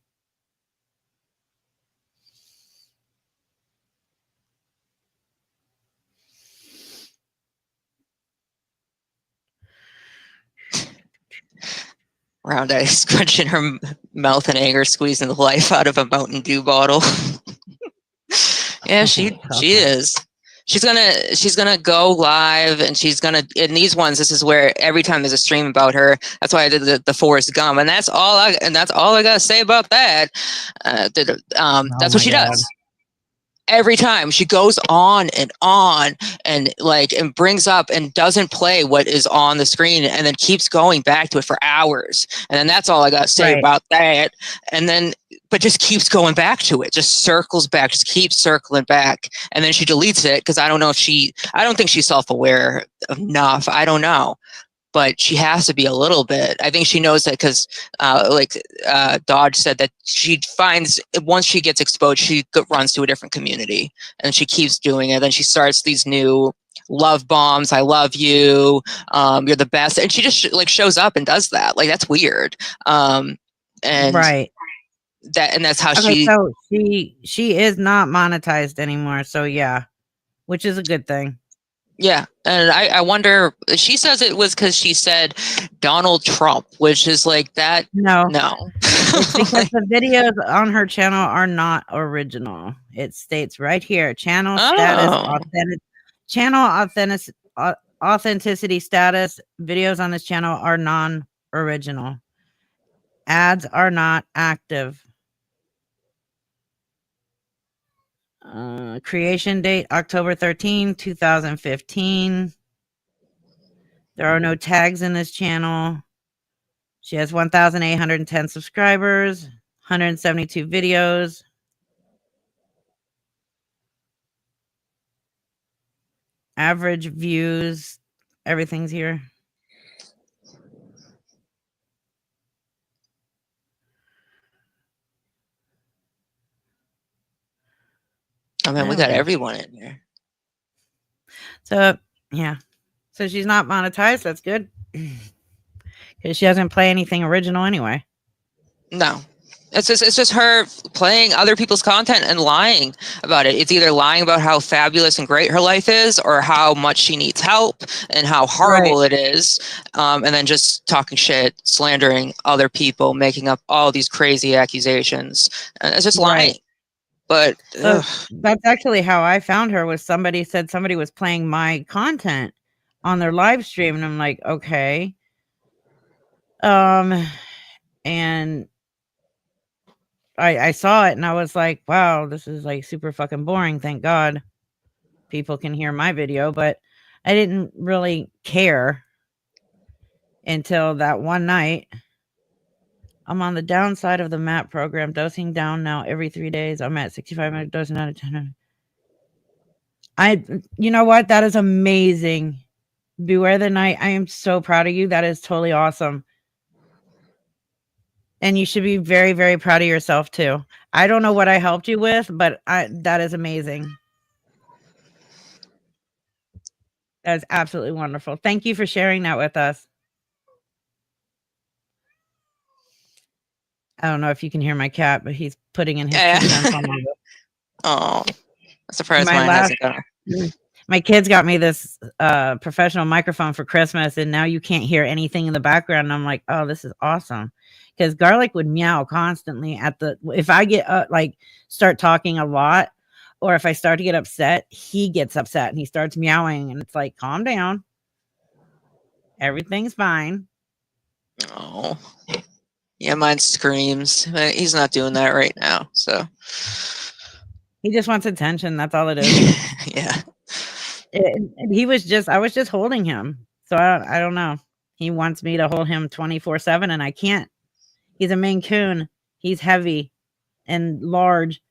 Round Eye scrunching her mouth in anger, squeezing the life out of a Mountain Dew bottle. Yeah, she is. She's gonna go live, and she's gonna, in these ones, this is where every time there's a stream about her, that's why I did the Forrest Gump, and that's all I gotta say about that. That's what she does. Every time she goes on and brings up and doesn't play what is on the screen, and then keeps going back to it for hours, and then that's all I gotta say about that. And then but just keeps going back to it, just circles back, just keeps circling back, and then she deletes it because I don't think she's self-aware enough. I don't know, but she has to be a little bit. I think she knows that because Dodge said that she finds once she gets exposed, she runs to a different community, and she keeps doing it. Then she starts these new love bombs. I love you. You're the best. And she just shows up and does that. Like, that's weird. And that's how so she is not monetized anymore. So yeah, which is a good thing. Yeah, and I wonder, she says it was because she said Donald Trump, which is like that. No. It's because the videos on her channel are not original. It states right here, channel status, authenticity status. Videos on this channel are non-original. Ads are not active. Creation date, October 13, 2015. There are no tags in this channel. She has 1,810 subscribers, 172 videos. Average views, everything's here. I mean, we got everyone in here. So, yeah. So she's not monetized. That's good. Because she doesn't play anything original anyway. No. It's just her playing other people's content and lying about it. It's either lying about how fabulous and great her life is, or how much she needs help and how horrible it is, and then just talking shit, slandering other people, making up all these crazy accusations, and it's just lying. But so that's actually how I found her. Was somebody said somebody was playing my content on their live stream, and I'm like, okay. And I saw it and I was like, wow, this is like super fucking boring. Thank God people can hear my video, but I didn't really care until that one night. I'm on the downside of the MAP program, dosing down now every 3 days. I'm at 65 minutes dosing out of 10. You know what? That is amazing. Beware the night. I am so proud of you. That is totally awesome. And you should be very, very proud of yourself too. I don't know what I helped you with, but that is amazing. That is absolutely wonderful. Thank you for sharing that with us. I don't know if you can hear my cat, but he's putting in his 2 cents on my. Oh, I'm surprised mine hasn't gone. My kids got me this professional microphone for Christmas, and now you can't hear anything in the background. And I'm like, oh, this is awesome. Because Garlic would meow constantly if I get start talking a lot, or if I start to get upset, he gets upset and he starts meowing, and it's like, calm down. Everything's fine. Oh, yeah, mine screams. He's not doing that right now, so he just wants attention. That's all it is. Yeah. I was just holding him. So I don't know. He wants me to hold him 24/7 and I can't. He's a Maine Coon. He's heavy and large.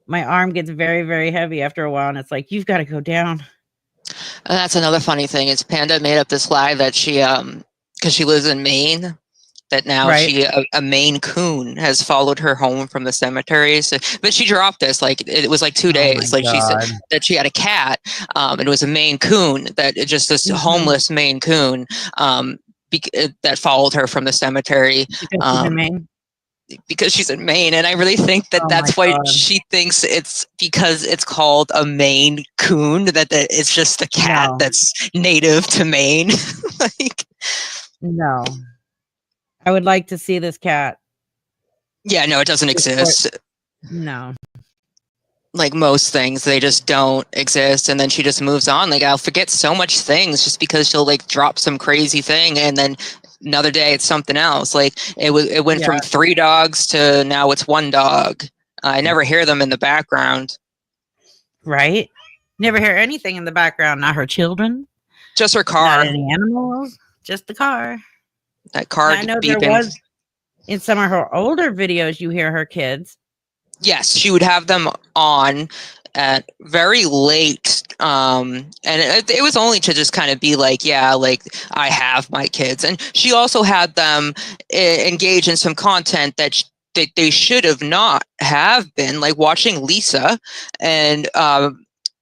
My arm gets very, very heavy after a while. And it's like, you've got to go down. And that's another funny thing is Panda made up this lie that she, because she lives in Maine, that now a Maine Coon has followed her home from the cemetery. So, but she dropped this, like it was like 2 days. Like she said that she had a cat, and it was a Maine Coon, just this homeless Maine Coon, that followed her from the cemetery. Because she's in Maine. And I really think that that's why she thinks it's because it's called a Maine Coon, that it's just a cat that's native to Maine. No. I would like to see this cat. Yeah, no, it doesn't exist. No. Like most things, they just don't exist. And then she just moves on. Like, I'll forget so much things just because she'll like drop some crazy thing, and then another day it's something else. Like it went from 3 dogs to now it's 1 dog. I never hear them in the background. Right? Never hear anything in the background. Not her children. Just her car. Not any animals. Just the car. That car. I know beeping. There was in some of her older videos you hear her kids. Yes, she would have them on at very late, and it was only to just kind of be like, yeah, like I have my kids. And she also had them engage in some content that they should have not have been, like watching Lisa and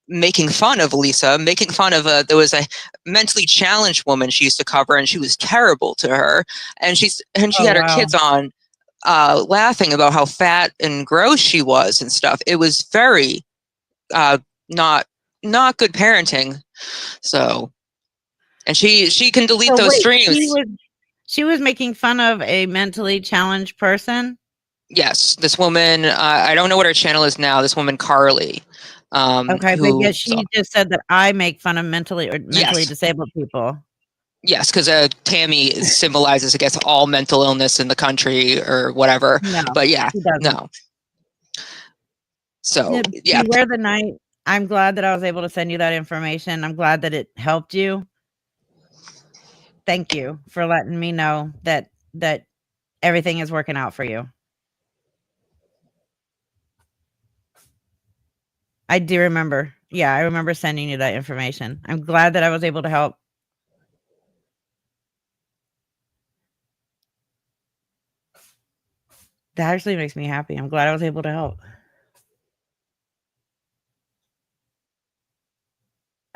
making fun of Lisa, making fun of there was a mentally challenged woman she used to cover, and she was terrible to her, and she had her kids on laughing about how fat and gross she was and stuff. It was very not good parenting. So, and she can delete those streams. She was making fun of a mentally challenged person. Yes, this woman. I don't know what her channel is now. This woman Carly. Okay, but yet she just said that I make fun of mentally disabled people. Yes, because Tammy symbolizes against all mental illness in the country or whatever. No, but yeah, no. So yeah, beware the night. I'm glad that I was able to send you that information. I'm glad that it helped you. Thank you for letting me know that everything is working out for you. I do remember. Yeah, I remember sending you that information. I'm glad that I was able to help. That actually makes me happy. I'm glad I was able to help.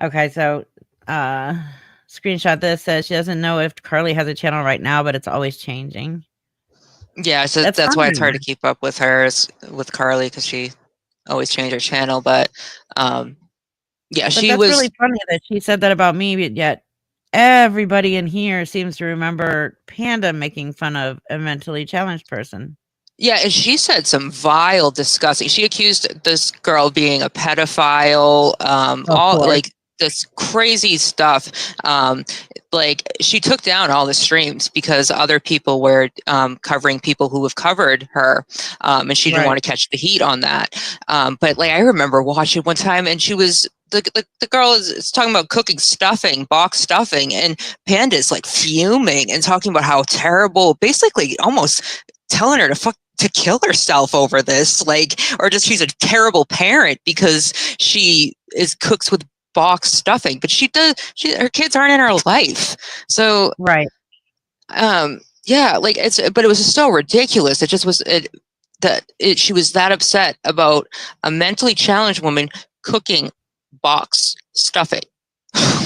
Okay, so screenshot this says she doesn't know if Carly has a channel right now, but it's always changing. Yeah, so that's why it's hard to keep up with her, with Carly, because she always changed her channel. But yeah, But she that's was really funny that she said that about me, but yet everybody in here seems to remember Panda making fun of a mentally challenged person. Yeah, and she said some vile, disgusting. She accused this girl of being a pedophile, all like this crazy stuff. Like she took down all the streams because other people were covering people who have covered her, and she didn't want to catch the heat on that. But like I remember watching one time, and she was the girl is talking about cooking stuffing, box stuffing, and Panda's like fuming and talking about how terrible, basically almost telling her to kill herself over this, like, or just she's a terrible parent because she cooks with box stuffing, but her kids aren't in her life. So yeah, like but it was just so ridiculous. It just was she was that upset about a mentally challenged woman cooking box stuffing.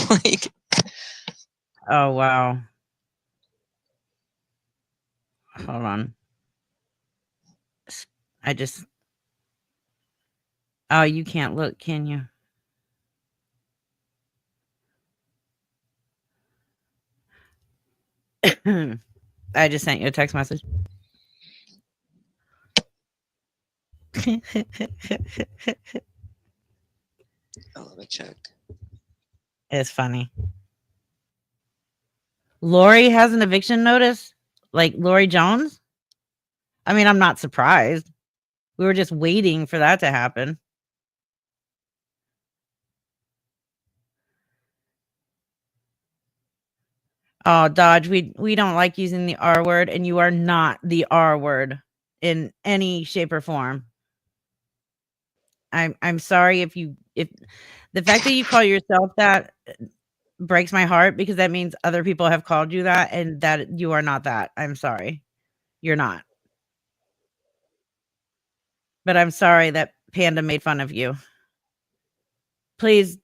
Like, oh wow. Hold on. Oh, you can't look, can you? I just sent you a text message. oh, let me check. It's funny. Lori has an eviction notice? Like Lori Jones? I mean, I'm not surprised. We were just waiting for that to happen. Oh, Dodge, we don't like using the R word, and you are not the R word in any shape or form. I'm sorry if the fact that you call yourself that breaks my heart, because that means other people have called you that, and that you are not that. I'm sorry. You're not. But I'm sorry that Panda made fun of you. Please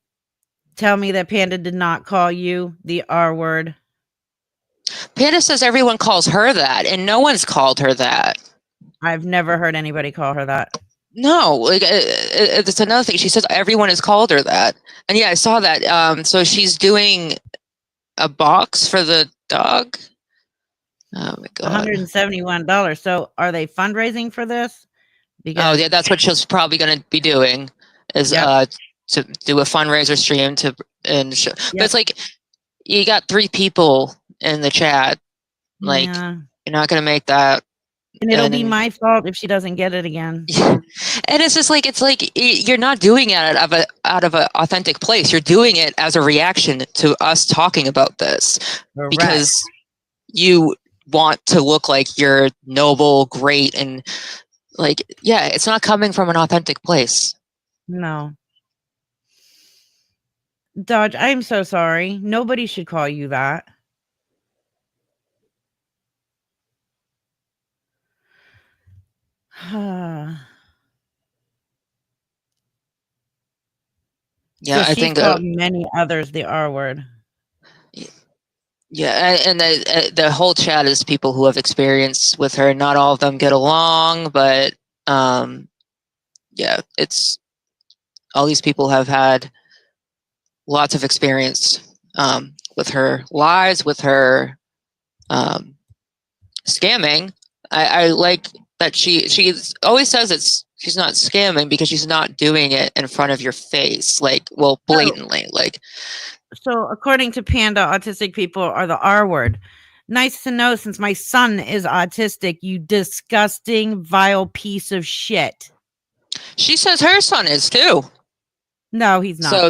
tell me that Panda did not call you the R word. Panda says everyone calls her that, and no one's called her that. I've never heard anybody call her that. No, like it's another thing. She says everyone has called her that, and yeah, I saw that. So she's doing a box for the dog. Oh my god, $171. So are they fundraising for this? Because yeah, that's what she's probably going to be doing, is to do a fundraiser stream but it's like you got 3 people in the chat, like you're not going to make that. And it'll be my fault if she doesn't get it again. And it's just like, you're not doing it out of an authentic place. You're doing it as a reaction to us talking about this. Correct. Because you want to look like you're noble, great, and like, yeah, it's not coming from an authentic place. No. Dodge, I'm so sorry. Nobody should call you that. Yeah, so I think called many others the R word. Yeah, and the whole chat is people who have experience with her. Not all of them get along, but yeah, it's all these people have had lots of experience with her lies, with her scamming. I like that she always says she's not scamming because she's not doing it in front of your face, like, well, blatantly, like. So according to Panda, autistic people are the R word. Nice to know, since my son is autistic, you disgusting, vile piece of shit. She says her son is too. No, he's not. So,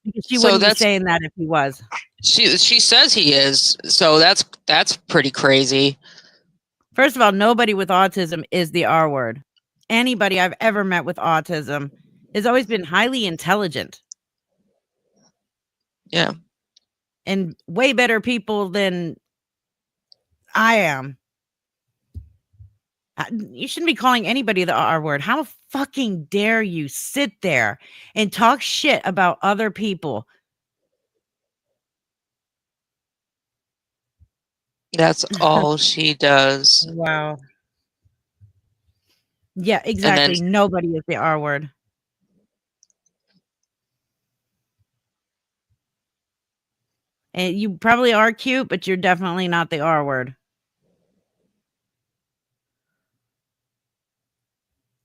because she wouldn't be saying that if he was. She says he is. So that's pretty crazy. First of all, nobody with autism is the R word. Anybody I've ever met with autism has always been highly intelligent. Yeah. And way better people than I am. You shouldn't be calling anybody the R word. How fucking dare you sit there and talk shit about other people? That's all she does. Wow. Yeah, And then exactly. Nobody is the R word. And you probably are cute, but you're definitely not the R word.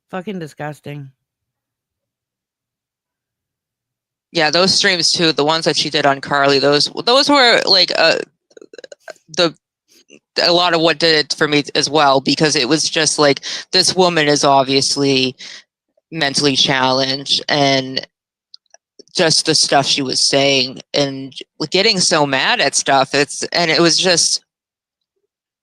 Fucking disgusting. yeah, those streams too, the ones that she did on Carly, those were like the a lot of what did it for me as well, because it was just like, this woman is obviously mentally challenged, and just the stuff she was saying and getting so mad at stuff, it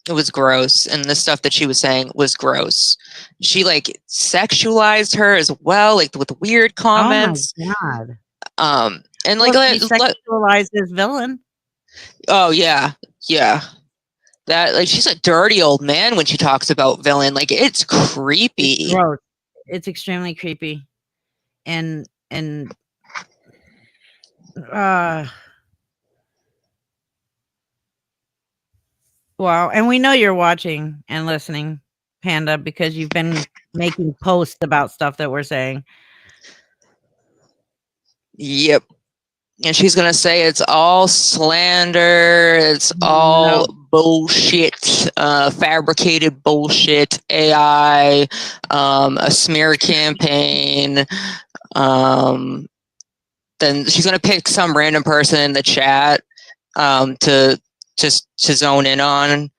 was gross, and the stuff that she was saying was gross. She like sexualized her as well, like with weird comments. Oh my god. And Well, she sexualized this villain. Oh yeah, that, like, she's a dirty old man when she talks about villain. Like, it's creepy. It's gross. It's extremely creepy, and wow. And we know you're watching and listening, Panda, because you've been making posts about stuff that we're saying. Yep. And she's gonna say it's all slander, it's all bullshit, fabricated bullshit, AI, a smear campaign. Then she's gonna pick some random person in the chat to zone in on.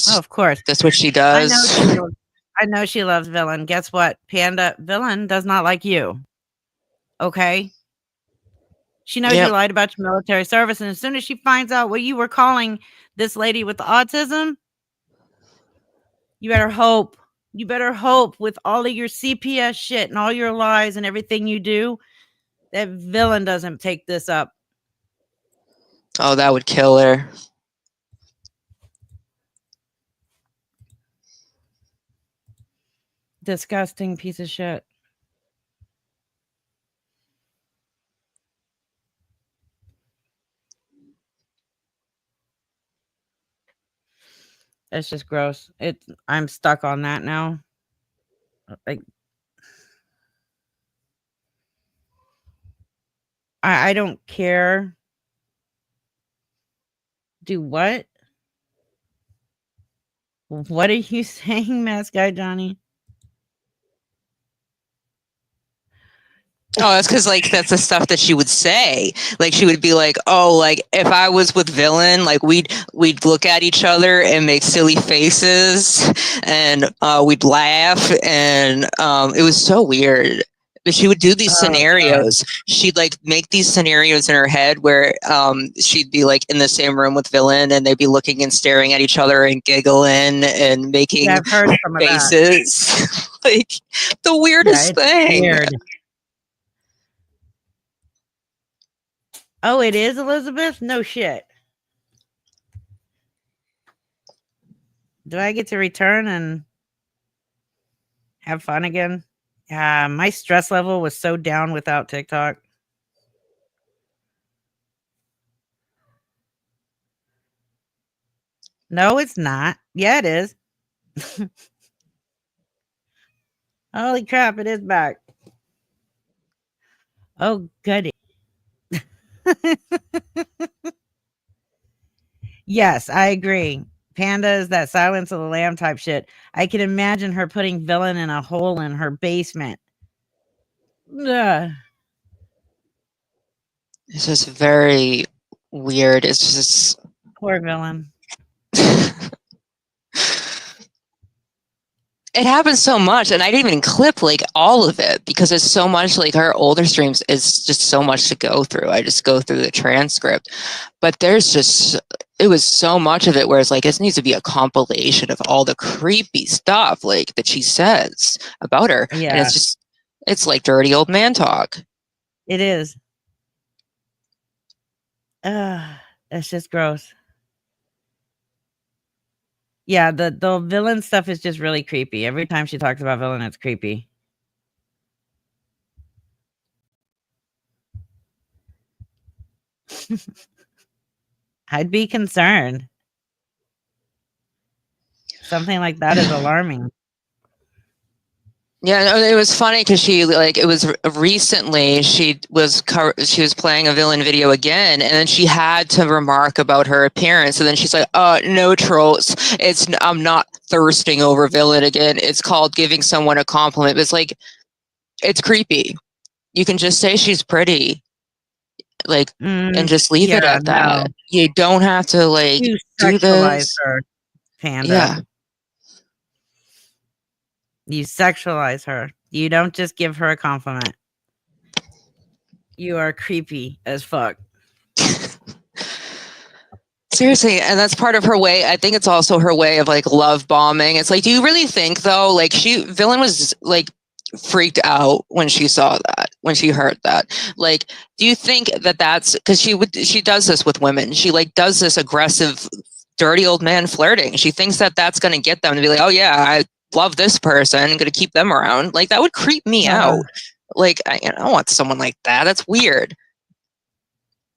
Oh, of course. That's what she does. I know she loves villain. Guess what? Panda, villain does not like you. Okay? She knows you lied about your military service, and as soon as she finds out what you were calling this lady with the autism, you better hope with all of your CPS shit and all your lies and everything you do, that villain doesn't take this up. Oh, that would kill her. Disgusting piece of shit. It's just gross. I'm stuck on that now. Like, I don't care. Do what? What are you saying, Mask Guy Johnny? Oh, that's because, like, that's the stuff that she would say. Like, she would be like, "Oh, like, if I was with villain, like, we'd look at each other and make silly faces, and we'd laugh, and it was so weird." But she would do these scenarios. She'd like make these scenarios in her head where she'd be like in the same room with villain, and they'd be looking and staring at each other and giggling and making faces. Like, the weirdest thing. Weird. Oh, it is Elizabeth? No shit. Do I get to return and have fun again? My stress level was so down without TikTok. No, it's not. Yeah, it is. Holy crap, it is back. Oh, goody. Yes, I agree. Panda is that Silence of the Lamb type shit. I can imagine her putting villain in a hole in her basement. Ugh. It's just very weird. It's just Poor villain. It happens so much, and I didn't even clip like all of it because it's so much. Like, her older streams is just so much to go through. I just go through the transcript, but it was so much of it where it's like, this needs to be a compilation of all the creepy stuff like that she says about her. Yeah. And it's like dirty old man talk. It is. It's just gross. Yeah, the villain stuff is just really creepy. Every time she talks about villain, it's creepy. I'd be concerned. Something like that is alarming. Yeah, no, it was funny because it was recently she was playing a villain video again, and then she had to remark about her appearance, and then she's like, no trolls, I'm not thirsting over villain again. It's called giving someone a compliment. It's like, it's creepy. You can just say she's pretty, and just leave it at that. No. You don't have to You do sexualize this. her, Panda. Yeah. You sexualize her. You don't just give her a compliment. You are creepy as fuck. Seriously, and that's part of her way. I think it's also her way of love bombing. It's like, do you really think though? Villain was freaked out when she saw that, when she heard that. Do you think that that's because she does this with women? She does this aggressive, dirty old man flirting. She thinks that that's going to get them to be like, oh yeah, I love this person. I'm going to keep them around. That would creep me out. I don't want someone like that. That's weird.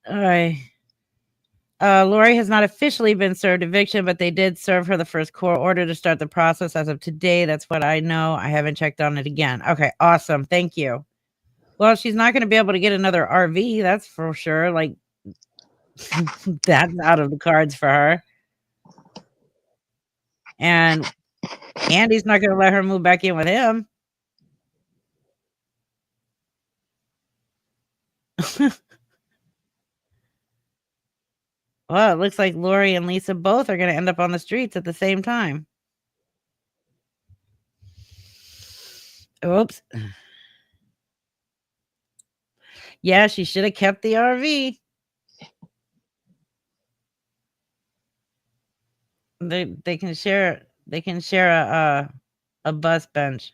All right. Lori has not officially been served eviction, but they did serve her the first court order to start the process as of today. That's what I know. I haven't checked on it again. Okay, awesome. Thank you. Well, she's not going to be able to get another RV. That's for sure. That's out of the cards for her. And Andy's not going to let her move back in with him. Well, it looks like Lori and Lisa both are going to end up on the streets at the same time. Oops. Yeah, she should have kept the RV. They can share a bus bench.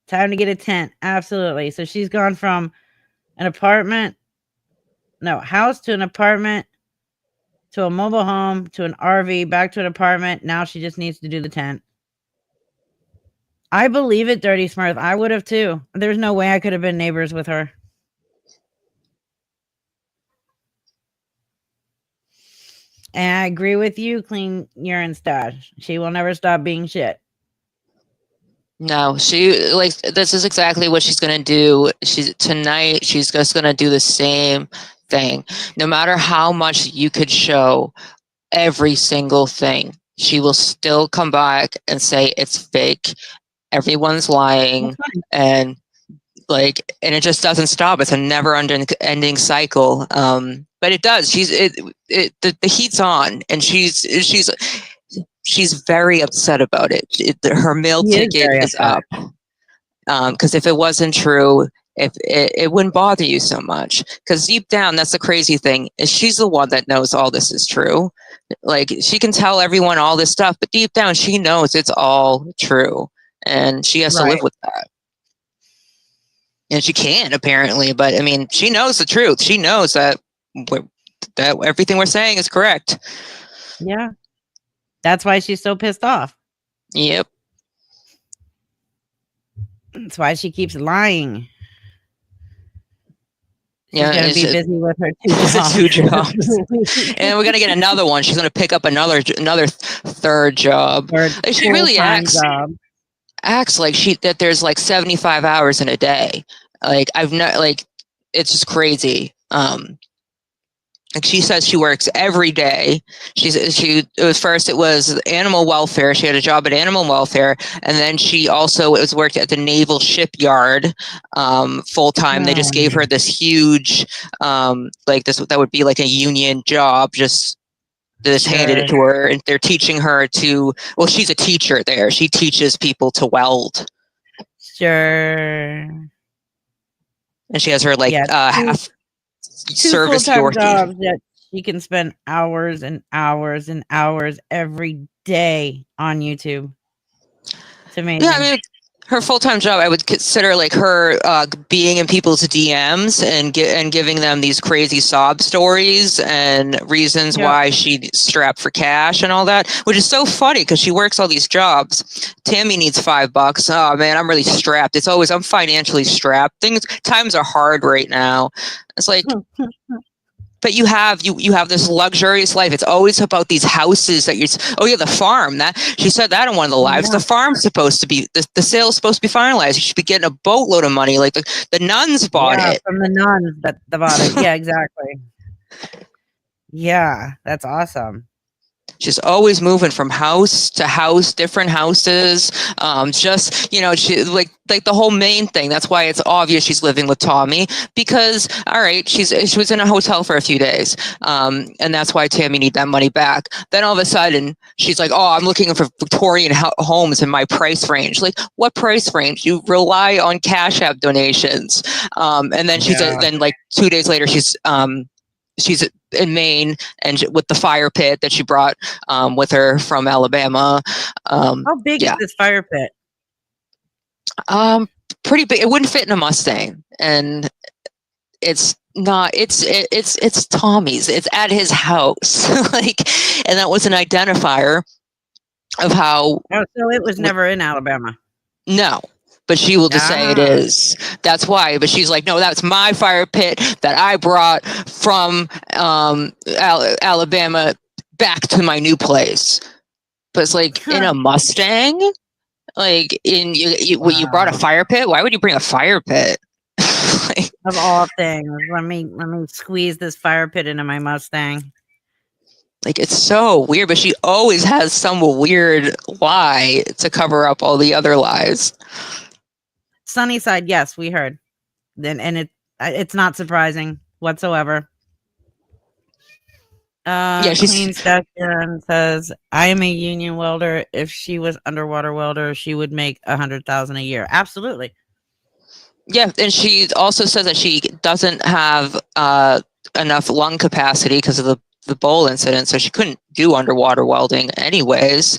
Time to get a tent. Absolutely. So she's gone from an house to an apartment to a mobile home to an RV back to an apartment. Now she just needs to do the tent. I believe it, Dirty Smurf. I would have too. There's no way I could have been neighbors with her. And I agree with you, Clean Urine Stash. She will never stop being shit. No, this is exactly what she's going to do. Tonight, she's just going to do the same thing. No matter how much you could show every single thing, she will still come back and say it's fake. Everyone's lying. And it just doesn't stop. It's a never ending cycle. But it does. The heat's on, and she's very upset about it. Her meal ticket is up. Because if it wasn't true, if it wouldn't bother you so much. Because deep down, that's the crazy thing, is she's the one that knows all this is true. She can tell everyone all this stuff, but deep down, she knows it's all true, and she has to live with that. And she can, apparently, but I mean, she knows the truth. She knows that everything we're saying is correct. Yeah. That's why she's so pissed off. Yep. That's why she keeps lying. She's going to be busy with her two jobs. And we're going to get another one. She's going to pick up another third job. She really acts like that there's 75 hours in a day. It's just crazy. She says she works every day. It was animal welfare. She had a job at animal welfare, and then she also worked at the naval shipyard full time. They just gave her this huge that would be a union job. Just handed it to her, and they're teaching her to. Well, she's a teacher there. She teaches people to weld. Sure. And she has her half service jobs that she can spend hours and hours and hours every day on YouTube. It's amazing. Yeah, I mean, her full-time job, I would consider her being in people's DMs and giving them these crazy sob stories and reasons why she's strapped for cash and all that, which is so funny because she works all these jobs. Tammy needs $5. Oh man, I'm really strapped. It's always I'm financially strapped. Times are hard right now. It's but you have this luxurious life. It's always about these houses that the farm. That she said that in one of the lives. Yeah. The farm's supposed to be the sale's supposed to be finalized. You should be getting a boatload of money. Like the nuns bought it. From the nuns that bought it. Yeah, exactly. Yeah, that's awesome. She's always moving from house to house, different houses. Just, she like the whole main thing. That's why it's obvious she's living with Tommy, because all right, she was in a hotel for a few days. And that's why Tammy need that money back. Then all of a sudden she's like, oh, I'm looking for Victorian homes in my price range. Like, what price range? You rely on Cash App donations. And then then like 2 days later, she's in Maine and with the fire pit that she brought with her from Alabama. How big is this fire pit? Pretty big. It wouldn't fit in a Mustang, and it's not. It's Tommy's. It's at his house, and that was an identifier of how. Oh, so it was never in Alabama. No. But she will just say it is. That's why. But she's like, no, that's my fire pit that I brought from Alabama back to my new place. But it's like in a Mustang, like you brought a fire pit. Why would you bring a fire pit? Of all things, let me squeeze this fire pit into my Mustang. Like, it's so weird, but she always has some weird lie to cover up all the other lies. Sunnyside, yes, we heard. And it's not surprising whatsoever. Clean Station says, I am a union welder. If she was underwater welder, she would make $100,000 a year. Absolutely. Yeah, and she also says that she doesn't have enough lung capacity because of the bowl incident, so she couldn't do underwater welding anyways.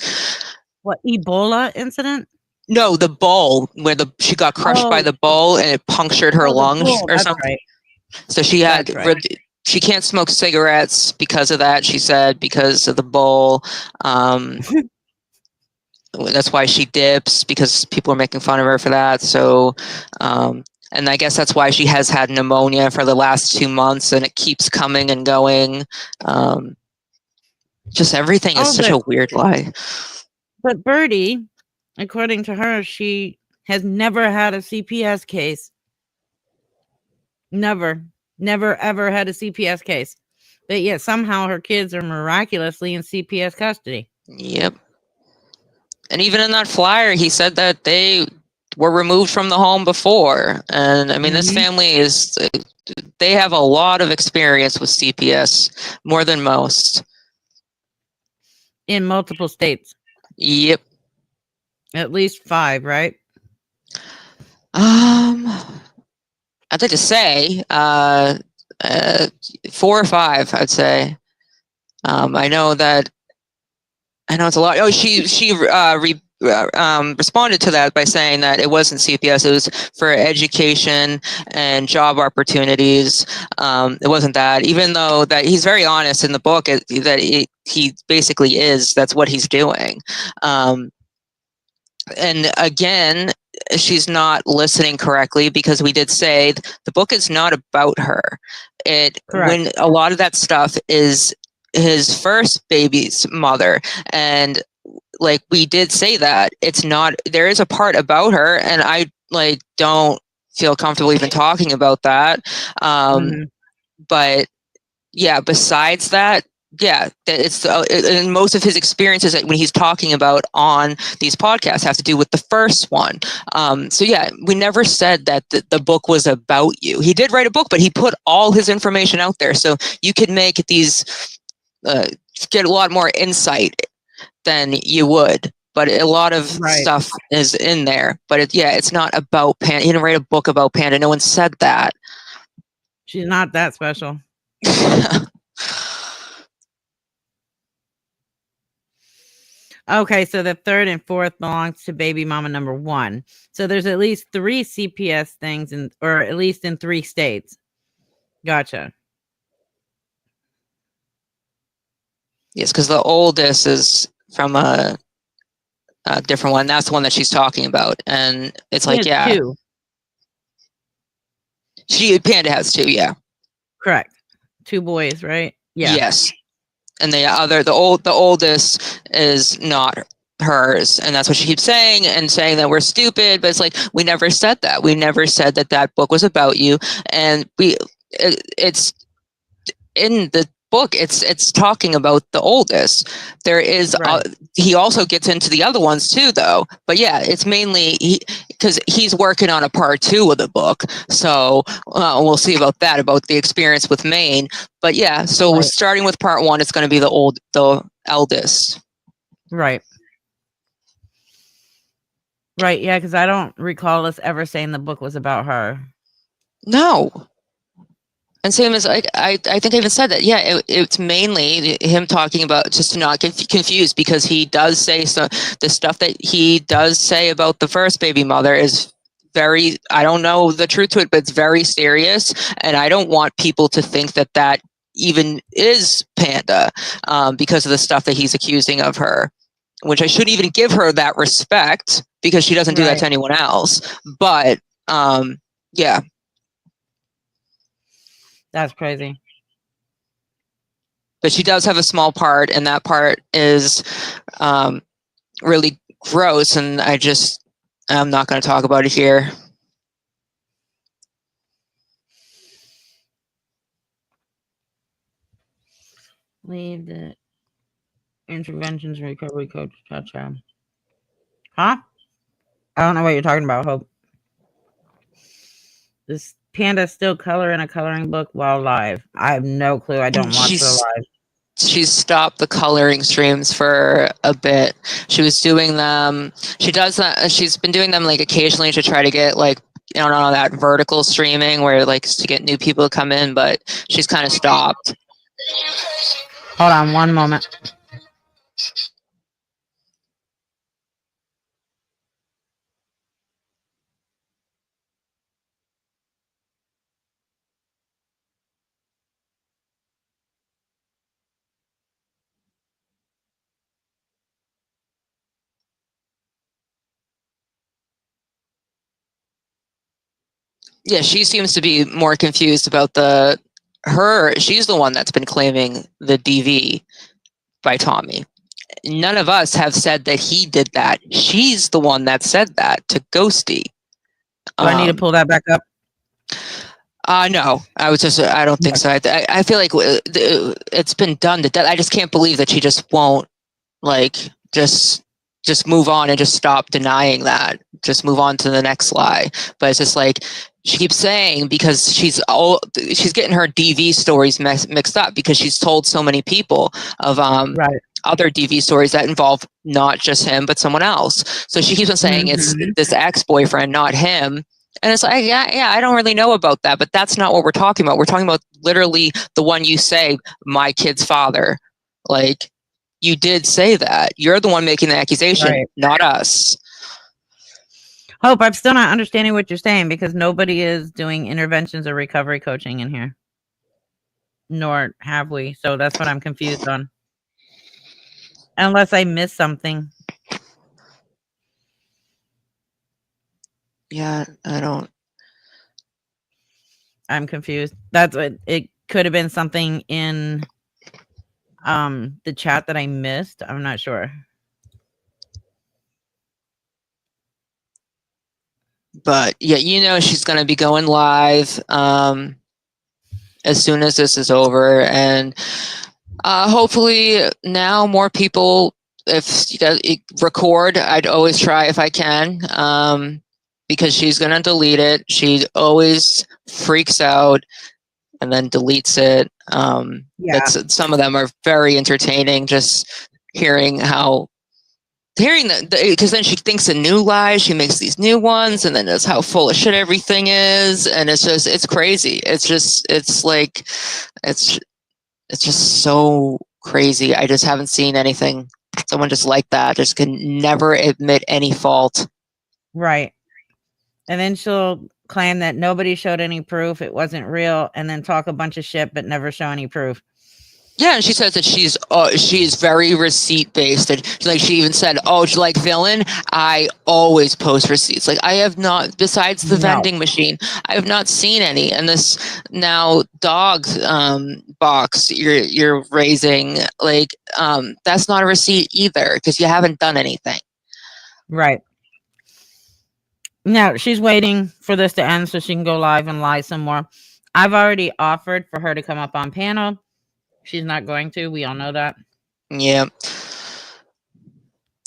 What, Ebola incident? No, the bowl where she got crushed by the bowl and it punctured her lungs or something. Right. So she she can't smoke cigarettes because of that. She said because of the bowl. That's why she dips, because people are making fun of her for that. So, and I guess that's why she has had pneumonia for the last 2 months, and it keeps coming and going. Just everything is such a weird lie. But Birdie, according to her, she has never had a CPS case. Never, ever had a CPS case. But yet somehow her kids are miraculously in CPS custody. Yep. And even in that flyer, he said that they were removed from the home before. And I mean, this family they have a lot of experience with CPS, more than most. In multiple states. Yep. At least 5, right? I'd like to say 4 or 5, I'd say. I know it's a lot. Oh, she responded to that by saying that it wasn't CPS, it was for education and job opportunities. It wasn't that, even though that he's very honest in the book that he basically is, that's what he's doing. And again, she's not listening correctly, because we did say the book is not about her. When a lot of that stuff is his first baby's mother, and like we did say that it's not, there is a part about her, and I don't feel comfortable even talking about that. But yeah, besides that, it's and most of his experiences that when he's talking about on these podcasts have to do with the first one. So yeah, we never said that the book was about you. He did write a book, but he put all his information out there, so you could make these get a lot more insight than you would. But a lot of stuff is in there. But it's not about Panda. He didn't write a book about Panda. No one said that. She's not that special. Okay, so the 3rd and 4th belongs to baby mama number 1. So there's at least 3 CPS things, or at least in 3 states. Gotcha. Yes, because the oldest is from a different one. That's the one that she's talking about, and it's like 2. Panda has 2, yeah. Correct. two boys, right? Yeah. Yes. And the oldest is not hers, and that's what she keeps saying, and saying that we're stupid. But it's like, we never said that. We never said that book was about you. And it's in the book, it's talking about the oldest. There is Right. he also gets into the other ones too, though. But yeah, it's mainly because he's working on a part 2 of the book, so we'll see about that, about the experience with Maine. But yeah, so Right. starting with part 1, it's going to be the eldest. Right. Right. Yeah, because I don't recall us ever saying the book was about her. No. And same as I think I even said that. Yeah, it's mainly him talking about, just to not get confused, because he does say the stuff that he does say about the first baby mother is very, I don't know the truth to it, but it's very serious. And I don't want people to think that even is Panda, because of the stuff that he's accusing of her, which I shouldn't even give her that respect, because she doesn't do that to anyone else. But yeah. That's crazy. But she does have a small part, and that part is really gross, and I'm not going to talk about it here. Leave the interventions recovery coach. Cha-cha. Huh? I don't know what you're talking about, Hope. This Panda's still coloring a coloring book while live. I have no clue. I don't watch her live. She's stopped the coloring streams for a bit. She was doing them. She does that. She's been doing them like occasionally to try to get like, I don't know, that vertical streaming where like to get new people to come in, but she's kind of stopped. Hold on one moment. Yeah, she seems to be more confused about she's the one that's been claiming the DV by Tommy. None of us have said that he did that. She's the one that said that to Ghosty. Do I need to pull that back up? No, I don't think so. I feel like it's been done to death. I just can't believe that she just won't like just move on and just stop denying that. Just move on to the next lie. But it's just like she keeps saying, because she's getting her DV stories mixed up, because she's told so many people of other DV stories that involve not just him but someone else. So she keeps on saying it's this ex-boyfriend, not him. And it's like, yeah, I don't really know about that, but that's not what we're talking about. We're talking about literally the one you say, my kid's father. Like, you did say that. You're the one making the accusation, not us. Hope, I'm still not understanding what you're saying, because nobody is doing interventions or recovery coaching in here. Nor have we. So that's what I'm confused on. Unless I missed something. Yeah, I'm confused. That's what it could have been, something in the chat that I missed. I'm not sure. But yeah, she's going to be going live as soon as this is over, and hopefully now more people, if you guys record, I'd always try if I can, because she's going to delete it. She always freaks out and then deletes it. Some of them are very entertaining, just hearing that, because then she thinks a new lie, she makes these new ones, and then that's how full of shit everything is, and it's crazy. It's just so crazy. I just haven't seen someone just like that, just can never admit any fault. Right. And then she'll claim that nobody showed any proof, it wasn't real, and then talk a bunch of shit but never show any proof. Yeah, and she says that she's very receipt based, and like she even said, "Oh, like villain, I always post receipts. Like I have not, besides the vending machine, I have not seen any. And this now dog box you're raising, like that's not a receipt either because you haven't done anything." Right. Now she's waiting for this to end so she can go live and lie some more. I've already offered for her to come up on panel. She's not going to. We all know that. Yeah.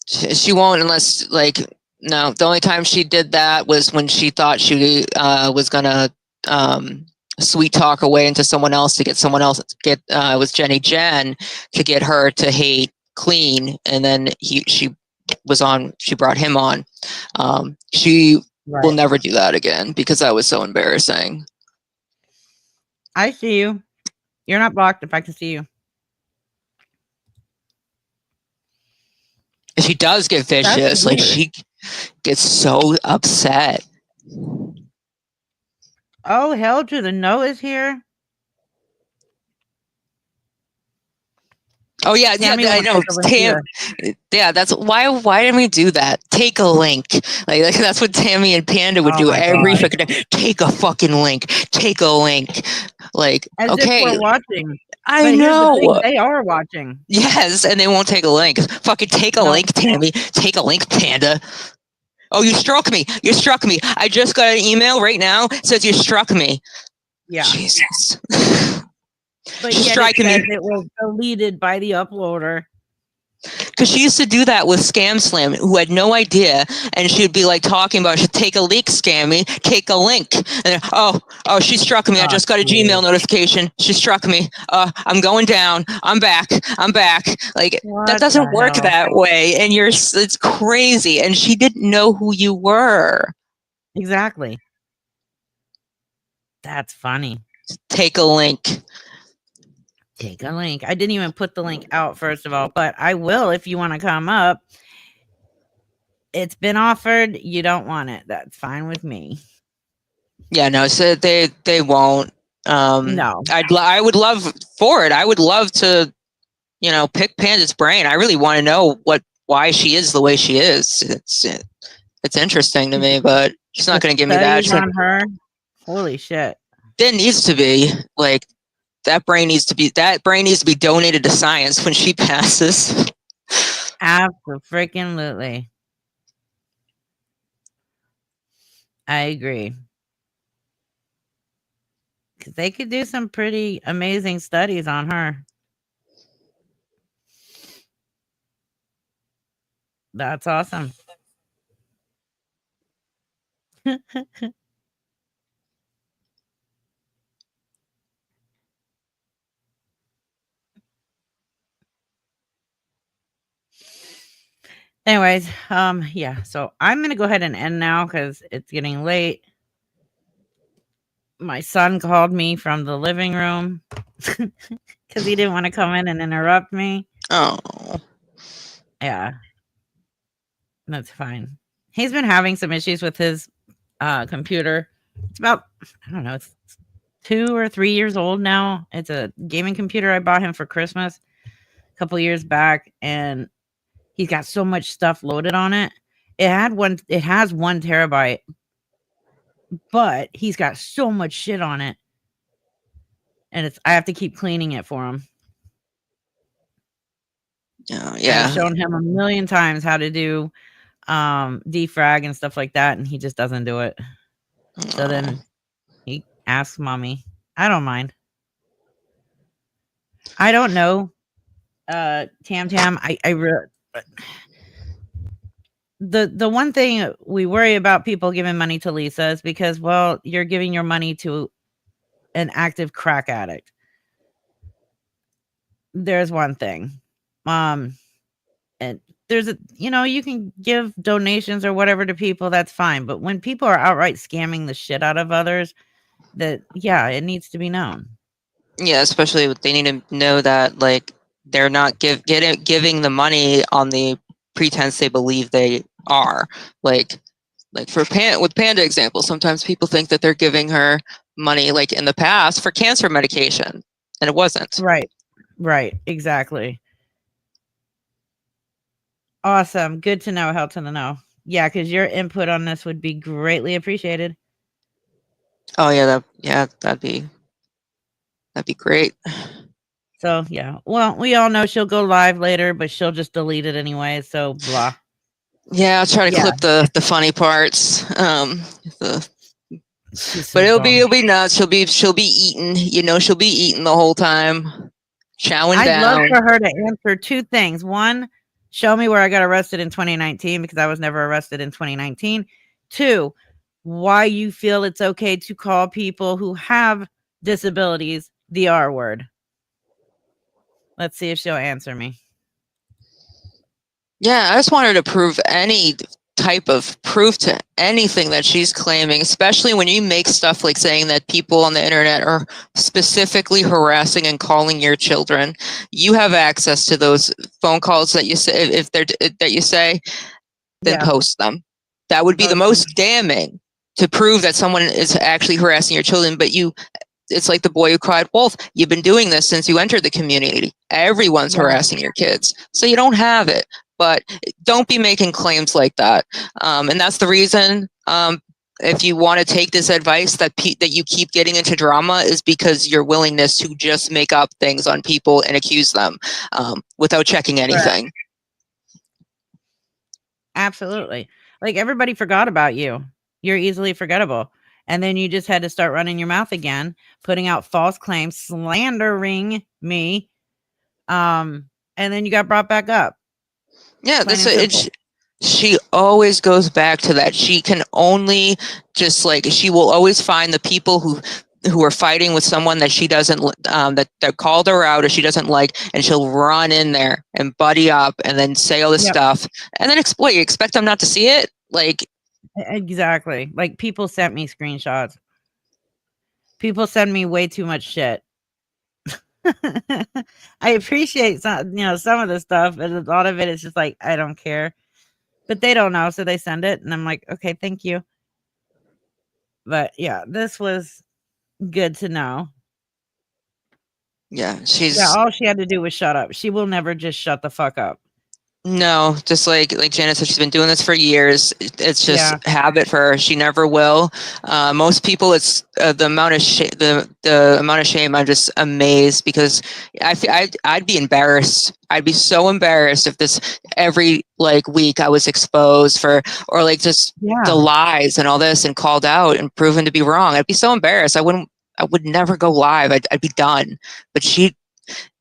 She won't unless, like, no. The only time she did that was when she thought she was gonna sweet talk her way into someone else to get someone else was Jenny Jen to get her to hate Clean, and then she brought him on. She will never do that again because that was so embarrassing. I see you. You're not blocked if I can see you. She does get vicious. Like she gets so upset. Oh, hell to the no is here. Oh yeah, Tammy, I know. Yeah, that's why didn't we do that? Take a link. Like that's what Tammy and Panda would do every freaking day. Take a fucking link. Take a link. Like, as okay, if we're watching. I know. They are watching. Yes, and they won't take a link. Fucking take a link, Tammy. Take a link, Panda. Oh, you struck me. You struck me. I just got an email right now. It says you struck me. Yeah. Jesus. But yet it was deleted by the uploader. Because she used to do that with Scam Slam, who had no idea, and she'd be like talking about, "Should take a link, Scammy, take a link." And then, oh, she struck me. I just got a Gmail notification. She struck me. I'm going down. I'm back. Like that doesn't work that way, and it's crazy. And she didn't know who you were. Exactly. That's funny. Take a link. Take a link. I didn't even put the link out, first of all, but I will if you want to come up. It's been offered. You don't want it. That's fine with me. Yeah, no, so they won't. No. I would love for it. I would love to, pick Panda's brain. I really want to know why she is the way she is. It's interesting to me, but she's not going to give me that. On her. Holy shit. There needs to be like. That brain needs to be donated to science when she passes. Absolutely. I agree. Because they could do some pretty amazing studies on her. That's awesome. Anyways, yeah, so I'm gonna go ahead and end now because it's getting late. My son called me from the living room because he didn't want to come in and interrupt me. Oh, yeah, that's fine. He's been having some issues with his computer. It's about, I don't know, it's 2 or 3 years old now. It's a gaming computer I bought him for Christmas a couple years back, and he's got so much stuff loaded on it. It has 1 terabyte, but he's got so much shit on it, and I have to keep cleaning it for him. Yeah. I've shown him a million times how to do defrag and stuff like that, and he just doesn't do it. So then he asks mommy. I don't mind. I don't know. Tam, the one thing we worry about people giving money to Lisa is because, well, you're giving your money to an active crack addict. There's one thing. And there's you can give donations or whatever to people, that's fine. But when people are outright scamming the shit out of others, it needs to be known. Yeah, especially they need to know that like they're not giving the money on the pretense they believe they are. Like with Panda example, sometimes people think that they're giving her money like in the past for cancer medication, and it wasn't. Right. Right. Exactly. Awesome. Good to know. Help to know. Yeah, because your input on this would be greatly appreciated. Oh yeah, that'd be great. So yeah. Well, we all know she'll go live later, but she'll just delete it anyway. So blah. Yeah, I'll try to Yeah. clip the funny parts. She's so But it'll dumb. be nuts. She'll be eating. She'll be eating the whole time, chowing I'd love down. for her to answer two things. One, show me where I got arrested in 2019 because I was never arrested in 2019. Two, why you feel it's okay to call people who have disabilities the R word. Let's see if she'll answer me. Yeah, I just want her to prove any type of proof to anything that she's claiming, especially when you make stuff like saying that people on the internet are specifically harassing and calling your children. You have access to those phone calls that you say, if they're that you say, then post them. That would be the most damning to prove that someone is actually harassing your children. But it's like the boy who cried wolf. You've been doing this since you entered the community. Everyone's harassing your kids, so you don't have it. But don't be making claims like that. And that's the reason, if you want to take this advice that you keep getting into drama, is because your willingness to just make up things on people and accuse them without checking anything. Absolutely. Like everybody forgot about you. You're easily forgettable. And then you just had to start running your mouth again, putting out false claims, slandering me. And then you got brought back up. Yeah, she always goes back to that. She can only she will always find the people who are fighting with someone that she doesn't that called her out or she doesn't like, and she'll run in there and buddy up and then say all this stuff and then expect them not to see it. Like, exactly. Like people sent me screenshots. People send me way too much shit. I appreciate some of the stuff, but a lot of it is just like, I don't care. But they don't know, so they send it, and I'm like, okay, thank you. But yeah, this was good to know. Yeah, all she had to do was shut up. She will never just shut the fuck up. No, just like Janet said, she's been doing this for years. It's just habit for her. She never will. Most people, it's the amount of the amount of shame. I'm just amazed because I'd be embarrassed. I'd be so embarrassed if this every week I was exposed for or just the lies and all this and called out and proven to be wrong. I'd be so embarrassed. I would never go live. I'd be done. But she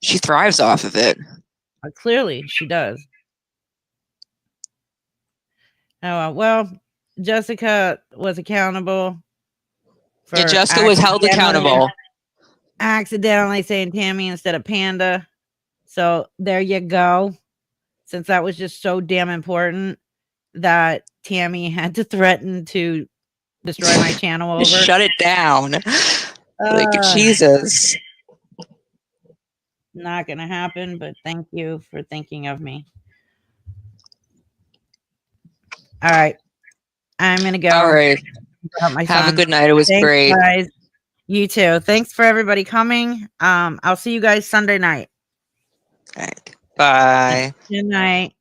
thrives off of it. Clearly, she does. Oh, well, Jessica was accountable. Jessica was held accountable. Accidentally saying Tammy instead of Panda. So there you go. Since that was just so damn important that Tammy had to threaten to destroy my channel over. Shut it down. Jesus. Not going to happen, but thank you for thinking of me. All right. I'm going to go. All right. Have a good night. It was great. Guys. You too. Thanks for everybody coming. I'll see you guys Sunday night. All right. Bye. Good night.